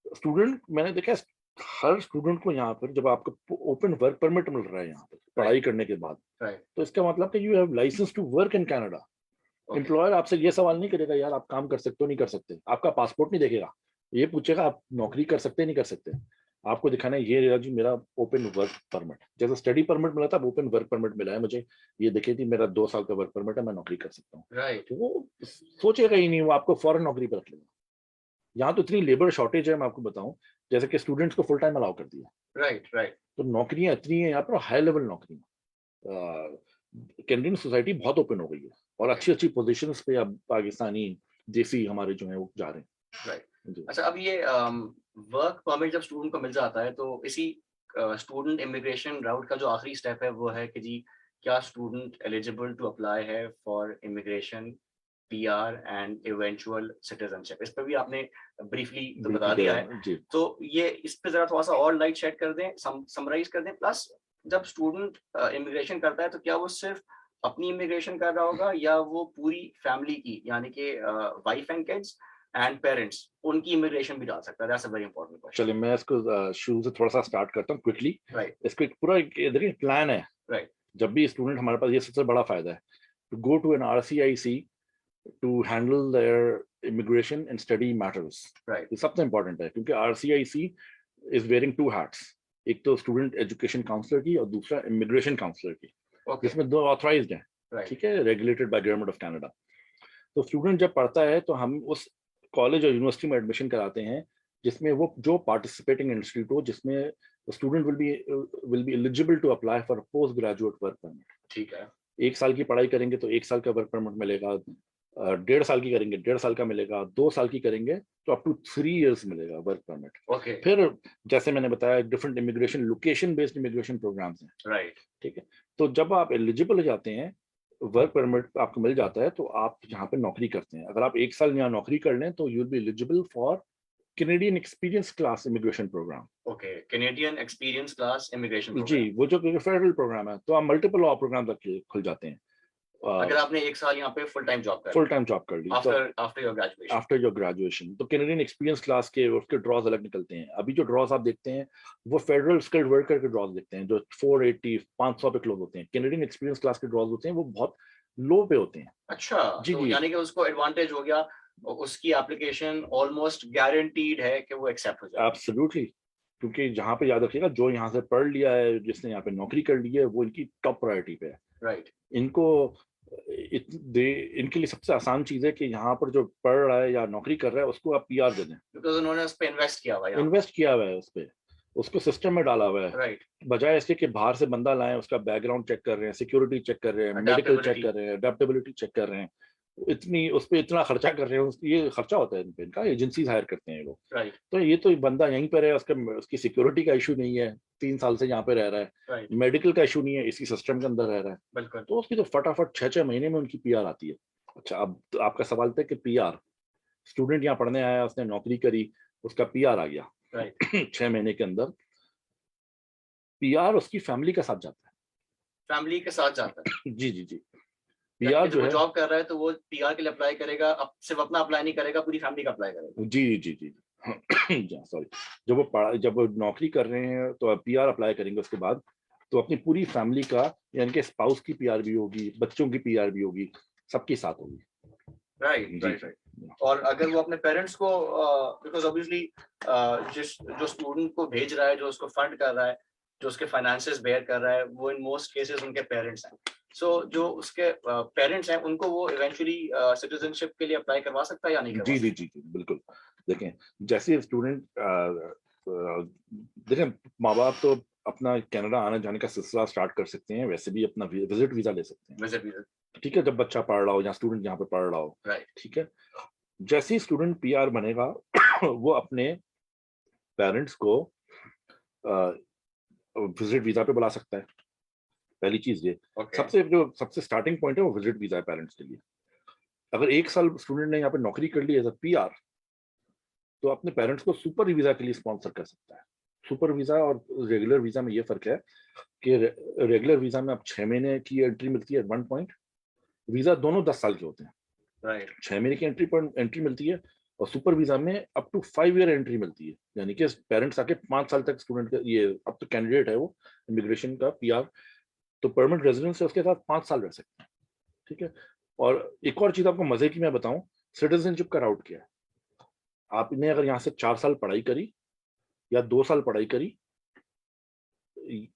स्टूडेंट, मैंने देखा है, हर स्टूडेंट को यहाँ पर जब आपको ओपन वर्क परमिट मिल रहा है यहाँ पर पढ़ाई करने के बाद, राइट तो इसका मतलब कि you have license to work in Canada. Okay employer आपसे ये सवाल नहीं करेगा यार आप काम कर सकते हो नहीं कर सकते, आपका पासपोर्ट नहीं देखेगा, ये पूछेगा आप नौकरी कर सकते नहीं कर सकते। आपको दिखाना है ये रहा जी मेरा ओपन वर्क परमिट, जैसे स्टडी परमिट मिला था, ओपन वर्क परमिट मिला है मुझे, ये देखिए थी मेरा 2 साल का वर्क परमिट है, मैं नौकरी कर सकता हूँ। राइट तो वो सोचेगा ही नहीं, वो आपको फौरन नौकरी पर रख लेगा। यहाँ तो इतनी लेबर शॉर्टेज है, मैं आपको बताऊं, जैसे कि स्टूडेंट्स को फुल टाइम अलाउ कर दिया, राइट राइट तो नौकरियां इतनी है यहाँ पर, हाई लेवल नौकरियां। कैनेडियन सोसाइटी बहुत ओपन हो गई है, और अच्छी अच्छी पोजीशंस पे अब पाकिस्तानी देसी हमारे जो है वो जा रहे राइट। हैं जी। अच्छा अब ये वर्क परमिट जब स्टूडेंट को मिल जाता है तो इसी स्टूडेंट इमिग्रेशन राउट का जो आखिरी स्टेप है वो है कि जी क्या स्टूडेंट एलिजिबल टू अप्लाई है for immigration, PR and eventual citizenship? इस पर भी आपने ब्रीफली तो बता दिया है, जी तो ये इस पे जरा थोड़ा सा और लाइट शेड कर दें, समराइज कर दें। प्लस जब स्टूडेंट इमिग्रेशन करता है तो क्या वो सिर्फ अपनी इमिग्रेशन कर रहा होगा या वो पूरी फैमिली की, यानी कि wife and kids and parents, उनकी इमिग्रेशन भी डाल सकता है? That's a very important question. चलिए, मैं इसको शुरू से थोड़ा सा स्टार्ट करता हूँ क्विकली। राइट इसको एक पूरा देखिए प्लान है। राइट जब भी स्टूडेंट हमारे पास, ये सबसे बड़ा फायदा है, to go to an RCIC to handle their immigration and study matters. Right ये सबसे इंपॉर्टेंट है, क्योंकि RCIC इज वेयरिंग 2 हैट्स, एक तो स्टूडेंट एजुकेशन काउंसलर की और दूसरा इमिग्रेशन काउंसलर की, ओके जिसमें 2 ऑथराइज्ड हैं। राइट ठीक है, regulated by government of Canada. तो स्टूडेंट जब पढ़ता है तो हम उस कॉलेज और यूनिवर्सिटी में एडमिशन कराते हैं जिसमें वो जो पार्टिसिपेटिंग इंस्टीट्यूट हो, जिसमें student will be eligible to apply for post graduate work permit. ठीक है 1 साल की पढ़ाई करेंगे तो 1 साल का वर्क परमिट मिलेगा, 1.5 साल की करेंगे 1.5 साल का मिलेगा, 2 साल की करेंगे तो अप टू 3 years मिलेगा वर्क परमिट। ओके फिर जैसे मैंने बताया, different immigration, location based immigration programs हैं। राइट ठीक है, तो जब आप एलिजिबल हो जाते हैं, वर्क परमिट आपको मिल जाता है, तो आप यहाँ पे नौकरी करते हैं। अगर आप 1 साल यहाँ नौकरी कर लें तो you will be eligible for Canadian experience class immigration program. Okay Canadian experience class immigration जी, प्रोग्राम। वो जो फेडरल प्रोग्राम है, तो आप मल्टीपल लॉ प्रोग्राम तक खुल जाते हैं। अगर आपने एक साल यहाँ पे full time job full time job कर ली आफ्टर योर ग्रेजुएशन, तो कैनेडियन एक्सपीरियंस क्लास के उसके ड्रॉज अलग निकलते हैं। अभी जो ड्रॉज आप देखते हैं वो फेडरल स्किल्ड वर्कर के ड्रॉज देखते हैं, जो 480 500 पे क्लोज होते हैं। कैनेडियन एक्सपीरियंस क्लास के ड्रॉज होते हैं वो बहुत लो पे होते हैं। अच्छा, जी तो जी, यानी कि उसको एडवांटेज हो गया, उसकी एप्लीकेशन ऑलमोस्ट गारंटीड है कि वो एक्सेप्ट हो जाएगी। एब्सोल्युटली, क्योंकि जहाँ पे याद रखिएगा, जो यहाँ से पढ़ लिया है, जिसने यहाँ पे नौकरी कर ली है, वो इनकी टॉप प्रायोरिटी पे है। राइट। इनको इनके लिए सबसे आसान चीज है कि यहाँ पर जो पढ़ रहा है या नौकरी कर रहा है उसको आप पीआर दे दें, बिकॉज उन्होंने उस पर इन्वेस्ट किया हुआ है, इन्वेस्ट किया हुआ है उस पर, उसको सिस्टम में डाला हुआ है। राइट। बजाय इसके कि बाहर से बंदा लाएं, उसका बैकग्राउंड चेक कर रहे हैं, सिक्योरिटी चेक कर रहे हैं, मेडिकल चेक कर रहे हैं, अडेप्टेबिलिटी चेक कर रहे हैं, इतनी उस पर इतना खर्चा कर रहे हैं। ये खर्चा होता है इन पे, इनका एजेंसीज हायर करते हैं ये लोग। राइट। तो ये तो बंदा यहीं पर है, उसकी सिक्योरिटी का इशू नहीं है, 3 साल से यहाँ पे रह रहा है, राइट। मेडिकल का इशू नहीं है, इसी सिस्टम के अंदर रह रहा है, बिल्कुल। तो उसकी तो फटाफट 6-6 महीने में उनकी पीआर आती है। अच्छा, अब तो आपका सवाल था कि पीआर, स्टूडेंट यहाँ पढ़ने आया, उसने नौकरी करी, उसका पीआर आ गया, राइट। 6 महीने के अंदर पीआर उसकी फैमिली के साथ जाता फैमिली के साथ जाता है। है। जी जी जी, यानी पीआर कि जो जब वो है, जॉब कर रहा है तो वो पीआर के लिए अप्लाई करेगा, अब सिर्फ अपना अप्लाई नहीं करेगा, पूरी फैमिली का अप्लाई करेगा। जी जी जी जी, सॉरी, जब वो नौकरी कर रहे हैं तो पीआर अप्लाई करेंगे, उसके बाद तो अपनी पूरी फैमिली का, यानी कि स्पाउस की पीआर भी होगी, बच्चों की पीआर भी होगी, सबके साथ होगी। राइट, जी राइट, राइट। और अगर वो अपने पेरेंट्स को, बिकॉज ऑब्वियसली जो स्टूडेंट को भेज रहा है, जो उसको फंड कर रहा है, जो उसके फाइनेंसेस बेयर कर रहा है, वो इन मोस्ट केसेस उनके पेरेंट्स हैं। सो जो उसके पेरेंट्स हैं उनको वो इवेंचुअली सिटीजनशिप के लिए अप्लाई करवा सकता है या नहीं करवा जी जी जी जी, बिल्कुल। देखें, जैसे स्टूडेंट देखें, माँ बाप तो अपना कनाडा आने जाने का सिलसिला स्टार्ट कर सकते हैं, वैसे भी अपना विजिट वीजा ले सकते हैं, विजिट वीजा। ठीक है, जब बच्चा पढ़ रहा हो या स्टूडेंट यहाँ पे पढ़ रहा हो, राइट। ठीक है। जैसे ही स्टूडेंट पीआर बनेगा वो अपने पेरेंट्स को विजिट वीजा पे बुला सकता है। पहली चीज ये, Okay. सबसे स्टार्टिंग पॉइंट है वो विजिट वीजा है पेरेंट्स के लिए। अगर 1 साल स्टूडेंट ने यहाँ पे नौकरी कर ली एज अ पीआर, तो अपने पेरेंट्स को सुपर वीजा के लिए स्पॉन्सर कर सकता है। सुपर वीजा और रेगुलर वीजा में ये फर्क है कि रेगुलर वीजा में अब 6 महीने की एंट्री मिलती है 1 पॉइंट, वीजा दोनों 10 साल के होते हैं। राइट। 6 महीने की एंट्री मिलती है, और सुपर वीजा में अप टू 5 ईयर एंट्री मिलती है, यानी कि पेरेंट्स आके 5 साल तक स्टूडेंट का, ये अब तो कैंडिडेट है वो इमिग्रेशन का पीआर, तो परमानेंट रेजिडेंस है उसके साथ 5 साल रह सकते हैं, ठीक है। और एक और चीज आपको मजे की मैं बताऊं, सिटीजनशिप का राउट क्या है। आपने अगर यहाँ से 4 साल पढ़ाई करी या 2 साल पढ़ाई करी,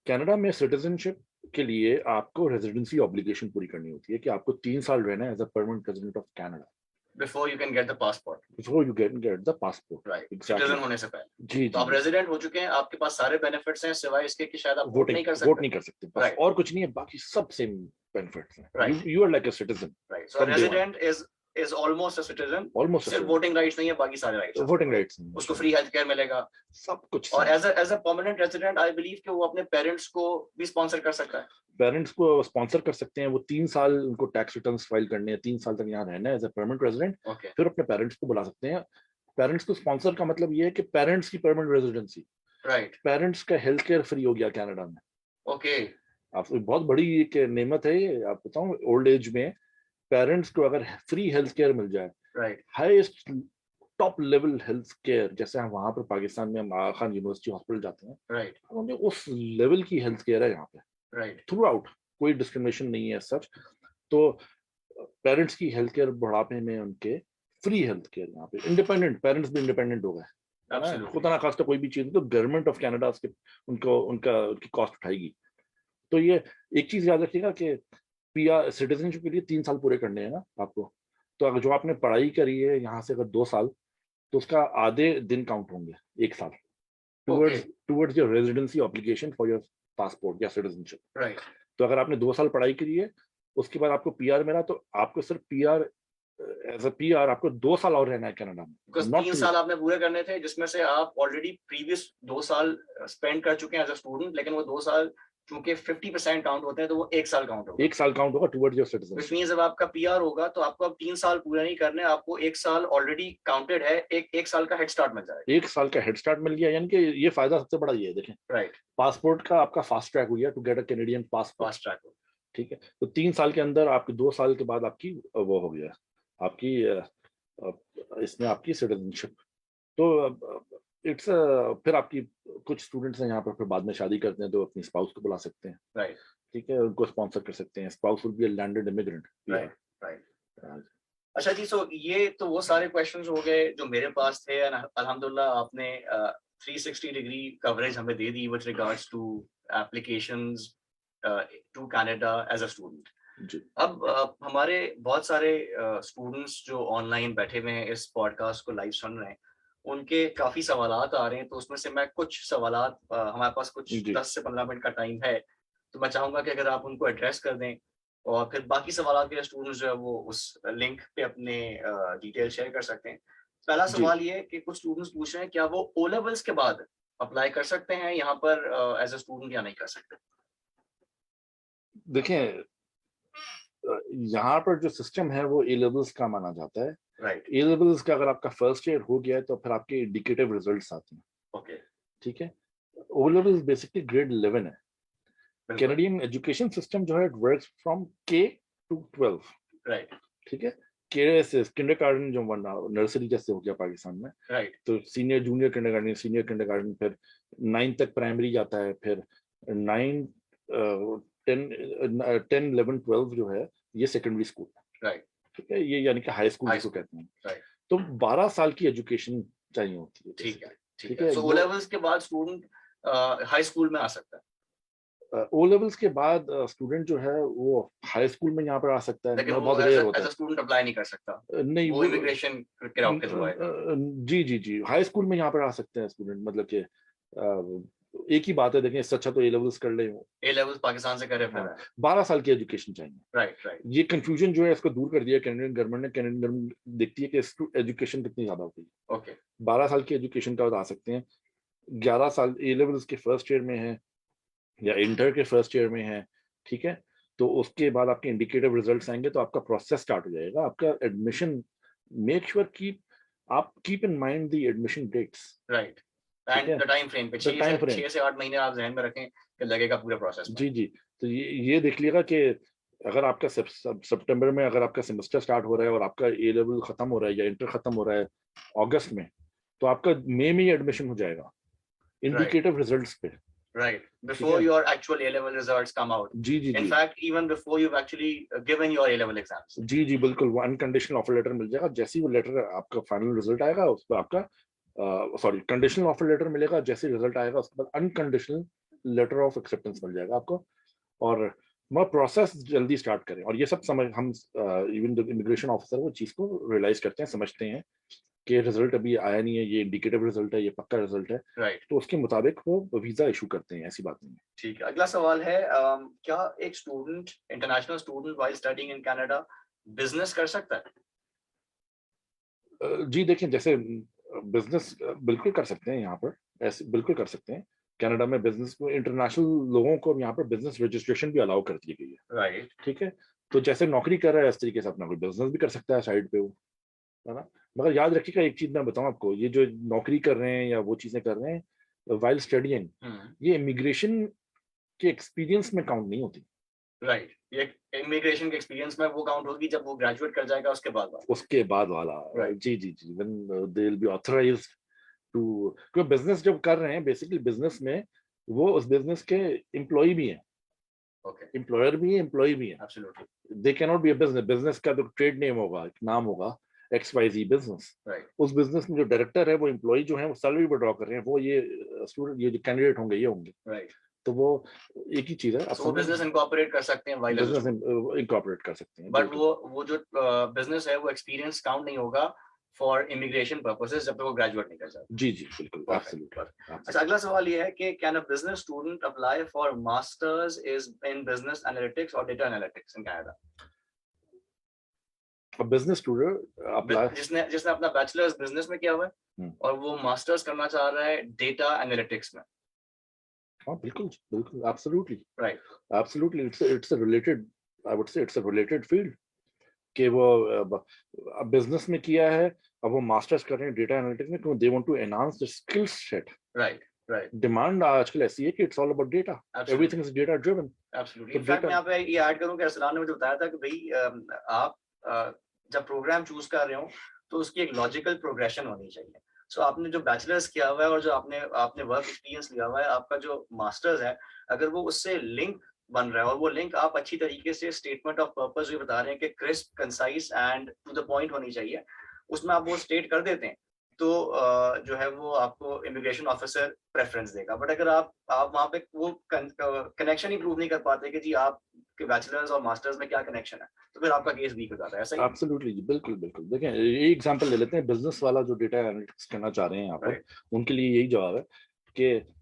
कनाडा में सिटीजनशिप के लिए आपको रेजिडेंसी ऑब्लिगेशन पूरी करनी होती है कि आपको 3 साल रहना है as a permanent resident of Canada Before you can get the passport. Before you get the passport. Right. Exactly. Citizen होने से पहले। जी तो आप जी, रेजिडेंट हो चुके हैं, आपके पास सारे बेनिफिट्स हैं, सिवाय इसके कि शायद आप वोट वोटिंग नहीं कर वोट सकते। नहीं कर सकते, बस Right. और कुछ नहीं है, बाकी सब सेम बेनिफिट्स हैं। Right. You are like a citizen. Right. So a resident is almost a citizen. Almost सिर्फ वोटिंग राइट्स नहीं है, बाकी सारे राइट्स हैं। वोटिंग राइट्स, उसको फ्री हेल्थ केयर मिलेगा, सब कुछ। और as a permanent resident I believe कि वो अपने पेरेंट्स को भी स्पॉन्सर कर सकता है। पेरेंट्स को स्पॉन्सर कर सकते हैं, वो 3 साल उनको टैक्स रिटर्न्स फाइल करने हैं, 3 साल तक यहाँ रहना है as a permanent resident, okay. फिर अपने पेरेंट्स को बुला सकते हैं। पेरेंट्स को स्पॉन्सर का मतलब ये है कि पेरेंट्स की परमानेंट रेजिडेंसी, राइट। पेरेंट्स का हेल्थ केयर फ्री हो गया कनाडा में। ओके। आप बहुत बड़ी एक नेमत है ये, आप बताऊं, ओल्ड एज में पेरेंट्स को अगर फ्री हेल्थ केयर मिल जाए, right. Highest top level health care, जैसे हम वहां पर पाकिस्तान में हम आगा खान यूनिवर्सिटी हॉस्पिटल जाते हैं, राइट। उन्हें उस लेवल की हेल्थ केयर है यहाँ पे, राइट। थ्रू आउट, कोई डिस्क्रिमिनेशन नहीं है सच। तो पेरेंट्स की हेल्थ केयर बुढ़ापे में उनके फ्री हेल्थ केयर यहाँ पे, इंडिपेंडेंट पेरेंट्स भी इंडिपेंडेंट हो गए, खुदा ना खास्ता कोई भी चीज तो गवर्नमेंट ऑफ कनाडा उसके उनकी कॉस्ट उठाएगी। तो ये एक चीज याद रखिएगा कि पीआर सिटीजनशिप के लिए 3 साल पूरे करने हैं ना आपको, तो अगर जो आपने पढ़ाई करी है यहाँ से अगर 2 साल, तो उसका आधे दिन काउंट होंगे 1 साल towards your residency obligation for your passport या सिटीजनशिप। राइट। तो अगर आपने 2 साल पढ़ाई करी है, उसके बाद आपको पीआर मिला, तो आपको सिर्फ पीआर एज अ पीआर आपको 2 साल और रहना है कनाडा में। बिकॉज 3 साल आपने पूरे करने थे, जिसमें से आप ऑलरेडी प्रीवियस 2 साल स्पेंड कर चुके हैं एज अ स्टूडेंट, लेकिन वो 2 साल चूंकि 50% काउंट होते हैं, तो वो 1 साल काउंट होगा। 1 साल काउंट होगा towards your citizen. Which means जब आपका पीआर होगा तो आपको अब 3 साल पूरे नहीं करने, आपको 1 साल ऑलरेडी काउंटेड है, एक साल का हेड स्टार्ट मिल जाएगा। 1 साल का हेड स्टार्ट मिल गया, यानी कि ये फायदा सबसे बड़ा ये है। देखें, राइट। पासपोर्ट का आपका फास्ट ट्रैक हो गया to get a Canadian passport, fast track. ठीक है, तो 3 साल के अंदर आपके 2 साल के बाद आपकी वो हो गया, आपकी इसमें आपकी सिटीजनशिप। तो इट्स फिर आपकी कुछ स्टूडेंट्स हैं यहाँ पर फिर बाद में शादी करते हैं तो अपनी स्पाउस को बुला सकते हैं, राइट ठीक है, उनको स्पॉन्सर कर सकते हैं। Spouse will be a landed immigrant. Right right. अच्छा जी, सो ये तो वो सारे क्वेश्चंस हो गए जो मेरे पास थे, and अल्हम्दुलिल्लाह आपने 360 डिग्री कवरेज हमें दे दी with regards to applications to Canada as a student. जी अब हमारे बहुत सारे स्टूडेंट्स जो ऑनलाइन बैठे हुए हैं इस पॉडकास्ट को लाइव सुन रहे हैं, उनके काफी सवालात आ रहे हैं, तो उसमें से मैं कुछ सवालात हमारे पास कुछ जी 10 से 15 मिनट का टाइम है, तो मैं चाहूंगा कि अगर आप उनको एड्रेस कर दें और फिर बाकी सवाल के स्टूडेंट्स जो है वो उस लिंक पे अपने डिटेल शेयर कर सकते हैं। पहला जी सवाल ये है कि कुछ स्टूडेंट्स पूछ रहे हैं क्या वो ओ लेवल्स के बाद अप्लाई कर सकते हैं यहाँ पर एज अ स्टूडेंट या नहीं कर सकते? देखें, यहाँ पर जो सिस्टम है वो ए लेवल्स का माना जाता है। राइट, ए लेवल्स का अगर आपका फर्स्ट ईयर हो गया है तो फिर आपके इंडिकेटिव रिजल्ट्स आते हैं, ओके, ठीक है। ओ लेवल्स बेसिकली ग्रेड 11 है। बिल्कुल, कैनेडियन एजुकेशन सिस्टम जो है इट वर्क्स फ्रॉम के टू 12, राइट ठीक है। के से किंडरगार्टन जो नर्सरी जैसे हो गया पाकिस्तान में, राइट तो senior junior kindergarten, senior kindergarten, फिर 9 तक प्राइमरी जाता है, फिर 9 10 11 12 जो है ये सेकेंडरी स्कूल, राइट, ठीक है, ये यानी कि हाई स्कूल हाई जिसको स्कूल, कहते हैं। राइट, तो 12 साल की एजुकेशन चाहिए होती है ठीक है, basically, ठीक ठीक है। है। सो ओ लेवल्स के बाद स्टूडेंट हाई स्कूल में आ सकता है, ओ लेवल्स के बाद स्टूडेंट जो है वो हाई स्कूल में यहाँ पर आ सकता है, लेकिन मगर वो बहुत एज रेयर होता अ स्टूडेंट अप्लाई नहीं कर सकता, है। नहीं वो वो इमिग्रेशन के थ्रू आएगा। जी जी जी, हाई स्कूल में यहाँ पर आ सकते हैं स्टूडेंट, मतलब कि एक ही बात है, देखें इससे अच्छा तो ए लेवल्स कर ले। ए लेवल्स पाकिस्तान से करे फिर हाँ, है, 12 साल की एजुकेशन चाहिए। राइट राइट, ये कंफ्यूजन जो है इसको दूर कर दिया कैनेडियन गवर्नमेंट ने। कैनेडियन गवर्नमेंट देखती है कि एजुकेशन कितनी ज्यादा होती है। ओके, 12 साल की एजुकेशन का बता सकते हैं, 11 साल ए लेवल्स के फर्स्ट ईयर में है या इंटर के फर्स्ट ईयर में है, ठीक है। तो उसके बाद आपके इंडिकेटिव रिजल्ट्स आएंगे तो आपका प्रोसेस स्टार्ट हो जाएगा, आपका एडमिशन। मेक श्योर कीप आप keep in mind the admission dates, right, ठीक है, एंड द टाइम फ्रेम पे द टाइम फ्रेम। 6 से 8 महीने आप ध्यान में रखें कि लगेगा पूरे प्रोसेस में। जी जी, तो ये देख लिएगा कि अगर आपका सितंबर में अगर आपका सेमेस्टर स्टार्ट हो रहा है और आपका ए लेवल खत्म हो रहा है या इंटर खत्म हो रहा है अगस्त में, तो आपका मई में ही एडमिशन हो जाएगा राइट इंडिकेटिव रिजल्ट्स पे, right, ठीक before है। your actual A level results come out, जी जी in जी fact even before you've actually given your A level exams, जी जी, बिल्कुल, वो अनकंडीशनल ऑफर लेटर मिल जाएगा। जैसे ही वो लेटर आपका फाइनल रिजल्ट आएगा उस पर आपका सॉरी कंडीशनल ऑफर लेटर मिलेगा, जैसे रिजल्ट आएगा उसके बाद अनकंडीशनल लेटर ऑफ एक्सेप्टेंस मिल जाएगा आपको। और मगर प्रोसेस जल्दी स्टार्ट करें, और ये सब समझ हम इवन द इमिग्रेशन ऑफिसर वो चीज़ को रियलाइज करते हैं, समझते हैं कि रिजल्ट अभी आया नहीं है, ये इंडिकेटिव रिजल्ट है, ये पक्का रिजल्ट है, right? तो उसके मुताबिक वो वीजा इशू करते हैं, ऐसी बात नहीं है। ठीक है, अगला सवाल है क्या एक student, international student while studying in Canada business कर सकता है? जी देखें, जैसे बिजनेस बिल्कुल कर सकते हैं यहाँ पर, ऐसे बिल्कुल कर सकते हैं। कनाडा में बिजनेस को, इंटरनेशनल लोगों को यहाँ पर बिजनेस रजिस्ट्रेशन भी अलाउ कर दी गई है, राइट, ठीक है। तो जैसे नौकरी कर रहा है इस तरीके से अपना कोई बिजनेस भी कर सकता है साइड पे वो, है ना। मगर याद रखिएगा एक चीज मैं बताऊं आपको, ये जो नौकरी कर रहे हैं या वो चीजें कर रहे हैं वाइल स्टडीइंग, ये इमिग्रेशन के एक्सपीरियंस में काउंट नहीं होती। राइट, ये इमिग्रेशन के एक्सपीरियंस में वो काउंट होगी जब वो ग्रेजुएट कर जाएगा उसके बाद वाला। उसके बाद वाला, Right. जी जी जी, when they will be authorized to, क्योंकि बिजनेस जब कर रहे हैं बेसिकली बिजनेस में वो उस बिजनेस के एम्प्लॉय भी हैं, ओके, एम्प्लॉयर भी है, एम्प्लॉय भी है। Absolutely, they can not be a business, business का तो ट्रेड नेम होगा, एक नाम होगा, XYZ बिजनेस। राइट, उस बिजनेस में जो डायरेक्टर है वो एम्प्लॉय जो है वो सैलरी विड्रॉ कर रहे हैं, वो ये स्टूडेंट, ये जो कैंडिडेट होंगे ये होंगे, राइट, तो वो एक ही चीज है। आप सो वो बिजनेस इनकॉर्पोरेट कर सकते हैं while as a business student, incorporate कर सकते हैं, बट बिल्कुल। वो जो बिजनेस है वो एक्सपीरियंस काउंट नहीं होगा फॉर इमिग्रेशन पर्पसेस जब तक वो ग्रेजुएट नहीं कर जाता। जी जी बिल्कुल, परफेक्ट, एब्सोल्युटली। परफेक्ट। अच्छा, अगला सवाल ये है कि can a business student apply for masters is in business analytics और data analytics in Canada? Business student apply, जिसने जिसने अपना बैचलर्स बिजनेस में किया हुआ है हाँ और वो मास्टर्स करना चाह रहा है डेटा एनालिटिक्स में, बिल्कुल बिल्कुल, absolutely right, absolutely, it's a related, I would say it's a related field, कि वो बिजनेस में किया है, अब वो मास्टर्स कर रहे हैं डेटा एनालिटिक्स में, क्योंकि they want to enhance the skill set right, right, demand आजकल ऐसी है कि it's all about data, everything is data driven. Absolutely. तो इनफैक्ट मैं डेटा, यहाँ पे ये ऐड करूँ कि असलान ने मुझे बताया था कि भाई आप जब प्रोग्राम चूज कर रहे हो तो उसकी एक लॉजिकल प्रोग्रेशन होनी चाहिए। सो आपने जो बैचलर्स किया हुआ है और जो आपने आपने वर्क एक्सपीरियंस लिया हुआ है, आपका जो मास्टर्स है, अगर वो उससे लिंक बन रहा है और वो लिंक आप अच्छी तरीके से स्टेटमेंट ऑफ पर्पस जो बता रहे हैं कि crisp, concise and to the point होनी चाहिए, उसमें आप वो स्टेट कर देते हैं, तो जो है वो आपको इमिग्रेशन ऑफिसर प्रेफरेंस देगा। बट अगर आप वहाँ पे वो कनेक्शन ही प्रूव नहीं कर पाते कि जी आप के बैचलर्स और मास्टर्स में क्या कनेक्शन है, तो फिर आपका केस वीक हो जाता है। ऐसा ही है? एब्सोल्युटली जी, बिल्कुल बिल्कुल। देखें, ये एग्जांपल ले लेते हैं, बिजनेस वाला जो डेटा एनालिटिक्स करना चाह रहे हैं यहाँ पर, राइट, उनके लिए यही जवाब है कि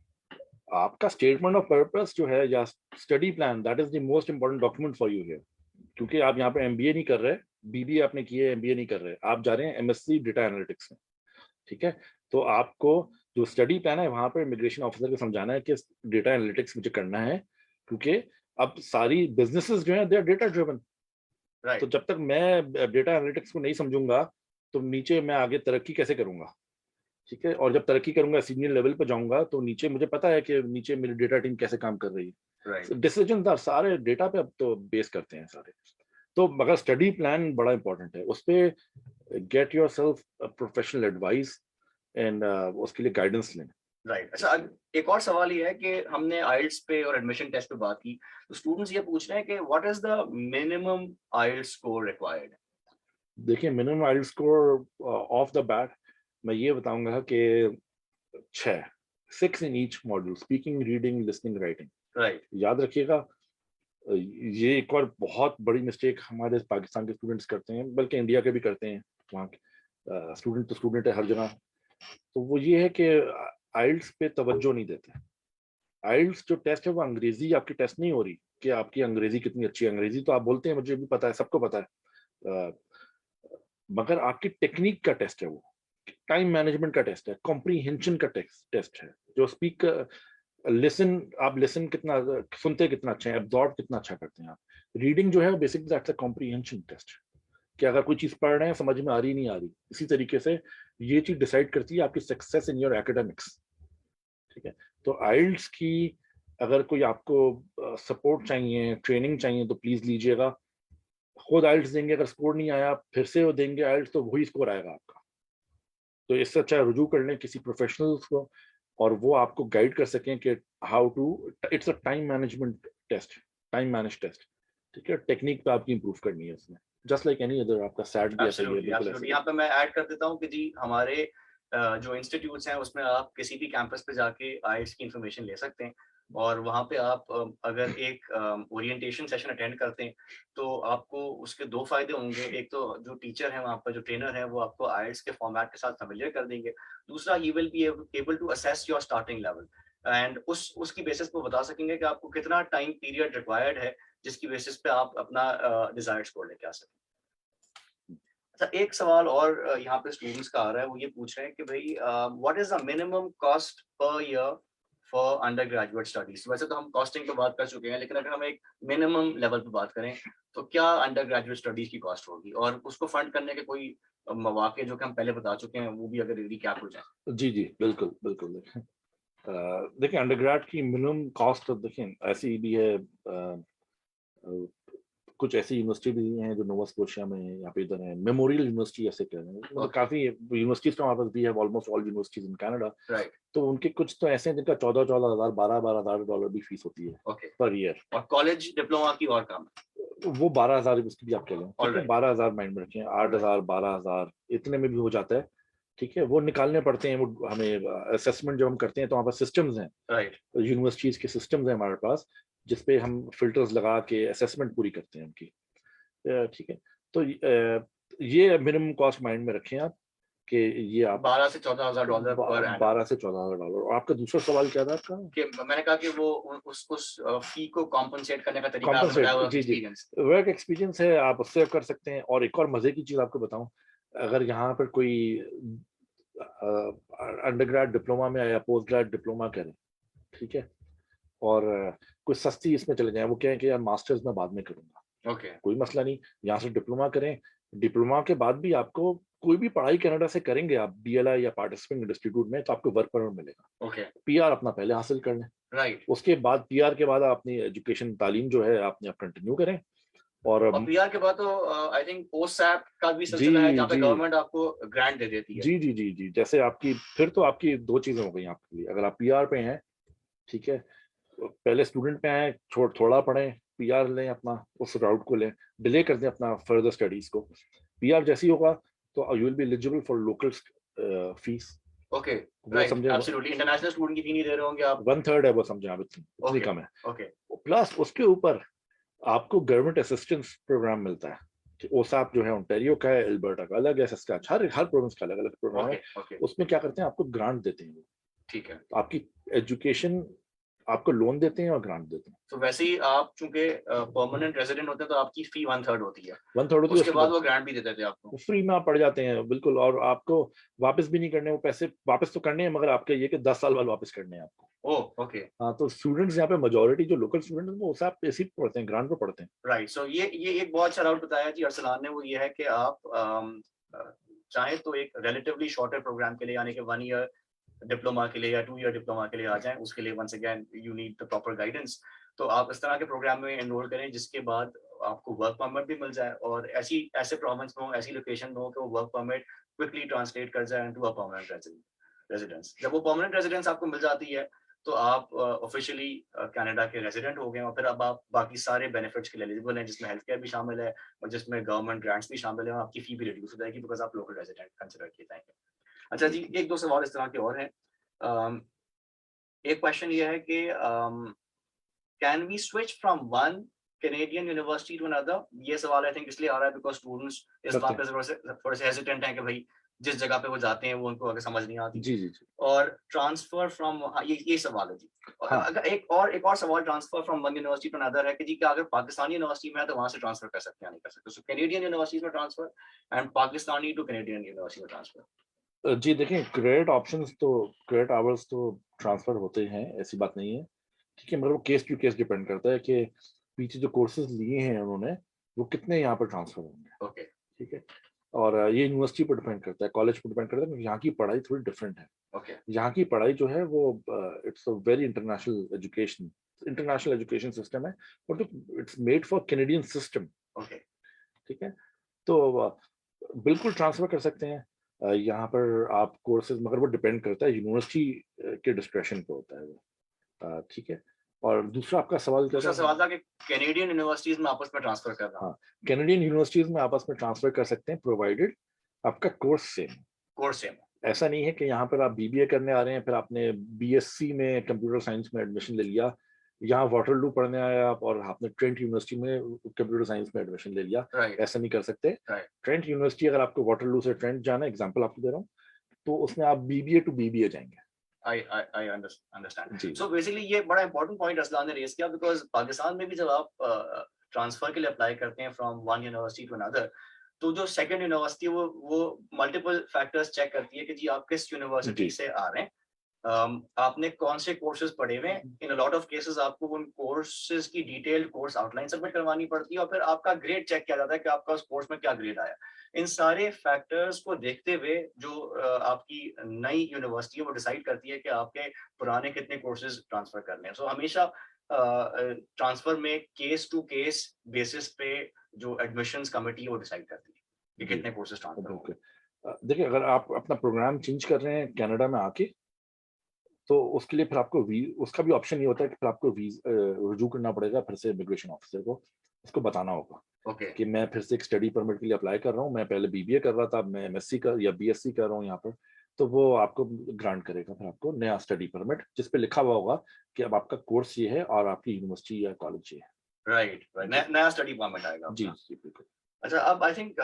आपका स्टेटमेंट ऑफ पर्पस जो है या study plan, that is the most important document for you here. क्योंकि आप यहाँ पे एमबीए नहीं कर रहे, बीबीए आपने किए, एमबीए नहीं कर रहे, आप जा रहे हैं एमएससी डेटा एनालिटिक्स में, ठीक है। तो आपको जो स्टडी प्लान है वहां पर इमिग्रेशन ऑफिसर को समझाना है कि डेटा एनालिटिक्स मुझे करना है, क्योंकि अब सारी बिजनेसेस जो हैं दे आर डेटा ड्रिवन। तो राइट, जब तक मैं डेटा एनालिटिक्स को नहीं समझूंगा तो नीचे मैं आगे तरक्की कैसे करूंगा, ठीक है। और जब तरक्की करूंगा, सीनियर लेवल पर जाऊंगा, तो नीचे मुझे पता है कि नीचे मेरी डेटा टीम कैसे काम कर रही राइट, है। डिसीजन सारे डेटा पे अब तो बेस करते हैं सारे। तो मगर स्टडी प्लान बड़ा इंपॉर्टेंट है, उस पर get your self professional advice and उसके लिए गाइडेंस लें। राइट। अच्छा, एक और सवाल ये है कि हमने आइल्स पे और एडमिशन टेस्ट पे बात की, तो स्टूडेंट्स ये पूछ रहे हैं कि what is the minimum IELTS score required? देखिए, मिनिमम आइल स्कोर ऑफ द बैट मैं ये बताऊंगा कि 6, 6 in each module, speaking, reading, listening, writing. Right, याद रखिएगा, ये एक और बहुत बड़ी मिस्टेक हमारे पाकिस्तान के स्टूडेंट्स करते हैं, बल्कि इंडिया के भी करते हैं। वहाँ स्टूडेंट तो स्टूडेंट है हर जगह। तो वो ये है कि आइल्स पे तवज्जो नहीं देते। आइल्स जो टेस्ट है वो अंग्रेजी आपकी टेस्ट नहीं हो रही कि आपकी अंग्रेजी कितनी अच्छी है। अंग्रेजी तो आप बोलते हैं, मुझे भी पता है, सबको पता है, मगर आपकी टेक्निक का टेस्ट है वो, टाइम मैनेजमेंट का टेस्ट है, कॉम्प्रीहेंशन का टेस्ट है। जो स्पीक लिसन, आप लिसन कितना सुनते, कितना अच्छा है, एब्जॉर्ब कितना अच्छा करते हैं आप। रीडिंग जो है वो basic that's a comprehension test, कि अगर कोई चीज पढ़ रहे हैं समझ में आ रही नहीं आ रही। इसी तरीके से ये चीज डिसाइड करती है आपकी सक्सेस इन योर एकेडमिक्स, ठीक है। तो आइल्स की अगर कोई आपको सपोर्ट चाहिए, ट्रेनिंग चाहिए, तो प्लीज लीजिएगा। खुद आइल्स देंगे, अगर स्कोर नहीं आया फिर से वो देंगे आइल्स, तो वही स्कोर आएगा आपका। तो इससे अच्छा रुजू कर लें किसी प्रोफेशनल्स को, और वो आपको गाइड कर सकें कि how to, it's a time management test, time manage test, ठीक है। टेक्निक पे आपकी इंप्रूव करनी है उसमें, जस्ट लाइक एनी अदर। आपका सैट भी ऐसा ही है, एब्सोल्युटली, बिल्कुल ऐसा एब्सोल्युटली। ही। यहाँ पे मैं ऐड कर देता हूँ कि जी हमारे जो इंस्टीट्यूट्स हैं उसमें आप किसी भी कैंपस पे जाके आइल्स की इंफॉर्मेशन ले सकते हैं, और वहाँ पे आप अगर एक ओरिएंटेशन सेशन अटेंड करते हैं तो आपको उसके दो फायदे होंगे। एक तो जो टीचर है वहाँ पर, जो ट्रेनर है, वो आपको आइल्स के फॉर्मेट के साथ फेमिलियर कर देंगे। दूसरा, he will be able to assess your starting level, and उसकी बेसिस पे बता सकेंगे कि आपको कितना टाइम पीरियड रिक्वायर्ड है, जिसकी बेसिस पे आप अपना डिजायर्ड स्कोर लेके आ सकें। अच्छा, एक सवाल और यहाँ पे स्टूडेंट्स का आ रहा है, वो ये पूछ रहे हैं कि भाई what is the minimum cost per year for under graduate studies? वैसे तो हम कॉस्टिंग पे बात कर चुके हैं, लेकिन अगर हम एक मिनिमम लेवल पे बात करें तो क्या अंडर ग्रेजुएट स्टडीज की कॉस्ट होगी, और उसको फंड करने के कोई मौके जो कि हम पहले बता चुके हैं वो भी अगर रिकैप हो जाए। जी जी, बिल्कुल बिल्कुल। देखें, देखिए अंडरग्रेड की मिनिमम कॉस्ट, देखें ऐसी भी है, कुछ ऐसी यूनिवर्सिटी भी हैं जो नोवा स्कोशिया में, यहाँ पे इधर है मेमोरियल यूनिवर्सिटी ऐसे कह रहे हैं, मतलब ओके, काफी यूनिवर्सिटीज तो हमारे पास भी है, almost all universities in Canada. Right, तो उनके कुछ तो ऐसे हैं जिनका 14,000 12,000 डॉलर भी फीस होती है ओके। Per year. और कॉलेज डिप्लोमा की और कम? वो 12,000 उसकी भी आप कह लें, ठीक है। ऑलराइट, 12,000 माइंड में रखें, 8,000 12,000 इतने में भी हो जाता है, ठीक है। वो निकालने पड़ते हैं, वो हमें असेसमेंट जब हम करते हैं तो वहाँ पर सिस्टम्स हैं, राइट, यूनिवर्सिटीज के सिस्टम्स हैं हमारे पास, जिसपे हम फिल्टर्स लगा के असेसमेंट पूरी करते हैं उनकी, ठीक है। तो ये मिनिमम कॉस्ट माइंड में रखें आप, कि ये आप 12 से 14 हज़ार डॉलर पर एनम। 12 से 14,000 डॉलर। और आपका दूसरा सवाल क्या था आपका? कि मैंने कहा कि वो उस फी को कॉम्पनसेट करने का तरीका आपने कॉम्पनसेट, बताया, वो जी जी, एक्सपीरियंस। वर्क एक्सपीरियंस है, आप उससे कर सकते हैं। और एक और मजे की चीज आपको बताऊं, अगर यहाँ पर कोई अंडरग्रेड डिप्लोमा में या पोस्ट ग्रेड डिप्लोमा करें, ठीक है, और कोई सस्ती इसमें चले जाए, वो कहें कि यार मास्टर्स में बाद में करूंगा, ओके, कोई मसला नहीं, यहाँ से डिप्लोमा करें, डिप्लोमा के बाद भी आपको कोई भी पढ़ाई कनाडा से करेंगे आप बीएलआई या पार्टिसिपेंट इंस्टीट्यूट में, तो आपको वर्क परमिट मिलेगा। ओके, पीआर अपना पहले हासिल कर लें, राइट। उसके बाद पीआर के बाद आप अपनी एजुकेशन तालीम जो है आपने आप कंटिन्यू करें। और पीआर के बाद तो आई थिंक ओसैप का भी जी सिलसिला है जहाँ पे जी गवर्नमेंट आपको ग्रांट दे देती है। जी जी जी जी, जैसे आपकी फिर तो आपकी दो चीजें हो गई आपके लिए। अगर आप पीआर पे हैं, ठीक है, पहले स्टूडेंट पे आए, थोड़ा पढ़ें, पीआर लें, अपना उस राउट को लें, डिले कर दें अपना फर्दर स्टडीज को। पीआर जैसी होगा तो you will be eligible for local fees. Okay, वो राइट, समझे, एब्सोल्युटली। इंटरनेशनल स्टूडेंट की फी नहीं दे रहे होंगे आप। 1/3 है वो, समझे आप, इतनी ओके, कम है। ओके, प्लस उसके ऊपर आपको गवर्नमेंट असिस्टेंस प्रोग्राम मिलता है। ओसाप जो है ओंटारियो का है, एल्बर्टा का अलग है, सस्काचेवन, हर प्रोविंस का अलग अलग प्रोग्राम ओके, है। ओके, उसमें क्या करते हैं, आपको ग्रांट देते हैं, ठीक है। आपकी एजुकेशन, आपको लोन देते हैं और ग्रांट देते हैं। तो वैसे ही आप चूंकि परमानेंट रेजिडेंट होते हैं तो आपकी फी 1/3 होती है, 1/3 होती है, उसके बाद वो ग्रांट भी देते थे आपको। फ्री में आप पढ़ जाते हैं बिल्कुल। और आपको वापस भी नहीं करने वो पैसे, वापस तो करने हैं मगर आपके ये कि 10 साल बाद वापस करने हैं आपको। ओह, ओके, हाँ, तो स्टूडेंट्स यहाँ पे मेजोरिटी जो लोकल स्टूडेंट हैं वो ओसाप पे ही पढ़ते हैं, ग्रांट पे पढ़ते हैं। राइट। सो ये एक बहुत अच्छा राउट बताया जी अरसलान ने, वो ये है कि आप चाहे तो एक रिलेटिवली शॉर्टर प्रोग्राम के लिए, यानी कि 1 ईयर डिप्लोमा के लिए या 2 ईयर डिप्लोमा के लिए आ जाएं। उसके लिए once again you need the proper guidance. तो आप इस तरह के प्रोग्राम में एनरोल करें जिसके बाद आपको वर्क परमिट भी मिल जाए, और ऐसे प्रोविंस में हो, ऐसी लोकेशन में हो कि वो वर्क परमिट क्विकली ट्रांसलेट कर जाए इनटू अ परमानेंट रेजिडेंस। जब वो परमानेंट रेजिडेंस आपको मिल जाती है तो आप ऑफिशियली कनाडा के रेजिडेंट हो गए, और फिर अब आप बाकी सारे बेनिफिट्स के लिए एलिजिबल हैं, जिसमें हेल्थ केयर भी शामिल है और जिसमें गवर्नमेंट ग्रांट्स भी शामिल है, और आपकी फी भी रिड्यूस हो जाएगी बिकॉज आप लोकल रेजिडेंट कंसिडर किए जाएंगे। अच्छा जी, एक दो सवाल इस तरह के और हैं। एक क्वेश्चन ये है कि can we switch from one Canadian university to another? ये सवाल आई थिंक इसलिए आ रहा है बिकॉज स्टूडेंट्स इस बात पे थोड़े से हेजिटेंट हैं कि भाई जिस जगह पे वो जाते हैं वो उनको अगर समझ नहीं आती। जी जी जी, और ट्रांसफर फ्रॉम, ये सवाल है जी। हाँ अगर एक और सवाल, transfer from one university to another है कि जी क्या अगर पाकिस्तानी यूनिवर्सिटी में है तो वहां से ट्रांसफर कर सकते हैं, नहीं कर सकते? सो कैनेडियन यूनिवर्सिटी में transfer and Pakistani two Canadian university में ट्रांसफर। जी, देखें, क्रेडिट ऑप्शंस तो, क्रेडिट आवर्स तो ट्रांसफर होते हैं, ऐसी बात नहीं है, ठीक है, मगर वो केस टू केस डिपेंड करता है कि पीछे जो कोर्सेज लिए हैं उन्होंने वो कितने यहाँ पर ट्रांसफर होंगे। ओके, ठीक है, और ये यूनिवर्सिटी पर डिपेंड करता है, कॉलेज पर डिपेंड करता है, क्योंकि यहाँ की पढ़ाई थोड़ी डिफरेंट है। ओके, यहाँ की पढ़ाई जो है वो it's a very international education system है, और it's made for Canadian system. Okay, ठीक है, तो बिल्कुल ट्रांसफर कर सकते हैं यहाँ पर आप कोर्सेज, मगर वो डिपेंड करता है यूनिवर्सिटी के डिस्क्रेशन पे होता है वो। ठीक है, और दूसरा आपका सवाल क्या दूसरा था? सवाल था कि कैनेडियन यूनिवर्सिटीज में आपस में ट्रांसफर कर रहा हूँ। हाँ, कैनेडियन यूनिवर्सिटीज में आपस में ट्रांसफर कर सकते हैं, प्रोवाइडेड आपका कोर्स सेम। Course same. ऐसा नहीं है कि यहाँ पर आप बीबीए करने आ रहे हैं, फिर आपने बीएससी में कंप्यूटर साइंस में एडमिशन ले लिया, यहाँ वाटरलू पढ़ने आए आप और आपने ट्रेंट यूनिवर्सिटी में कंप्यूटर साइंस में एडमिशन ले लिया। राइट, ऐसा नहीं कर सकते। राइट, ट्रेंट यूनिवर्सिटी, अगर आपको वाटरलू से ट्रेंट जाना है, एग्जांपल आपको दे रहा हूँ, तो उसमें आप बीबीए टू बीबीए जाएंगे। I understand. जी So basically ये बड़ा इंपॉर्टेंट पॉइंट असलान ने रेज किया, बिकॉज पाकिस्तान में भी जब आप ट्रांसफर के लिए अप्लाई करते हैं from one university to another, तो जो सेकंड यूनिवर्सिटी वो मल्टीपल फैक्टर्स चेक करती है कि जी आप किस यूनिवर्सिटी जी से आ रहे हैं, आपने कौन से कोर्सेज पढ़े हुए हैं। इन अ लॉट ऑफ केसेस आपको उन कोर्सेज की डिटेल्ड कोर्स आउटलाइन सबमिट करवानी पड़ती है, और फिर आपका ग्रेड चेक किया जाता है कि आपका उस कोर्स में क्या ग्रेड आया। इन सारे फैक्टर्स को देखते हुए जो आपकी नई यूनिवर्सिटी है वो डिसाइड करती है कि आपके पुराने कितने कोर्सेज ट्रांसफर करने हैं। सो हमेशा ट्रांसफर में केस टू केस बेसिस पे जो एडमिशंस कमेटी है वो डिसाइड करती है कि जी, कितने कोर्सेज ट्रांसफर होंगे। देखिए, अगर आप अपना प्रोग्राम चेंज कर रहे हैं कनाडा में आके, तो उसके लिए फिर आपको उसका भी ऑप्शन ये होता है कि फिर आपको रुजू करना पड़ेगा फिर से इमिग्रेशन ऑफिसर को, उसको बताना होगा ओके, कि मैं फिर से एक स्टडी परमिट के लिए अप्लाई कर रहा हूँ, मैं पहले बीबीए कर रहा था, अब मैं एमएससी कर या बीएससी कर रहा हूँ यहाँ पर, तो वो आपको ग्रांट करेगा फिर आपको नया स्टडी परमिट, जिस पे लिखा हुआ होगा कि अब आपका कोर्स ये है और आपकी यूनिवर्सिटी या कॉलेज ये है। राइट, नया स्टडी परमिट आएगा जी आपका। जी बिल्कुल। अच्छा, अब आई थिंक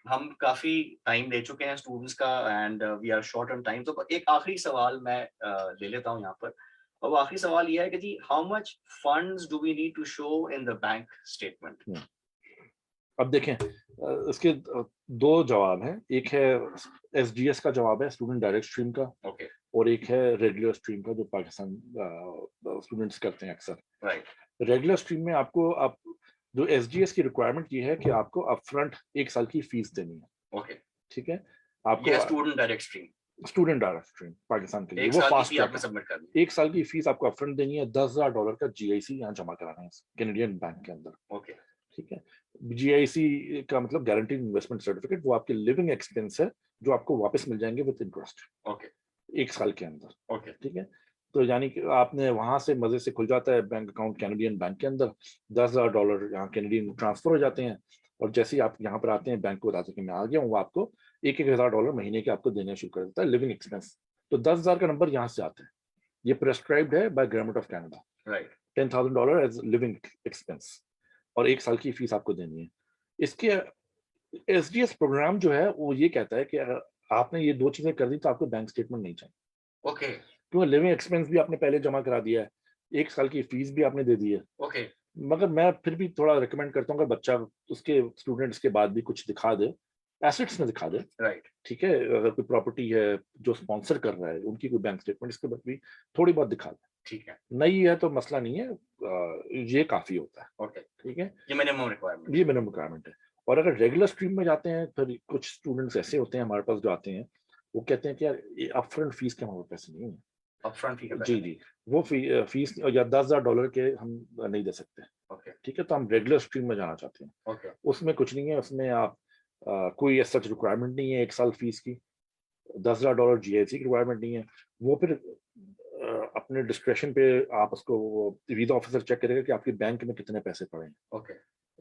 हम काफी टाइम ले चुके हैं स्टूडेंट्स का, and we are short on time, तो एक आखिरी सवाल मैं ले लेता हूँ यहाँ पर। और वो आखिरी सवाल ये है कि जी how much funds do we need to show in the bank statement? अब देखें, इसके दो जवाब हैं, एक है एसडीएस का जवाब है, स्टूडेंट डायरेक्ट स्ट्रीम का, ओके, और एक है रेगुलर स्ट्रीम का जो पाकिस्तान स्टूडेंट्स करते हैं अक्सर। राइट, रेगुलर स्ट्रीम में आपको आप जो SGS की रिक्वायरमेंट ये है कि आपको अपफ्रंट 1 साल की फीस देनी है, ओके, ठीक है? ये आपको student direct stream student direct stream Pakistan के लिए 1 वो साल की फास्ट फी ट्रैक आपने है। सबमिट कर दी। 1 साल की फीस आपको अपफ्रंट देनी है, $10,000 का GIC यहाँ जमा कराना है कैनेडियन बैंक के अंदर, ओके, ठीक है? GIC का मतलब गारंटीड इन्वेस्टमेंट सर्टिफिकेट, वो आपके लिविंग एक्सपेंस है जो आपको वापस मिल जाएंगे विद इंटरेस्ट ओके, 1 साल के अंदर, ओके, ठीक है? तो यानी कि आपने वहां से मजे से खुल जाता है बैंक अकाउंट कैनेडियन बैंक के अंदर, $10,000 यहाँ कैनेडियन ट्रांसफर हो जाते हैं, और जैसे ही आप यहाँ पर आते हैं बैंक को बताते हैं कि मैं आ गया हूँ, वो आपको $1,000 महीने के आपको देने शुरू कर देता है लिविंग एक्सपेंस। तो 10,000 का नंबर यहाँ से आता है, ये प्रेस्क्राइब्ड है by government of Canada, right, $10,000 as living expense, और 1 साल की फीस आपको देनी है। इसके SGS प्रोग्राम जो है वो ये कहता है कि अगर आपने ये 2 चीजें कर दी तो आपको बैंक स्टेटमेंट नहीं चाहिए, ओके, क्योंकि लिविंग एक्सपेंस भी आपने पहले जमा करा दिया है, 1 साल की फीस भी आपने दे दी है। ओके, मगर मैं फिर भी थोड़ा रिकमेंड करता हूँ कि बच्चा उसके स्टूडेंट्स के बाद भी कुछ दिखा दे, एसेट्स में दिखा दे, राइट, ठीक है? अगर कोई प्रॉपर्टी है जो स्पॉन्सर कर रहा है उनकी कोई बैंक स्टेटमेंट इसके बाद भी थोड़ी बहुत दिखा दे, ठीक है, नई है तो मसला नहीं है, ये काफी होता है, ओके, ठीक है? ये मिनिमम रिक्वायरमेंट, ये मिनिमम रिक्वायरमेंट है। और अगर रेगुलर स्ट्रीम में जाते हैं, फिर कुछ स्टूडेंट्स ऐसे होते हैं हमारे पास जो आते हैं, वो कहते हैं कि यार ये अपफ्रंट फीस के हमारे पैसे नहीं है। अपफ्रंट फी का पैसा जी नहीं, जी, वो फीस या $10,000 के हम नहीं दे सकते, ओके, ठीक है? तो हम रेगुलर स्ट्रीम में जाना चाहते हैं, ओके, उसमें कुछ नहीं है, उसमें आप कोई सच रिक्वायरमेंट नहीं है 1 साल फीस की, $10,000 GIC की रिक्वायरमेंट नहीं है। वो फिर अपने डिस्क्रेशन पे आप उसको वीजा ऑफिसर चेक करेगा कि आपके बैंक में कितने पैसे पड़े हैं, ओके,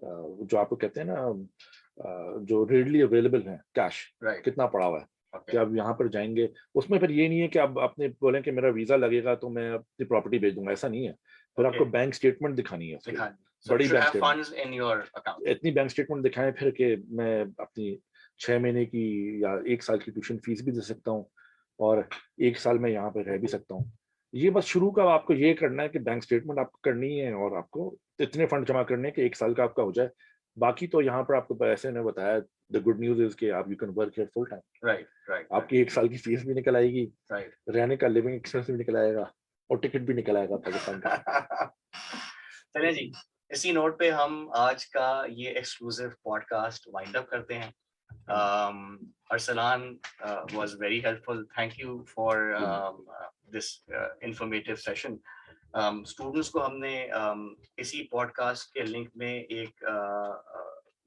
जो आपको कहते हैं ना जो रेडली अवेलेबल है कैश, राइट, कितना पड़ा हुआ है, ओके, कि आप यहाँ पर जाएंगे, उसमें फिर ये नहीं है कि आप अपने बोलें कि मेरा वीजा लगेगा तो मैं अपनी प्रॉपर्टी भेज दूंगा, ऐसा नहीं है। फिर ओके, आपको बैंक स्टेटमेंट दिखानी है, उसकी दिखा, so you बड़ी should bank have statement, funds in your account, इतनी बैंक स्टेटमेंट दिखाएं फिर कि मैं अपनी 6 महीने की या 1 साल की ट्यूशन फीस भी दे सकता हूँ, और 1 साल में यहाँ पे रह भी सकता हूँ। ये बस शुरू का आपको ये करना है कि बैंक स्टेटमेंट आपको करनी है, और आपको इतने फंड जमा करने हैं कि 1 साल का आपका हो जाए। बाकी तो यहाँ पर आपको ऐसे ने बताया, द गुड न्यूज इज कि आप you can work here full time, right, right, आपकी 1 साल की फीस भी निकल आएगी, राइट, रहने का लिविंग एक्सपेंस भी निकल आएगा, और टिकट भी निकल आएगा पाकिस्तान का। चलिए जी, इसी नोट पे हम आज का ये एक्सक्लूसिव पॉडकास्ट वाइंड अप करते हैं। Arsalan was very helpful. Thank you for this informative session. Students को हमने इसी पॉडकास्ट के लिंक में एक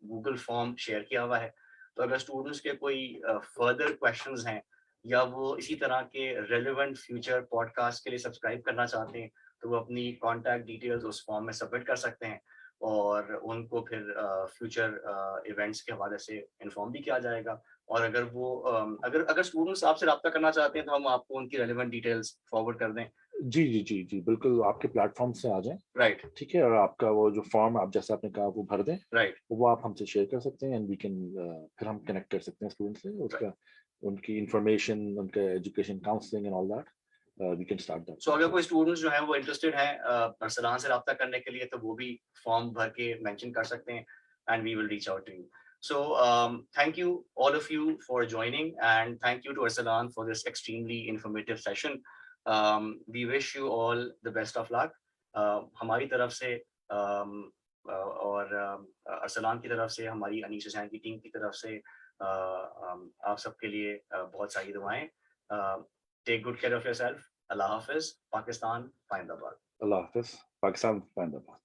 गूगल फॉर्म शेयर किया हुआ है, तो अगर स्टूडेंट्स के कोई फर्दर क्वेश्चंस हैं या वो इसी तरह के रेलेवेंट फ्यूचर पॉडकास्ट के लिए सब्सक्राइब करना चाहते हैं, तो वो अपनी कॉन्टैक्ट डिटेल्स उस फॉर्म में सबमिट कर सकते हैं, और उनको फिर फ्यूचर इवेंट्स के हवाले से इन्फॉर्म भी किया जाएगा। और अगर वो अगर स्टूडेंट्स आपसे रब्ता करना चाहते हैं तो हम आपको उनकी रेलेवेंट डिटेल्स फॉरवर्ड कर दें। जी जी जी जी, बिल्कुल आपके प्लेटफॉर्म से आ जाएं, राइट, ठीक है? और आपका वो जो फॉर्म आप जैसा आपने कहा वो भर दें, राइट, वो आप हमसे शेयर कर सकते हैं, एंड वी कैन फिर हम कनेक्ट कर सकते हैं स्टूडेंट से, उसका उनकी इंफॉर्मेशन, उनका education counselling and all that, we can start that. So अगर कोई स्टूडेंट्स जो है वो इंटरेस्टेड हैं अरसलान से रब्ता करने के लिए, तो वो भी फॉर्म भर के मेंशन कर सकते हैं, and we will reach out to you. So thank you all of you for joining, and thank you to Arsalan for this extremely informative session. We wish you all the best of luck. हमारी तरफ से और अरसलान की तरफ से, हमारी अनीश हुसैन की team की तरफ से आप सबके लिए बहुत सारी दुआएं। Take good care of yourself. Allah Hafiz. Pakistan, Faindabad. अल्लाह हाफिज, पाकिस्तान जिंदाबाद।